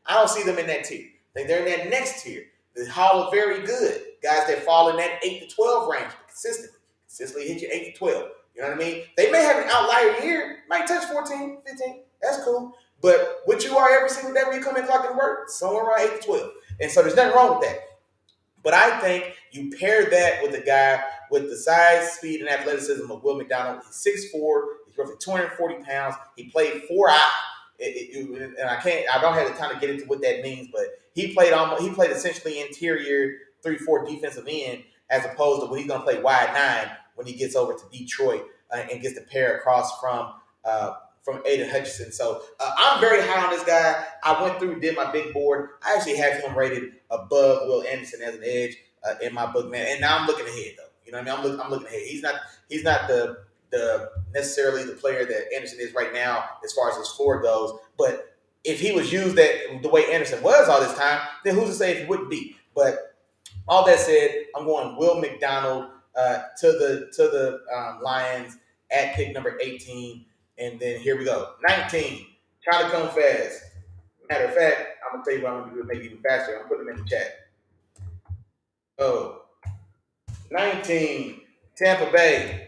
I don't see them in that tier. I think they're in that next tier, the Hall of Very Good, guys that fall in that 8 to 12 range consistently hit you 8 to 12. You know what I mean? They may have an outlier year, might touch 14, 15. That's cool. But what you are every single day when you come in clock and work, somewhere around 8 to 12. And so there's nothing wrong with that. But I think you pair that with a guy with the size, speed, and athleticism of Will McDonald. He's 6'4", he's roughly 240 pounds. He played 4-eye. And I don't have the time to get into what that means, but he played essentially interior 3-4 defensive end, as opposed to when he's going to play wide 9 when he gets over to Detroit and gets the pair across from Aiden Hutchinson. So I'm very high on this guy. I went through, did my big board. I actually have him rated above Will Anderson as an edge in my book, man. And now I'm looking ahead, though. You know what I mean? I'm looking ahead. He's not the necessarily the player that Anderson is right now as far as his floor goes. But if he was used the way Anderson was all this time, then who's to say if he wouldn't be? But all that said, I'm going Will McDonald to the Lions at pick number 18. And then here we go. 19. Trying to come fast. Matter of fact, I'm going to tell you what I'm going to do to make it even faster. I'm putting them in the chat. Oh, 19. Tampa Bay.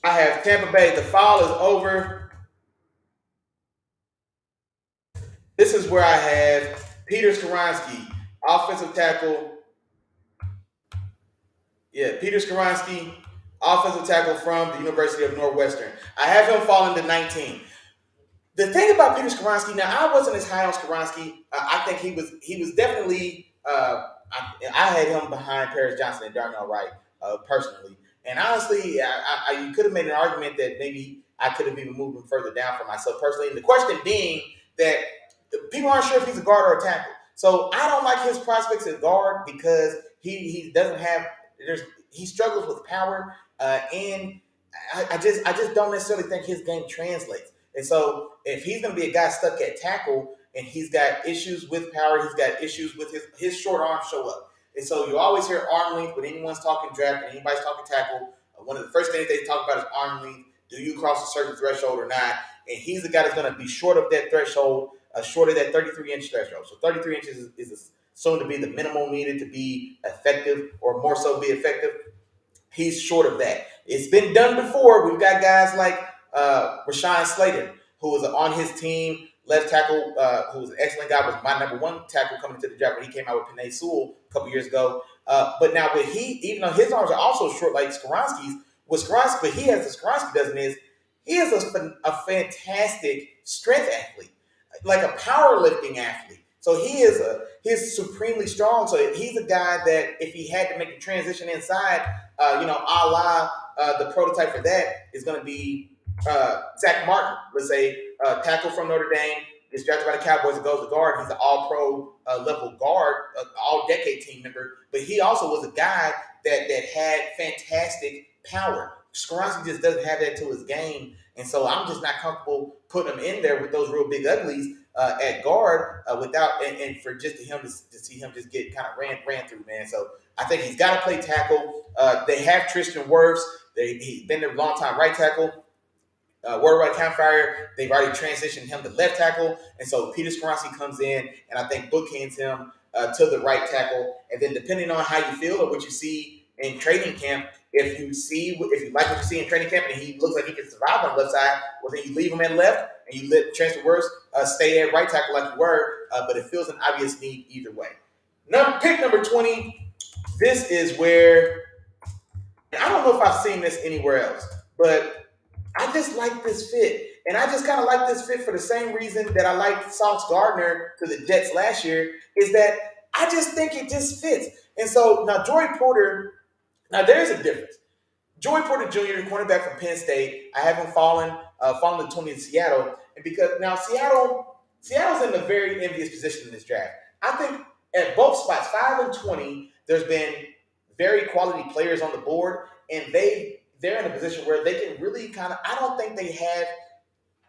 I have Tampa Bay. The fall is over. This is where I have Peter Skoronski, offensive tackle. Yeah, Peter Skoronski, offensive tackle from the University of Northwestern. I have him falling to 19. The thing about Peter Skoronski, now I wasn't as high on Skoronski. I think he was definitely. I had him behind Paris Johnson and Darnell Wright personally, and honestly, you could have made an argument that maybe I could have even moved him further down for myself personally. And the question being that people aren't sure if he's a guard or a tackle. So I don't like his prospects at guard because he doesn't have. He struggles with power, and I just don't necessarily think his game translates. And so if he's going to be a guy stuck at tackle and he's got issues with power, he's got issues with his short arms show up. And so you always hear arm length when anyone's talking draft and anybody's talking tackle. One of the first things they talk about is arm length. Do you cross a certain threshold or not? And he's the guy that's going to be short of that threshold, short of that 33-inch threshold. So 33 inches is soon to be the minimum needed to be effective, or more so be effective. He's short of that. It's been done before. We've got guys like Rashawn Slater, who was on his team, left tackle, who was an excellent guy, was my number 1 tackle coming into the draft when he came out with Penei Sewell a couple years ago. But now even though his arms are also short like Skoronski's, what Skoronski doesn't is he is a fantastic strength athlete, like a powerlifting athlete. So he's supremely strong. So he's a guy that if he had to make the transition inside, a la the prototype for that is going to be Zach Martin, let's say tackle from Notre Dame, gets drafted by the Cowboys and goes to guard. He's an all-pro level guard, all-decade team member. But he also was a guy that had fantastic power. Skoronski just doesn't have that to his game. And so I'm just not comfortable putting him in there with those real big uglies at guard without and for just to see him just get kind of ran through, man. So I think he's got to play tackle. They have Tristan Wirfs. He's been their long-time right tackle. Worldwide Campfire, they've already transitioned him to left tackle. And so Peter Skoronski comes in and I think bookends him to the right tackle. And then depending on how you feel or what you see in training camp, if you like what you see in training camp and he looks like he can survive on the left side, well then you leave him at left and you let Chancellor Worst stay at right tackle like you were. But it feels an obvious need either way. Pick number 20. This is where I don't know if I've seen this anywhere else, but I just like this fit. And I just kind of like this fit for the same reason that I liked Sauce Gardner to the Jets last year, is that I just think it just fits. And so now Joey Porter, now there's a difference. Joey Porter Jr., cornerback from Penn State, I have him falling to 20 in Seattle. And because now Seattle's in a very envious position in this draft. I think at both spots, 5 and 20, there's been very quality players on the board, and they're in a position where they can really kind of, I don't think they have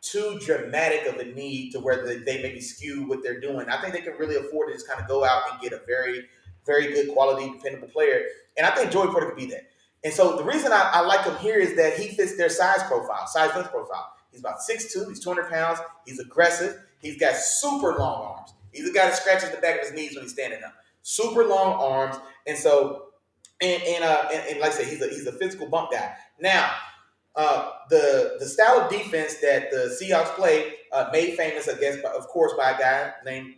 too dramatic of a need to where they maybe skew what they're doing. I think they can really afford to just kind of go out and get a very, very good quality, dependable player. And I think Joey Porter could be that. And so the reason I like him here is that he fits their size length profile. He's about 6'2", he's 200 pounds, he's aggressive, he's got super long arms. He's the guy that scratches the back of his knees when he's standing up. Super long arms. And so, and like I said, he's a physical bump guy. Now, the style of defense that the Seahawks play, made famous, I guess, of course, by a guy named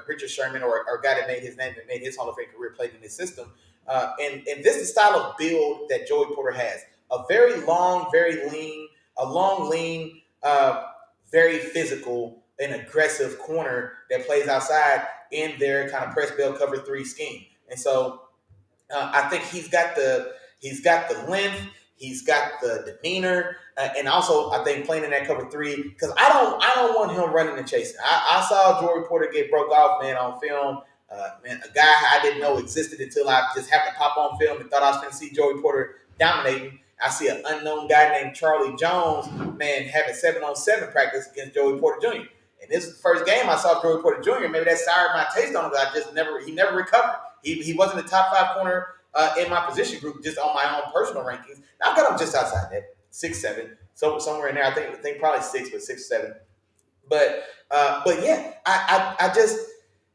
Richard Sherman, or a guy that made his Hall of Fame career, played in his system. And this is the style of build that Joey Porter has. A very long, very lean, very physical and aggressive corner that plays outside in their kind of press bell cover 3 scheme. And so I think he's got the length, he's got the demeanor, and also I think playing in that cover 3, because I don't want him running and chasing. I saw Joey Porter get broke off, man, on film. Man, a guy I didn't know existed until I just happened to pop on film and thought I was going to see Joey Porter dominating. I see an unknown guy named Charlie Jones, man, having 7-on-7 practice against Joey Porter Jr. And this is the first game I saw Joey Porter Jr. Maybe that soured my taste on him, but he never recovered. He wasn't the top 5 corner in my position group, just on my own personal rankings. Now, I've got him just outside that, 6'7", so somewhere in there. I think probably 6, but 6'7". But yeah, I just,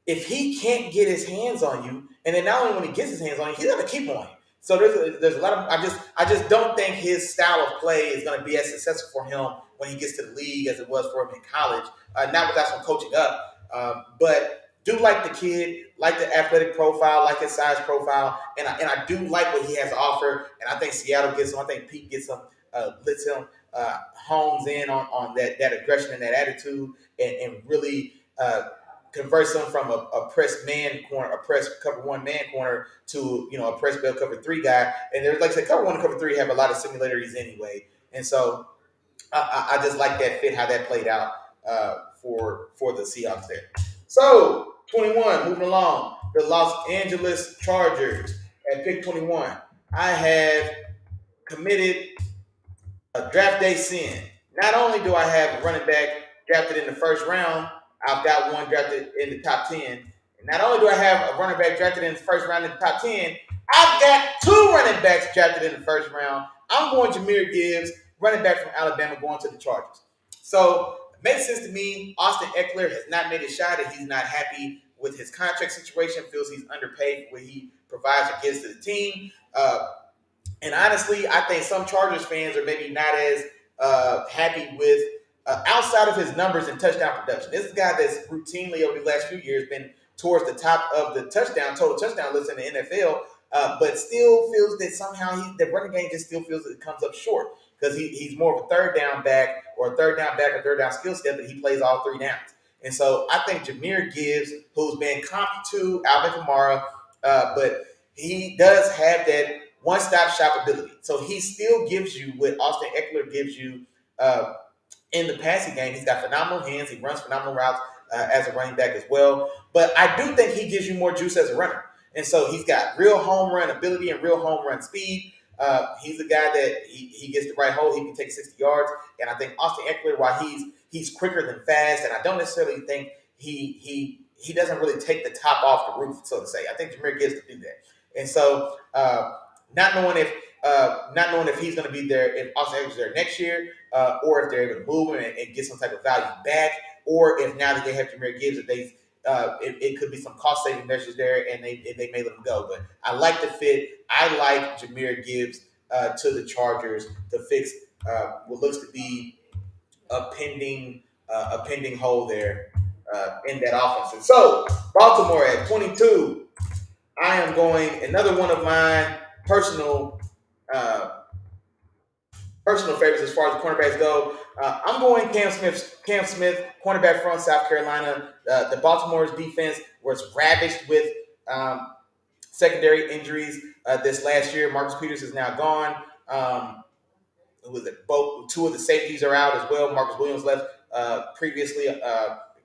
if he can't get his hands on you, and then not only when he gets his hands on you, he's going to keep on you. So there's a lot of, I just don't think his style of play is going to be as successful for him when he gets to the league as it was for him in college. Not without some coaching up, but do like the kid, like the athletic profile, like his size profile, and I do like what he has to offer. And I think Seattle gets him. I think Pete gets him, lets him hones in on that aggression and that attitude, and really converts him from a press man corner, a press cover 1 man corner, to a press bell cover 3 guy. And there's, like I said, cover 1 and cover 3 have a lot of similarities anyway. And so I just like that fit, how that played out for the Seahawks there. So 21, moving along, the Los Angeles Chargers at pick 21. I have committed a draft day sin. Not only do I have a running back drafted in the first round, I've got one drafted in the top 10. And not only do I have a running back drafted in the first round in the top 10, I've got 2 running backs drafted in the first round. I'm going Jahmyr Gibbs, running back from Alabama, going to the Chargers. So it makes sense to me. Austin Eckler has not made a shot, and he's not happy with his contract situation, feels he's underpaid for what he provides or gives to the team. And honestly, I think some Chargers fans are maybe not as happy with, outside of his numbers and touchdown production. This is a guy that's routinely over the last few years been towards the top of the total touchdown list in the NFL, but still feels that somehow the running game just still feels that it comes up short, because he's more of a third down back or third down skill set, but he plays all 3 downs. And so I think Jahmyr Gibbs, who's been comped to Alvin Kamara, but he does have that one-stop shop ability. So he still gives you what Austin Eckler gives you in the passing game. He's got phenomenal hands. He runs phenomenal routes as a running back as well. But I do think he gives you more juice as a runner. And so he's got real home run ability and real home run speed. He's a guy that he gets the right hole, he can take 60 yards. And I think Austin Eckler, while he's quicker than fast, and I don't necessarily think he doesn't really take the top off the roof, so to say. I think Jahmyr Gibbs can do that. And so not knowing if he's going to be there, if Austin Eckler's there next year, or if they're able to move him and get some type of value back, or if now that they have Jahmyr Gibbs, that they it could be some cost saving measures there, and they may let him go. But I like the fit. I like Jahmyr Gibbs to the Chargers to fix what looks to be a pending hole there in that offense. And so Baltimore at 22, I am going another one of my personal uh, personal favorites as far as the cornerbacks go. I'm going Cam Smith. Cam Smith, cornerback from South Carolina. The Baltimore's defense was ravaged with secondary injuries this last year. Marcus Peters is now gone. Who was it? Both two of the safeties are out as well. Marcus Williams left previously.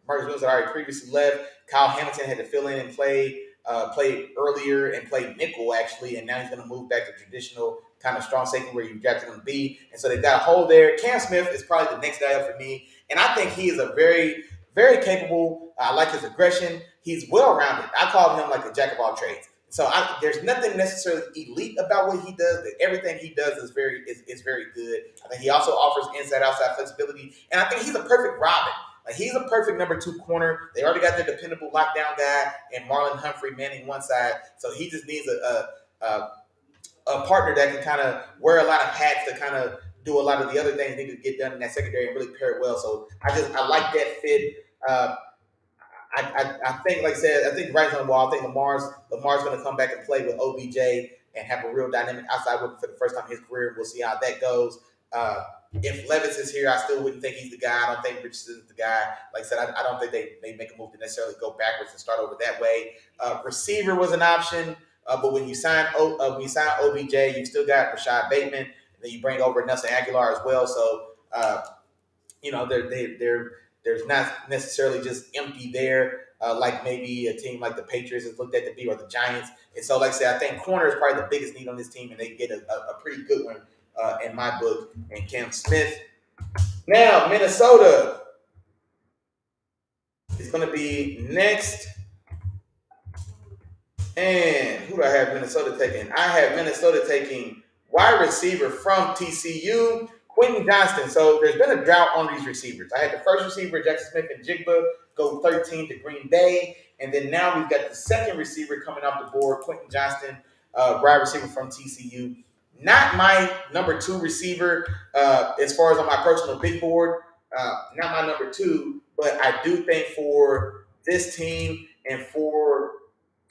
Marcus Williams had already previously left. Kyle Hamilton had to fill in and played earlier and played nickel actually, and now he's going to move back to traditional kind of strong safety where you drafted him to be. And so they've got a hole there. Cam Smith is probably the next guy up for me, and I think he is a very, very capable. I like his aggression. He's well rounded. I call him like a jack of all trades. So there's nothing necessarily elite about what he does, but everything he does is very good. I think he also offers inside-outside flexibility, and I think he's a perfect Robin. Like he's a perfect number 2 corner. They already got their dependable lockdown guy and Marlon Humphrey manning one side, so he just needs a partner that can kind of wear a lot of hats to kind of do a lot of the other things needed to get done in that secondary and really pair it well. So I like that fit. I think, like I said, I think right on the wall. I think Lamar's going to come back and play with OBJ and have a real dynamic outside with him for the first time in his career. We'll see how that goes. If Levis is here, I still wouldn't think he's the guy. I don't think Richardson is the guy. Like I said, I don't think they make a move to necessarily go backwards and start over that way. Receiver was an option, but when you sign OBJ, you still got Rashad Bateman, and then you bring over Nelson Aguilar as well. So there's not necessarily just empty there, like maybe a team like the Patriots is looked at to be, or the Giants. And so, like I said, I think corner is probably the biggest need on this team, and they get a pretty good one in my book, and Cam Smith. Now, Minnesota is going to be next. And who do I have Minnesota taking? I have Minnesota taking wide receiver from TCU, Quentin Johnston. So there's been a drought on these receivers. I had the first receiver, Jackson Smith and Jigba, go 13 to Green Bay. And then now we've got the second receiver coming off the board, Quentin Johnston, wide receiver from TCU. Not my number 2 receiver as far as on my personal big board. Not my number 2, but I do think for this team and for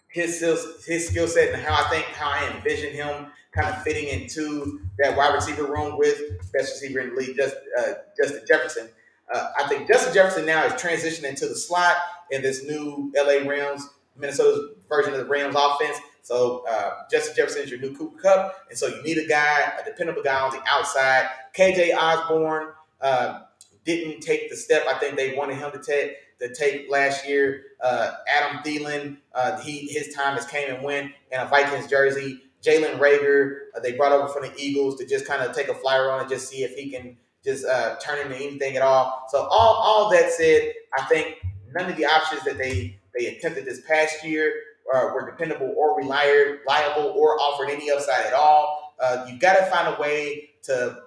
his skill set and how I envision him kind of fitting into that wide receiver room with best receiver in the league, Justin Jefferson. I think Justin Jefferson now is transitioning to the slot in this new LA Rams, Minnesota's version of the Rams offense. So Justin Jefferson is your new Cooper Kupp, and so you need a dependable guy on the outside. KJ Osborne didn't take the step I think they wanted him to take last year. Adam Thielen, his time has came and went in a Vikings jersey. Jalen Rager, they brought over from the Eagles to just kind of take a flyer on and just see if he can just turn into anything at all. So all that said, I think none of the options that they attempted this past year were dependable or reliable or offered any upside at all. You've got to find a way to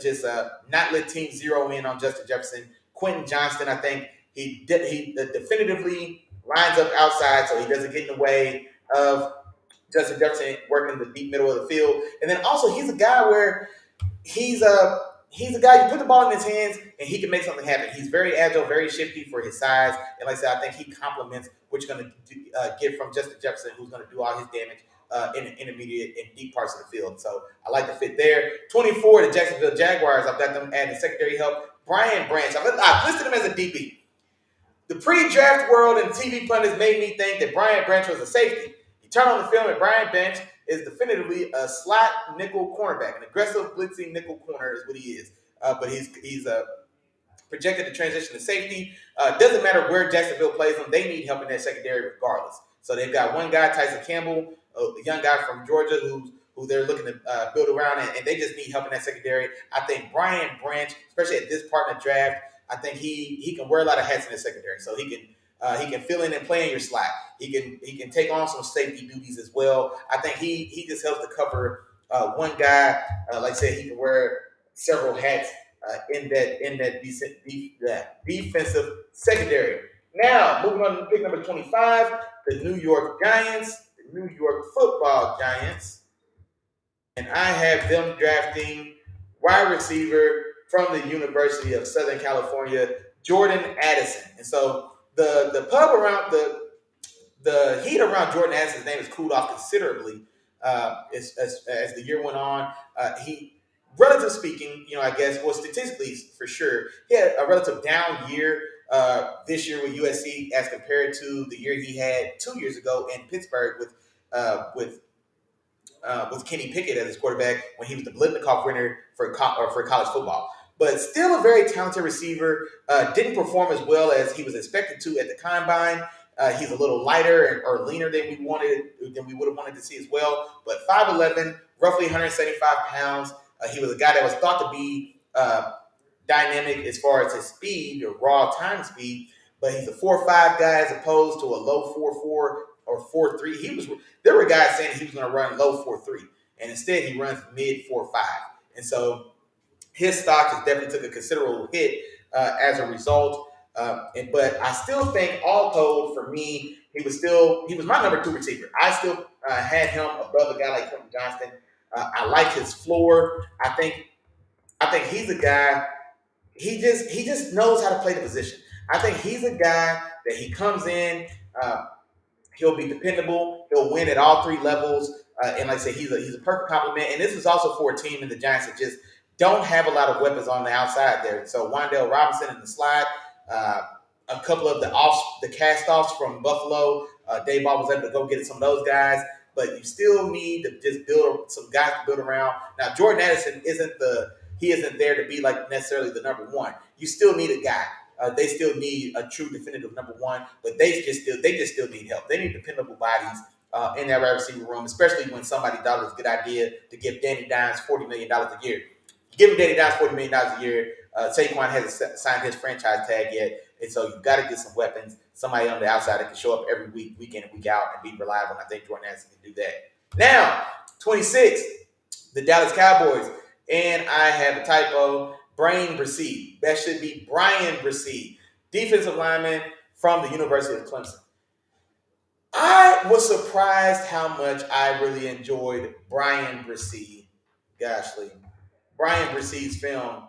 just not let teams zero in on Justin Jefferson. Quentin Johnston, I think he definitively lines up outside, so he doesn't get in the way of Justin Jefferson working the deep middle of the field. And then also he's a guy where he's a guy you put the ball in his hands and he can make something happen. He's very agile, very shifty for his size. And like I said, I think he complements what you're going to get from Justin Jefferson, who's going to do all his damage in the intermediate and deep parts of the field. So I like the fit there. 24, the Jacksonville Jaguars. I've got them adding secondary help. Brian Branch. I've listed him as a DB. The pre-draft world and TV pundits made me think that Brian Branch was a safety. You turn on the film and Brian Branch is definitively a slot nickel cornerback. An aggressive blitzing nickel corner is what he is. But he's projected to transition to safety. Doesn't matter where Jacksonville plays them. They need help in that secondary regardless. So they've got one guy, Tyson Campbell, a young guy from Georgia who they're looking to build around, and they just need help in that secondary. I think Brian Branch, especially at this part in the draft, I think he can wear a lot of hats in the secondary. So he can fill in and play in your slot. He can take on some safety duties as well. I think he just helps to cover one guy. Like I said, he can wear several hats in that defensive secondary. Now, moving on to pick number 25, the New York Giants, the New York Football Giants, and I have them drafting wide receiver from the University of Southern California, Jordan Addison. And so the pub around the heat around Jordan Addison's name has cooled off considerably as the year went on. He, relative speaking, I guess, well, statistically for sure, he had a relative down year this year with USC as compared to the year he had 2 years ago in Pittsburgh with Kenny Pickett as his quarterback when he was the Blitnikoff winner for college football. But still a very talented receiver. Didn't perform as well as he was expected to at the combine. He's a little lighter or leaner than we would have wanted to see as well. But 5'11", roughly 175 pounds. He was a guy that was thought to be dynamic as far as his speed or raw time speed. But he's a 4.5 guy as opposed to a low 4.4 or 4.3. There were guys saying he was going to run low 4.3, and instead he runs mid 4.5. And so his stock has definitely took a considerable hit as a result. But I still think, all told, for me, he was my number 2 receiver. I still had him above a guy like Quentin Johnston. I like his floor. I think he's a guy. He just knows how to play the position. I think he's a guy that he comes in. He'll be dependable. He'll win at all 3 levels. And like I said, he's a perfect complement. And this is also for a team in the Giants that just don't have a lot of weapons on the outside there. So Wan'Dale Robinson in the slot, a couple of the cast-offs from Buffalo. Dave Ball was able to go get some of those guys. But you still need to just build some guys to build around. Now, Jordan Addison isn't there to be like necessarily the number 1. You still need a guy. They still need a true definitive number 1, but they just still need help. They need dependable bodies in that wide receiver room, especially when somebody thought it was a good idea to give Danny Dimes $40 million a year. Giving Danny Dimes $40 million a year, Saquon hasn't signed his franchise tag yet, and so you've got to get some weapons, somebody on the outside that can show up every week, week in and week out, and be reliable, and I think Jordan Addison can do that. Now, 26, the Dallas Cowboys, and I have a typo. Brian Bresee. That should be Brian Bresee, defensive lineman from the University of Clemson. I was surprised how much I really enjoyed Brian Bresee. Goshly, Brian Bresee's film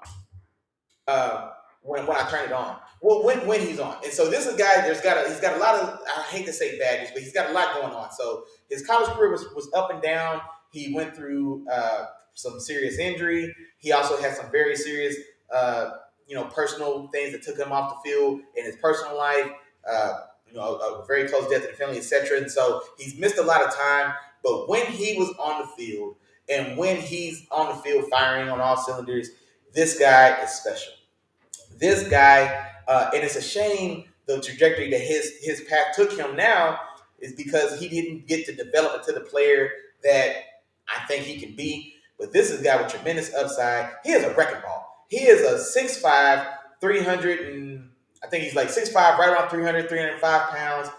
when I turn it on. Well, when he's on. And so this is a guy. He's got a lot of, I hate to say baggage, but he's got a lot going on. So his college career was up and down. He went through some serious injury. He also had some very serious, personal things that took him off the field in his personal life. A very close death in the family, etc. And so he's missed a lot of time. But when he was on the field, and when he's on the field firing on all cylinders, this guy is special. This guy, and it's a shame the trajectory that his path took him now is because he didn't get to develop into the player that I think he can be. But this is a guy with tremendous upside. He is a wrecking ball. He is a 6'5", 300, and I think he's like 6'5", right around 300, 305 pounds,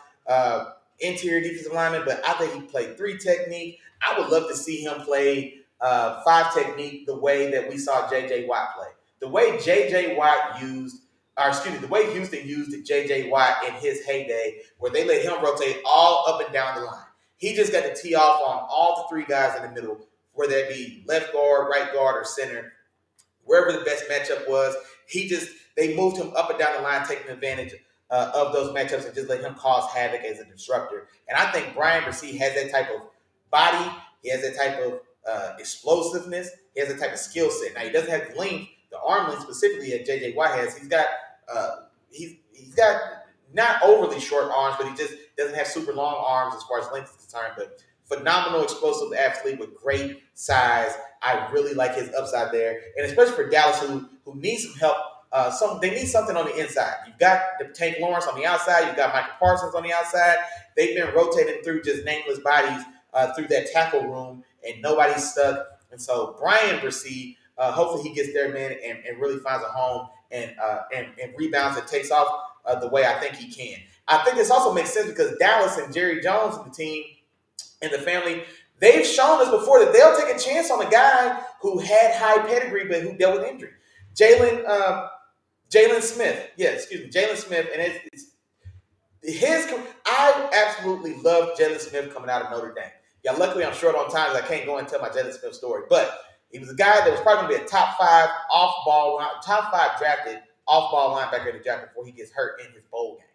interior defensive lineman. But I think he played 3 technique. I would love to see him play 5 technique the way that we saw J.J. Watt play. The way J.J. Watt the way Houston used J.J. Watt in his heyday, where they let him rotate all up and down the line. He just got to tee off on all the 3 guys in the middle, whether it be left guard, right guard, or center, wherever the best matchup was. They moved him up and down the line, taking advantage of those matchups and just let him cause havoc as a disruptor. And I think Brian Bresee has that type of body. He has that type of explosiveness. He has that type of skill set. Now, he doesn't have the length, the arm length specifically that J.J. Watt has. He's got not overly short arms, but he just doesn't have super long arms as far as length is concerned. But phenomenal explosive athlete with great size. I really like his upside there, and especially for Dallas, who needs some help. They need something on the inside. You've got the Tank Lawrence on the outside. You've got Michael Parsons on the outside. They've been rotating through just nameless bodies through that tackle room, and nobody's stuck. And so Brian Bresee, hopefully he gets there, man, and really finds a home and rebounds and takes off the way I think he can. I think this also makes sense because Dallas and Jerry Jones and the team and the family, they've shown us before that they'll take a chance on a guy who had high pedigree but who dealt with injury. Jalen Smith, and I absolutely love Jalen Smith coming out of Notre Dame. Yeah, luckily I'm short on time, so I can't go and tell my Jalen Smith story. But he was a guy that was probably going to be a top five drafted off ball linebacker in the draft before he gets hurt in his bowl game.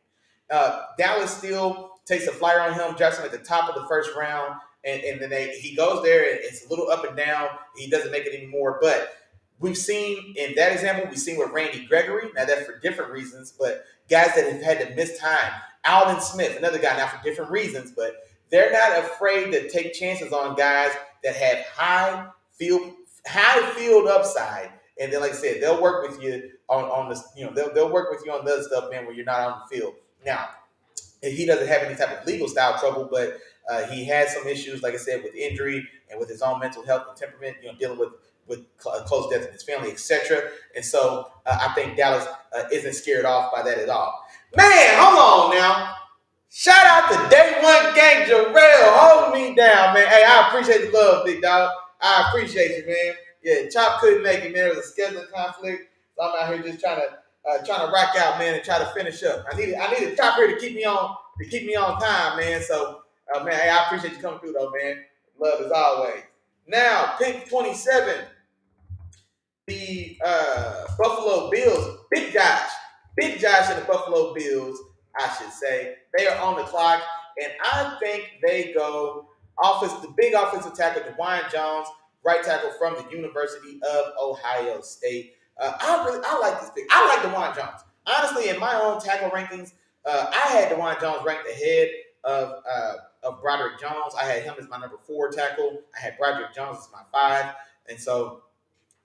Dallas still takes a flyer on him, drafts him at the top of the first round, and then he goes there, and it's a little up and down. He doesn't make it anymore, but we've seen in that example, we've seen with Randy Gregory. Now that's for different reasons, but guys that have had to miss time. Alden Smith, another guy, now for different reasons, but they're not afraid to take chances on guys that have high field upside. And then, like I said, they'll work with you on this. They'll work with you on the other stuff, man, when you're not on the field. Now, he doesn't have any type of legal style trouble, but he had some issues, like I said, with injury and with his own mental health and temperament. Dealing with close death in his family, etc. And so I think Dallas isn't scared off by that at all. Man, hold on now. Shout out to Day One Gang Jarrell holding me down, man. Hey, I appreciate the love, big dog. I appreciate you, man. Yeah, Chop couldn't make it, man. It was a scheduling conflict. So I'm out here just trying to rock out, man, and try to finish up. I need a Chop here to keep me on time, man. So, man, hey, I appreciate you coming through, though, man. Love as always. Now, pick 27. The Buffalo Bills, Big Josh and the Buffalo Bills, I should say, they are on the clock, and I think they go the big offensive tackle, DeWine Jones, right tackle from the University of Ohio State. I like this pick. I like DeWine Jones. Honestly, in my own tackle rankings, I had DeWine Jones ranked ahead of Broderick Jones. I had him as my number 4 tackle. I had Broderick Jones as my 5, and so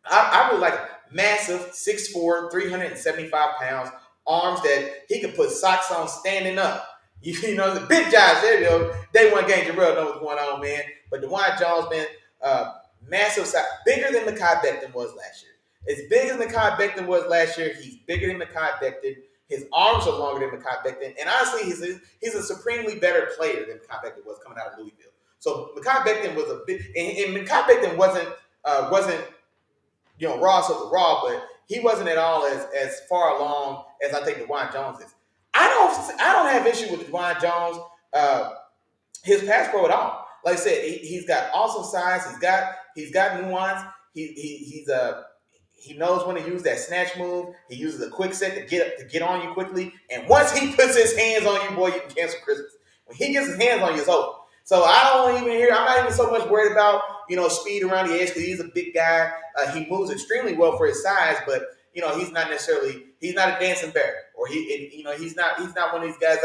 I really like him. Massive, 6'4", 375 pounds, arms that he can put socks on standing up. The big Josh, there you go. Day One Gang Jarrell know what's going on, man. But DeWine Jones, man, massive size, bigger than Mekhi Becton was last year. As big as Mekhi Becton was last year, he's bigger than Mekhi Becton. His arms are longer than Mekhi Becton. And honestly, he's a supremely better player than Mekhi Becton was coming out of Louisville. So Mekhi Becton was a big, and Mekhi Becton wasn't raw of the raw, but he wasn't at all as far along as I think DeWine Jones is. I don't have issue with DeWine Jones, his pass pro at all. Like I said, he's got awesome size. He's got nuance. He knows when to use that snatch move. He uses a quick set to get on you quickly. And once he puts his hands on you, boy, you can cancel Christmas. When he gets his hands on you, it's over. So I'm not even so much worried about, speed around the edge because he's a big guy. He moves extremely well for his size, but, he's not a dancing bear, or he's not one of these guys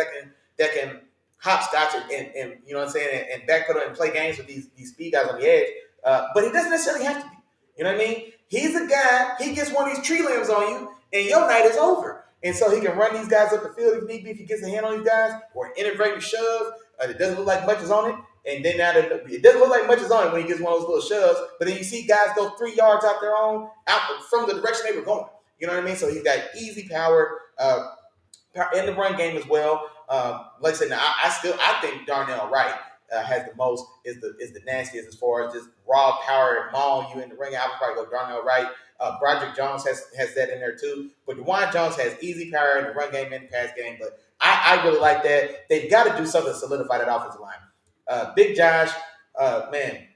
that can hopscotch and you know what I'm saying, and backpedal and play games with these speed guys on the edge. But he doesn't necessarily have to be. You know what I mean? He's a guy, he gets one of these tree limbs on you, and your night is over. And so he can run these guys up the field if need be, if he gets a hand on these guys, or an integrated shove. It doesn't look like much is on it. And then it doesn't look like much is on it when he gets one of those little shoves. But then you see guys go 3 yards out from the direction they were going. You know what I mean? So he's got easy power in the run game as well. Like I said, now I think Darnell Wright has the most, is the nastiest as far as just raw power and mauling you in the ring. I would probably go Darnell Wright. Broderick Jones has that in there too. But DeWine Jones has easy power in the run game and the pass game. But I really like that. They've got to do something to solidify that offensive line. Big Josh, man,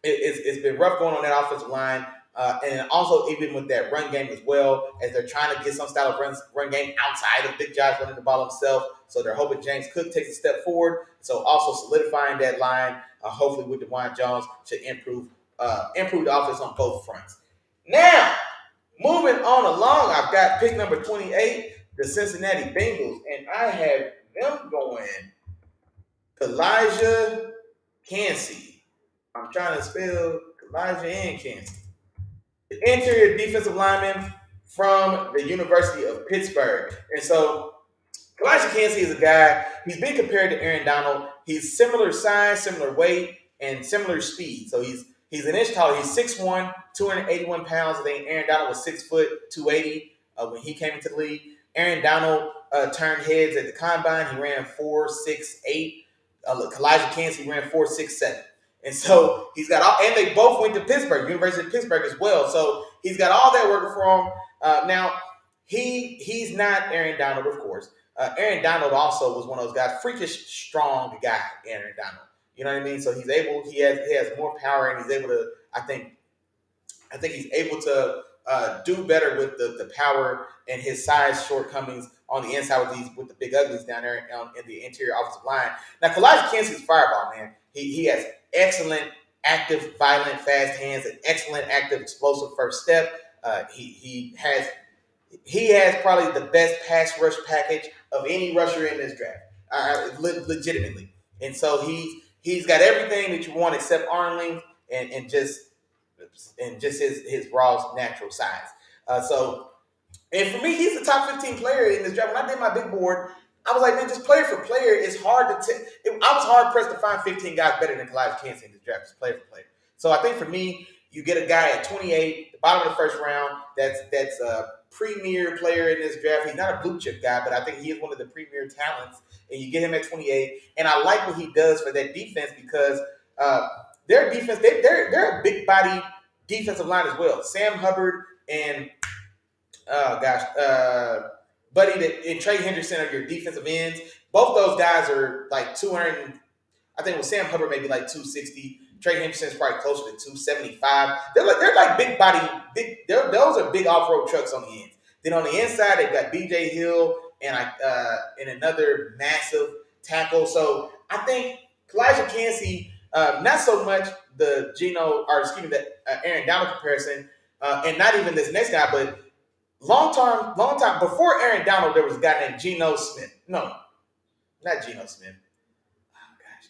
it's been rough going on that offensive line. And also even with that run game as well, as they're trying to get some style of run game outside of Big Josh running the ball himself. So they're hoping James Cook takes a step forward. So also solidifying that line, hopefully with DeWine Jones, to improve the offense on both fronts. Now, moving on along, I've got pick number 28, the Cincinnati Bengals, and I have them going Elijah Cansey. I'm trying to spell Elijah and Cansey. The interior defensive lineman from the University of Pittsburgh. And so Elijah Cansey is a guy, he's been compared to Aaron Donald. He's similar size, similar weight, and similar speed. So he's an inch taller. He's 6'1", 281 pounds. I think Aaron Donald was 6 foot, 280 when he came into the league. Aaron Donald turned heads at the combine. He ran 4.68. Elijah Cansey ran 4.67. And so he's got all, and they both went to Pittsburgh, University of Pittsburgh as well. So he's got all that working for him. Now, he's not Aaron Donald, of course. Aaron Donald also was one of those guys, freakish strong guy. Aaron Donald, you know what I mean? So he has more power, and he's able to. I think he's able to do better with the power and his size shortcomings on the inside with the big uglies down there in the interior offensive line. Now, Kalijah Kansey's fireball, man. He has excellent, active, violent, fast hands, an excellent, active, explosive first step. He has probably the best pass rush package of any rusher in this draft, legitimately. And so he's got everything that you want except arm length and just his raw natural size. And for me, he's the top 15 player in this draft. When I did my big board, I was like, man, just player for player is hard to tell. I was hard pressed to find 15 guys better than Kalijah Kancey in this draft, just player for player. So I think for me, you get a guy at 28, the bottom of the first round, that's a premier player in this draft. He's not a blue chip guy, but I think he is one of the premier talents. And you get him at 28. And I like what he does for that defense because their defense, they're a big body defensive line as well. Sam Hubbard and Buddy and Trey Henderson are your defensive ends. Both those guys are like 200. I think with Sam Hubbard maybe like 260. Trey Henderson's probably closer to 275. They're like big body, those are big off-road trucks on the ends. Then on the inside, they've got BJ Hill and another massive tackle. So I think Kalijah Kancey, not so much the Aaron Donald comparison, and not even this next guy, but long time before Aaron Donald, there was a guy named Geno Smith. No, not Geno Smith.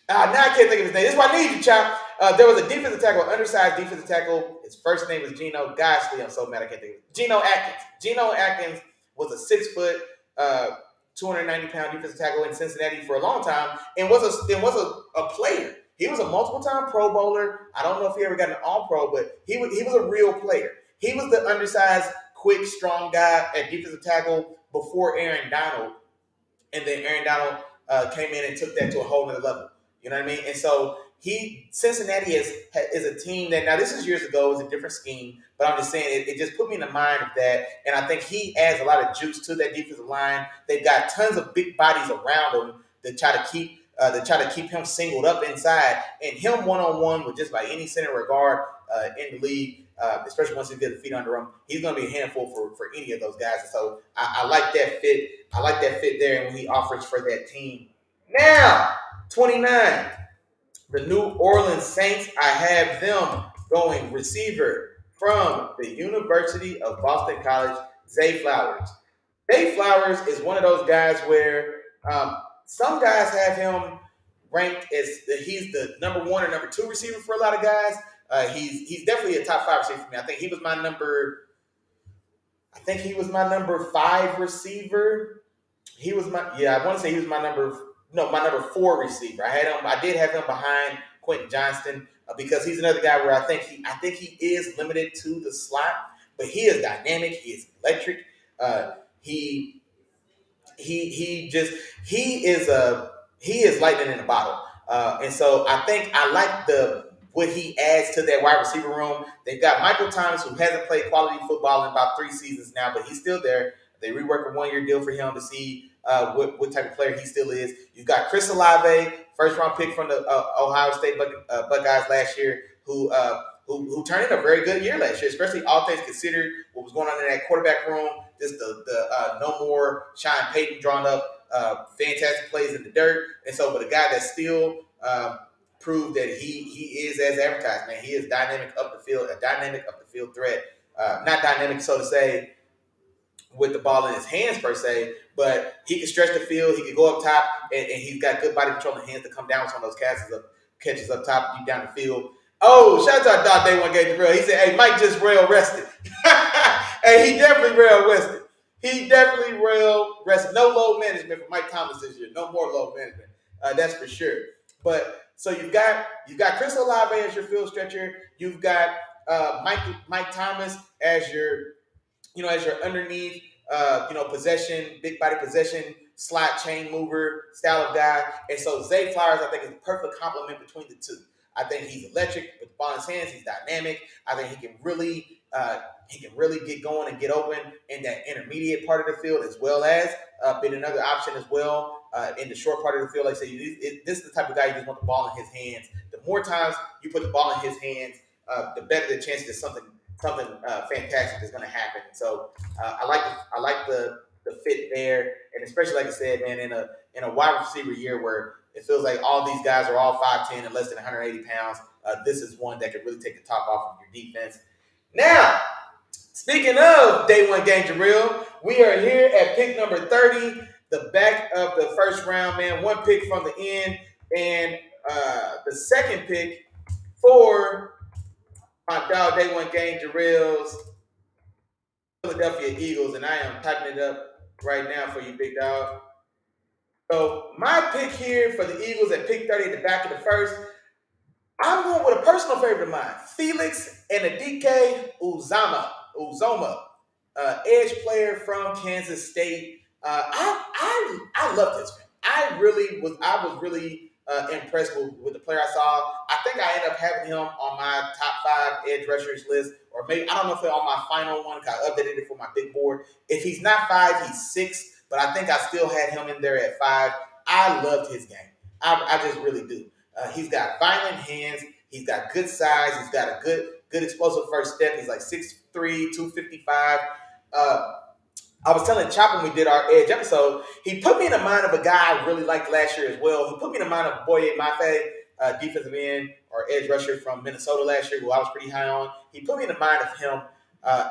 Now I can't think of his name. This is why I need you, Chop. There was a defensive tackle, undersized defensive tackle. His first name was Geno. Gosh, I'm so mad I can't think of it. Geno Atkins. Geno Atkins was a 6 foot, 290-pound defensive tackle in Cincinnati for a long time, and was a player. He was a multiple-time Pro Bowler. I don't know if he ever got an All-Pro, but he was a real player. He was the undersized, quick, strong guy at defensive tackle before Aaron Donald, and then Aaron Donald came in and took that to a whole other level. You know what I mean? And so Cincinnati is a team that, now this is years ago, it was a different scheme, but I'm just saying it just put me in the mind of that. And I think he adds a lot of juice to that defensive line. They've got tons of big bodies around him that try to keep him singled up inside, and him one-on-one with just by any center or guard in the league, especially once he gets the feet under him, he's going to be a handful for any of those guys. And so I like that fit. I like that fit there and what he offers for that team. Now, 29, the New Orleans Saints. I have them going receiver from the University of Boston College, Zay Flowers. Zay Flowers is one of those guys where some guys have him ranked as he's the number 1 or number 2 receiver for a lot of guys. He's definitely a top 5 receiver for me. I think he was my number 5 receiver. I want to say he was my number 4 receiver. I did have him behind Quentin Johnston because he's another guy where I think he is limited to the slot, but he is dynamic. He is electric. He is lightning in a bottle. And so I think I like what he adds to that wide receiver room. They've got Michael Thomas, who hasn't played quality football in about 3 seasons now, but he's still there. They reworked a 1-year deal for him to see what type of player he still is. You've got Chris Olave, first-round pick from the Ohio State Buckeyes last year, who turned in a very good year last year, especially all things considered, what was going on in that quarterback room, just the no more Sean Payton drawn up fantastic plays in the dirt. And so, but a guy that still proved that he is as advertised, man. He is dynamic up the field, a dynamic up the field threat. Not dynamic, so to say, with the ball in his hands per se, but he can stretch the field. He can go up top, and he's got good body control and hands to come down with some of those catches up top, deep down the field. Oh, shout out to Doc Day One Gate Real. He said, "Hey, Mike just rail rested." Hey, he definitely rail rested. No load management for Mike Thomas this year. No more load management. That's for sure. But so you've got Chris Olave as your field stretcher. You've got Mike Thomas as your underneath possession, big body possession, slot chain mover style of guy. And so Zay Flowers, I think, is the perfect complement between the two. I think he's electric with the ball in his hands. He's dynamic. I think he can really He can really get going and get open in that intermediate part of the field, as well as being another option as well in the short part of the field. Like I say, this is the type of guy you just want the ball in his hands. The more times you put the ball in his hands, the better the chance that something fantastic is going to happen. So I like the fit there, and especially like I said, man, in a wide receiver year where it feels like all these guys are all 5'10" and less than 180 pounds. This is one that could really take the top off of your defense. Now, speaking of day one game drill, we are here at pick number 30, the back of the first round, man. One pick from the end, and the second pick for my dog day one game drills, Philadelphia Eagles, and I am typing it up right now for you, big dog. So my pick here for the Eagles at pick 30 at the back of the first, I'm going with a personal favorite of mine, Felix Enadike Uzoma, edge player from Kansas State. I loved his film. I was really impressed with the player I saw. I think I ended up having him on my top 5 edge rushers list, or maybe I don't know if it's on my final one because I updated it for my big board. If he's not 5, he's 6, but I think I still had him in there at 5. I loved his game. I just really do. He's got violent hands. He's got good size. He's got a good explosive first step. He's like 6'3", 255. I was telling Chop when we did our Edge episode, he put me in the mind of a guy I really liked last year as well. He put me in the mind of Boye Mafe, defensive end or edge rusher from Minnesota last year, who I was pretty high on. He put me in the mind of him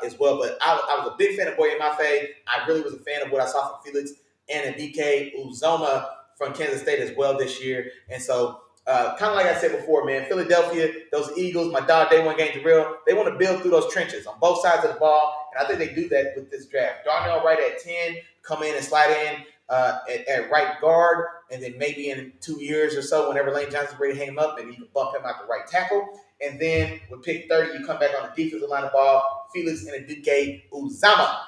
as well. But I was a big fan of Boye Mafe. I really was a fan of what I saw from Felix and DK Uzoma from Kansas State as well this year. And so, kind of like I said before, man, Philadelphia, those Eagles, my dog, day one game to real, they want to build through those trenches on both sides of the ball. And I think they do that with this draft. Darnell Wright at 10, come in and slide in at right guard. And then maybe in 2 years or so, whenever Lane Johnson's ready to hang him up, maybe you can bump him out the right tackle. And then with pick 30, you come back on the defensive line of the ball, Felix Enadike Uzama.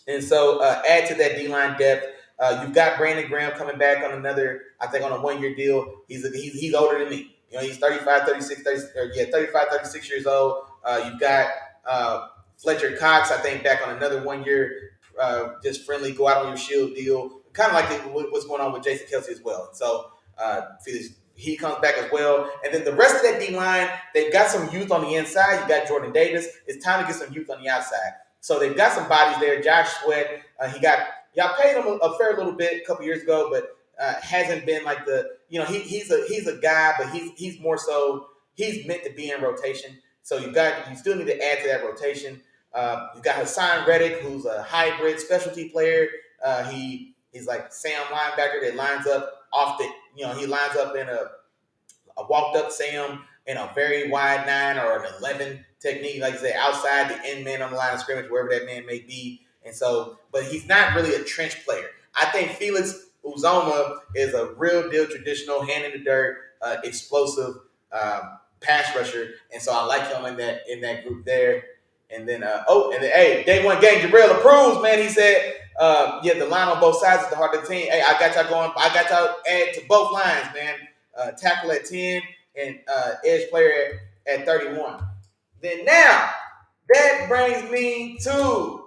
And so add to that D-line depth. You've got Brandon Graham coming back on another, I think, on a one-year deal. He's older than me. You know, he's 35, 36 years old. You've got Fletcher Cox, I think, back on another 1 year, just friendly, go out on your shield deal. Kind of like what's going on with Jason Kelsey as well. So he comes back as well. And then the rest of that D-line, they've got some youth on the inside. You got Jordan Davis. It's time to get some youth on the outside. So they've got some bodies there. Josh Sweat, y'all paid him a fair little bit a couple years ago, but hasn't been like he's a guy, but he's more so he's meant to be in rotation. So you still need to add to that rotation. You got Hassan Reddick, who's a hybrid specialty player. He's like Sam linebacker that lines up he lines up in a walked up Sam in a very wide 9 or an 11 technique, like I say, outside the end man on the line of scrimmage, wherever that man may be. And so, but he's not really a trench player. I think Felix Uzoma is a real deal traditional, hand in the dirt, explosive pass rusher. And so I like him in that group there. And then, hey, day one game, Jabril approves, man. He said, the line on both sides is the heart of the team. Hey, I got y'all going. I got y'all add to both lines, man. Tackle at 10 and edge player at 31. Then now, that brings me to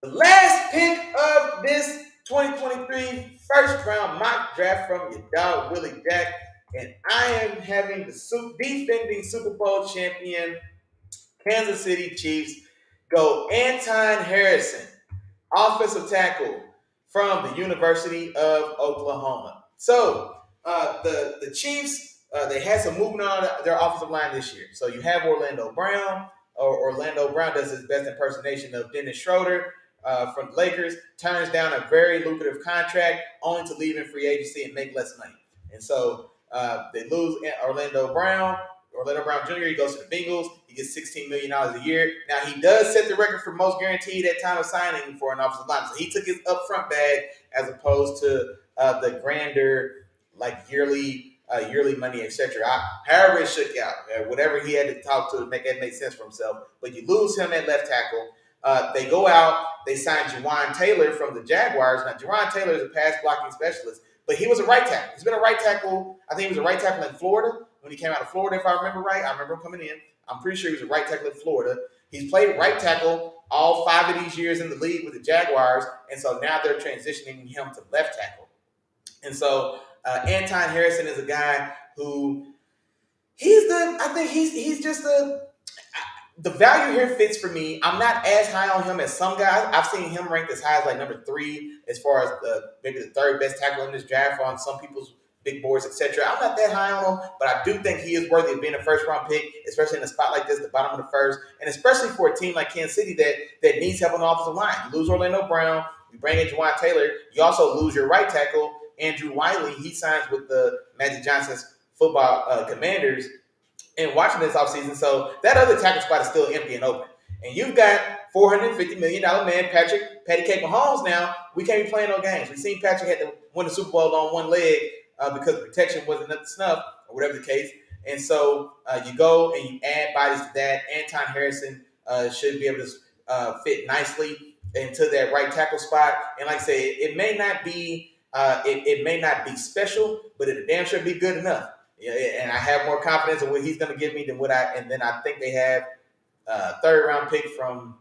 the last pick of this 2023 first round mock draft from your dog, Willie Jack. And I am having the defending Super Bowl champion, Kansas City Chiefs, go Anton Harrison, offensive tackle from the University of Oklahoma. So the Chiefs, they had some movement on their offensive line this year. So you have Orlando Brown. Orlando Brown does his best impersonation of Dennis Schroeder from the Lakers, turns down a very lucrative contract only to leave in free agency and make less money. And so they lose Orlando Brown. Orlando Brown Jr., he goes to the Bengals. He gets $16 million a year. Now, he does set the record for most guaranteed at time of signing for an offensive lineman. So he took his upfront bag as opposed to the grander, like yearly money, etc. However it shook out, whatever he had to talk to make that make sense for himself. But you lose him at left tackle. They go out, they sign Jawan Taylor from the Jaguars. Now, Jawan Taylor is a pass blocking specialist, but he was a right tackle. He's been a right tackle. I think he was a right tackle in Florida when he came out of Florida, if I remember right. I remember him coming in. I'm pretty sure he was a right tackle in Florida. He's played right tackle all 5 of these years in the league with the Jaguars, and so now they're transitioning him to left tackle. And so Anton Harrison is a guy who I think he's just the value here fits for me. I'm not as high on him as some guys. I've seen him ranked as high as like number 3 as far as maybe the third best tackle in this draft on some people's big boards, etc. I'm not that high on him, but I do think he is worthy of being a first round pick, especially in a spot like this, the bottom of the first, and especially for a team like Kansas City that needs help on the offensive line. You lose Orlando Brown, you bring in Juwan Taylor, you also lose your right tackle, Andrew Wiley. He signs with the Magic Johnson's football Commanders in Washington this offseason. So that other tackle spot is still empty and open. And you've got $450 million man, Patty Cake Mahomes now. We can't be playing no games. We've seen Patrick had to win the Super Bowl on one leg because protection wasn't up to snuff or whatever the case. And so you go and you add bodies to that. Anton Harrison should be able to fit nicely into that right tackle spot. And like I say, it may not be it may not be special, but it damn sure be good enough. Yeah, and I have more confidence in what he's going to give me than then I think they have third round pick from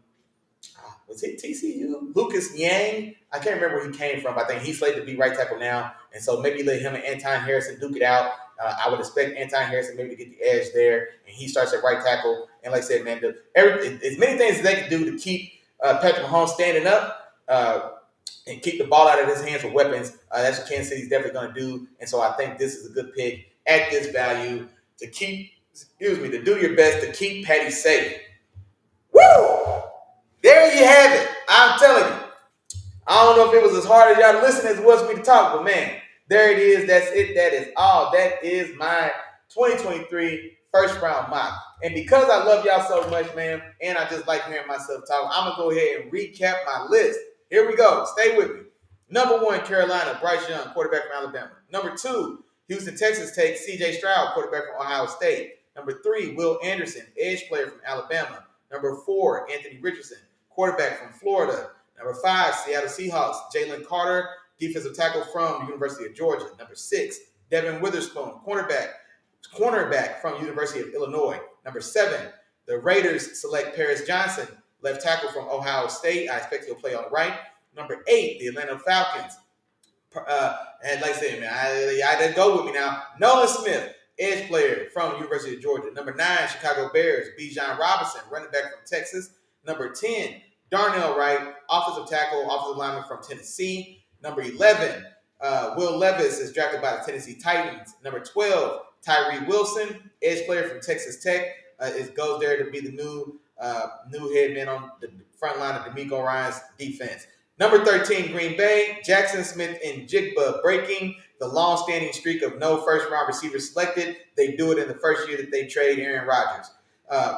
was it TCU? Lucas Yang. I can't remember where he came from. I think he's slated to be right tackle now, and so maybe let him and Anton Harrison duke it out. I would expect Anton Harrison maybe to get the edge there, and he starts at right tackle. And like I said, man, as many things as they can do to keep Patrick Mahomes standing up. And keep the ball out of his hands with weapons. That's what Kansas City's definitely going to do. And so I think this is a good pick at this value to do your best to keep Patty safe. Woo! There you have it. I'm telling you. I don't know if it was as hard as y'all to listen as it was for me to talk, but man, there it is. That's it. That is all. That is my 2023 first round mock. And because I love y'all so much, man, and I just like hearing myself talk, I'm going to go ahead and recap my list. Here we go. Stay with me. Number 1, Carolina, Bryce Young, quarterback from Alabama. Number 2, Houston, Texas takes C.J. Stroud, quarterback from Ohio State. Number 3, Will Anderson, edge player from Alabama. Number 4, Anthony Richardson, quarterback from Florida. Number 5, Seattle Seahawks, Jalen Carter, defensive tackle from the University of Georgia. Number 6, Devin Witherspoon, cornerback from University of Illinois. Number 7, the Raiders select Paris Johnson, left tackle from Ohio State. I expect he'll play on the right. Number 8, the Atlanta Falcons. And like I said, man, I didn't go with me now. Nolan Smith, edge player from University of Georgia. Number 9, Chicago Bears, Bijan Robinson, running back from Texas. Number 10, Darnell Wright, offensive tackle, offensive lineman from Tennessee. Number 11, Will Levis is drafted by the Tennessee Titans. Number 12, Tyree Wilson, edge player from Texas Tech, goes there to be the new head man on the front line of DeMeco Ryans' defense. Number 13, Green Bay, Jackson Smith and Jigba, breaking the long-standing streak of no first-round receiver selected. They do it in the first year that they trade Aaron Rodgers.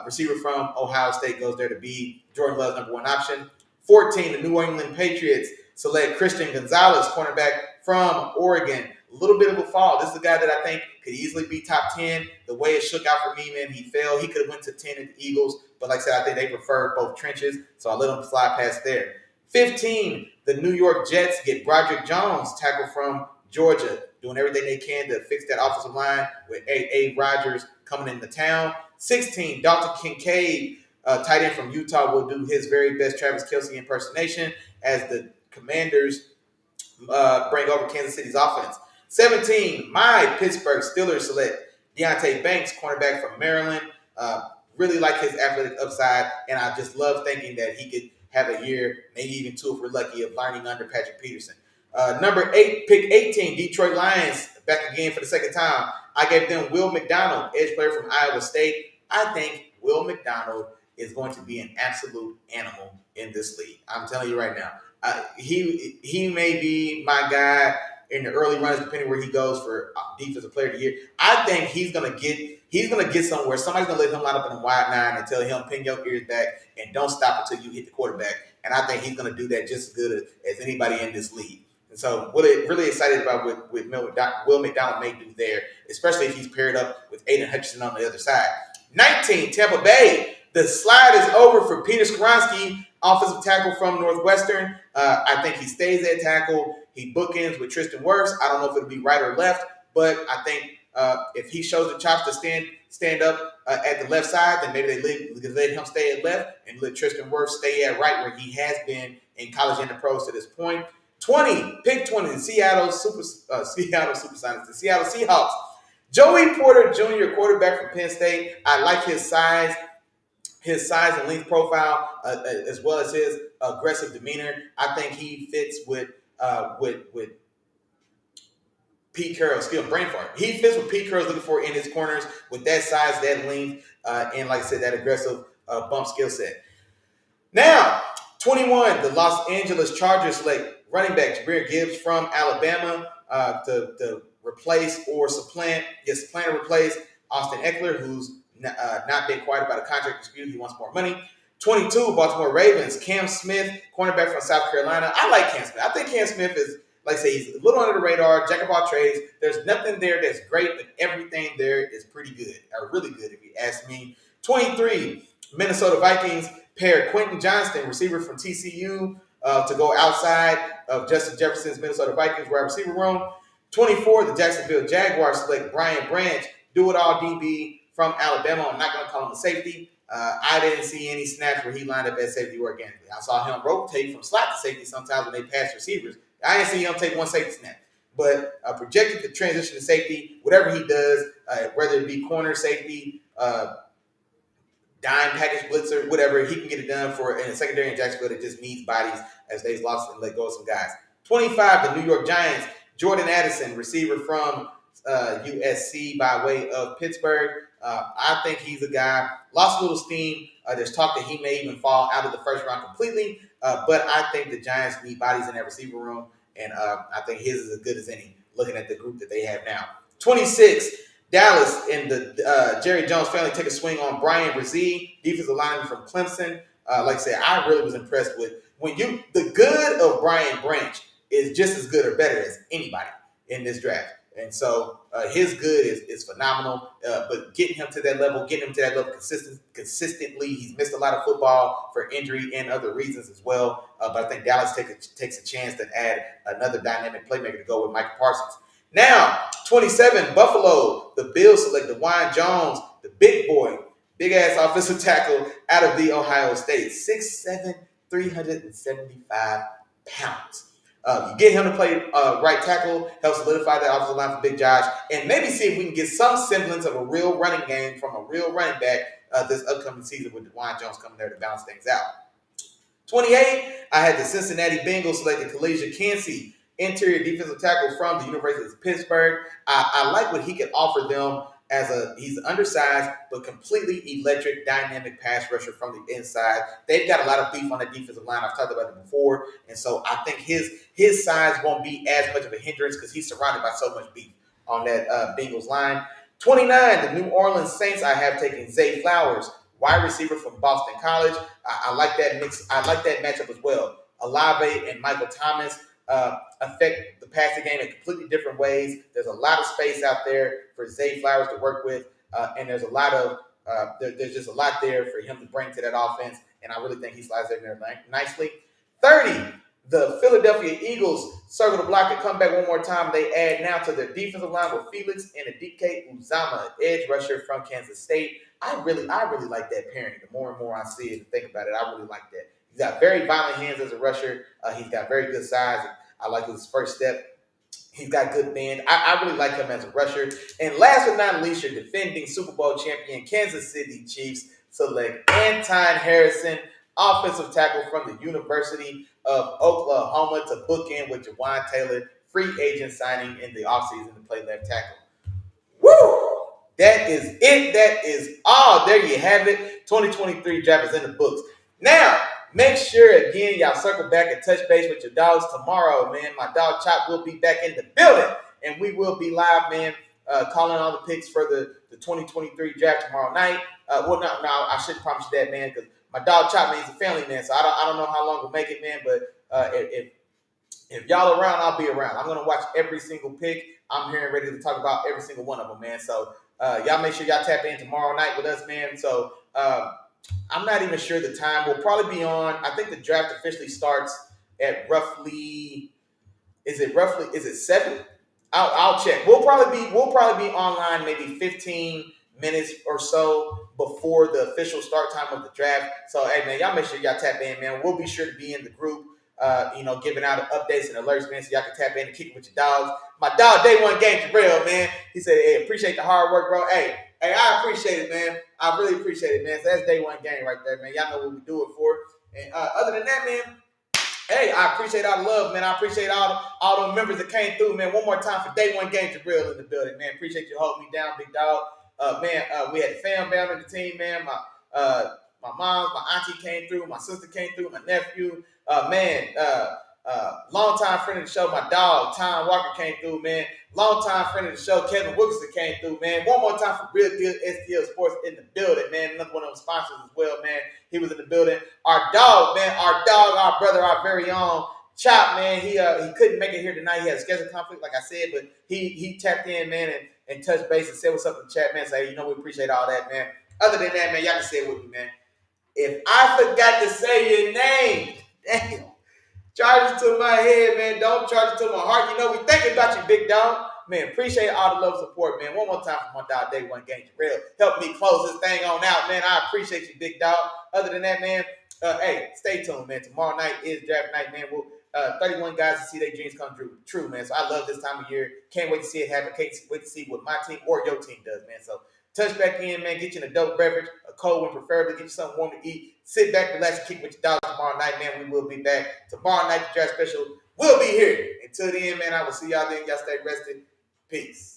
Receiver from Ohio State goes there to be Jordan Love's number 1 option. 14, the New England Patriots select Christian Gonzalez, cornerback from Oregon. A little bit of a fall. This is a guy that I think could easily be top 10. The way it shook out for me, man, he fell. He could have went to 10 at the Eagles, but like I said, I think they prefer both trenches, so I let him slide past there. 15, the New York Jets get Broderick Jones, tackle from Georgia, doing everything they can to fix that offensive line with A. Rodgers coming into town. 16, Dalton Kincaid, tight end from Utah, will do his very best Travis Kelce impersonation as the Commanders bring over Kansas City's offense. 17, my Pittsburgh Steelers select Deontay Banks, cornerback from Maryland. Really like his athletic upside, and I just love thinking that he could have a year, maybe even 2 if we're lucky, of learning under Patrick Peterson. Number 8, pick 18, Detroit Lions, back again for the second time. I gave them Will McDonald, edge player from Iowa State. I think Will McDonald is going to be an absolute animal in this league. I'm telling you right now. He may be my guy in the early runs, depending where he goes for defensive player of the year. I think he's gonna get somewhere. Somebody's gonna let him line up in a wide 9 and tell him, pin your ears back and don't stop until you hit the quarterback. And I think he's gonna do that just as good as anybody in this league. And so really excited about what Will McDonald may do there, especially if he's paired up with Aiden Hutchinson on the other side. 19, Tampa Bay. The slide is over for Peter Skoronski, offensive tackle from Northwestern. I think he stays at tackle. He bookends with Tristan Wirfs. I don't know if it'll be right or left, but I think if he shows the chops to stand up at the left side, then maybe they let him stay at left and let Tristan Wirfs stay at right where he has been in college and the pros to this point. 20, pick 20, the Seattle Supersonics, the Seattle Seahawks. Joey Porter Jr., quarterback from Penn State. I like his size and length profile, as well as his aggressive demeanor. I think he fits with Pete Carroll's skill brain fart. He fits what Pete Carroll's looking for in his corners with that size, that length, and like I said, that aggressive bump skill set. Now, 21, the Los Angeles Chargers select running back Jahmyr Gibbs from Alabama to replace or supplant or replace Austin Eckler, who's not been quiet about a contract dispute. He wants more money. 22, Baltimore Ravens, Cam Smith, cornerback from South Carolina. I like Cam Smith. I think Cam Smith is, like I say, he's a little under the radar, jack of all trades. There's nothing there that's great, but everything there is pretty good, or really good if you ask me. 23, Minnesota Vikings pair Quentin Johnston, receiver from TCU, to go outside of Justin Jefferson's Minnesota Vikings wide receiver room. 24, the Jacksonville Jaguars select Brian Branch, do-it-all DB from Alabama. I'm not going to call him a safety. I didn't see any snaps where he lined up at safety organically. I saw him rotate from slot to safety sometimes when they pass receivers. I didn't see him take one safety snap. But projected to transition to safety, whatever he does, whether it be corner safety, dime package blitzer, whatever, he can get it done for in a secondary in Jacksonville that just needs bodies as they've lost and let go of some guys. 25, the New York Giants, Jordan Addison, receiver from USC by way of Pittsburgh. I think he's a guy, lost a little steam. There's talk that he may even fall out of the first round completely, but I think the Giants need bodies in that receiver room, and I think his is as good as any, looking at the group that they have now. 26, Dallas and the Jerry Jones family take a swing on Brian Brzee, defensive lineman from Clemson. Like I said, I really was impressed with the good of Brian Branch is just as good or better as anybody in this draft. And so his good is phenomenal, but getting him to that level consistently. He's missed a lot of football for injury and other reasons as well. But I think Dallas takes a chance to add another dynamic playmaker to go with Micah Parsons. Now, 27, Buffalo. The Bills select DeWine Jones, the big boy, big-ass offensive tackle out of the Ohio State. 6'7", 375 pounds. You get him to play right tackle, help solidify that offensive line for Big Josh, and maybe see if we can get some semblance of a real running game from a real running back this upcoming season with DeWine Jones coming there to balance things out. 28, I had the Cincinnati Bengals selected Kalijah Kancey, interior defensive tackle from the University of Pittsburgh. I like what he can offer them he's undersized, but completely electric, dynamic pass rusher from the inside. They've got a lot of beef on the defensive line. I've talked about it before. And so I think his size won't be as much of a hindrance because he's surrounded by so much beef on that Bengals line. 29, the New Orleans Saints, I have taken Zay Flowers, wide receiver from Boston College. I like that mix. I like that matchup as well. Olave and Michael Thomas affect the passing game in completely different ways. There's a lot of space out there for Zay Flowers to work with, and there's a lot of there's just a lot there for him to bring to that offense, and I really think he slides in there nicely. 30, the Philadelphia Eagles circle the block and come back one more time. They add now to their defensive line with Felix and Adike Uzama, edge rusher from Kansas State. I really like that pairing. The more and more I see it and think about it, I really like that. He's got very violent hands as a rusher. He's got very good size. I like his first step. He's got good bend. I really like him as a rusher. And last but not least, your defending Super Bowl champion Kansas City Chiefs select Anton Harrison, offensive tackle from the University of Oklahoma, to bookend with Jawan Taylor, free agent signing in the offseason to play left tackle. Woo! That is it. That is all. There you have it. 2023 draft is in the books. Now, make sure, again, y'all circle back and touch base with your dogs tomorrow, man. My dog Chop will be back in the building, and we will be live, man, calling all the picks for the 2023 draft tomorrow night. No, I shouldn't promise you that, man, because my dog Chop, man, he's a family man, so I don't know how long we'll make it, man, but if y'all around, I'll be around. I'm going to watch every single pick. I'm here and ready to talk about every single one of them, man. So y'all make sure y'all tap in tomorrow night with us, man. So I'm not even sure the time. We'll probably be on. I think the draft officially starts at roughly. Is it 7? I'll check. We'll probably be online maybe 15 minutes or so before the official start time of the draft. So, hey, man, y'all make sure y'all tap in, man. We'll be sure to be in the group, giving out updates and alerts, man, so y'all can tap in and kick it with your dogs. My dog, Day One Game, Jarrell, man. He said, hey, appreciate the hard work, bro. Hey, I appreciate it, man. I really appreciate it, man. So that's Day One Game right there, man. Y'all know what we do it for. And other than that, man, hey, I appreciate all the love, man. I appreciate all the members that came through, man. One more time for Day One Game, Jarrell in the building, man. Appreciate you holding me down, big dog. We had the fam down in the team, man. My mom, my auntie came through, my sister came through, my nephew, longtime friend of the show, my dog, Tom Walker came through, man. Longtime friend of the show, Kevin Wilkinson came through, man. One more time for Real Good STL Sports in the building, man. Another one of them sponsors as well, man. He was in the building. Our dog, man, our brother, our very own Chop, man. He couldn't make it here tonight. He had a schedule conflict, like I said, but he tapped in, man, and touched base and said what's up in the chat, man. So, hey, we appreciate all that, man. Other than that, man, y'all can say it with me, man. If I forgot to say your name, damn, charge it to my head, man. Don't charge it to my heart. We thinking about you, big dog. Man, appreciate all the love and support, man. One more time for my dog, Day One Game, Jarrell. Help me close this thing on out, man. I appreciate you, big dog. Other than that, man, hey, stay tuned, man. Tomorrow night is draft night, man. We'll 31 guys to see their dreams come true, man. So I love this time of year. Can't wait to see it happen. Can't wait to see what my team or your team does, man. So touch back in, man. Get you an adult beverage, a cold one preferably. Get you something warm to eat. Sit back, relax, and kick with your dogs tomorrow night, man. We will be back. Tomorrow night, the draft special will be here. Until then, man, I will see y'all then. Y'all stay rested. Peace.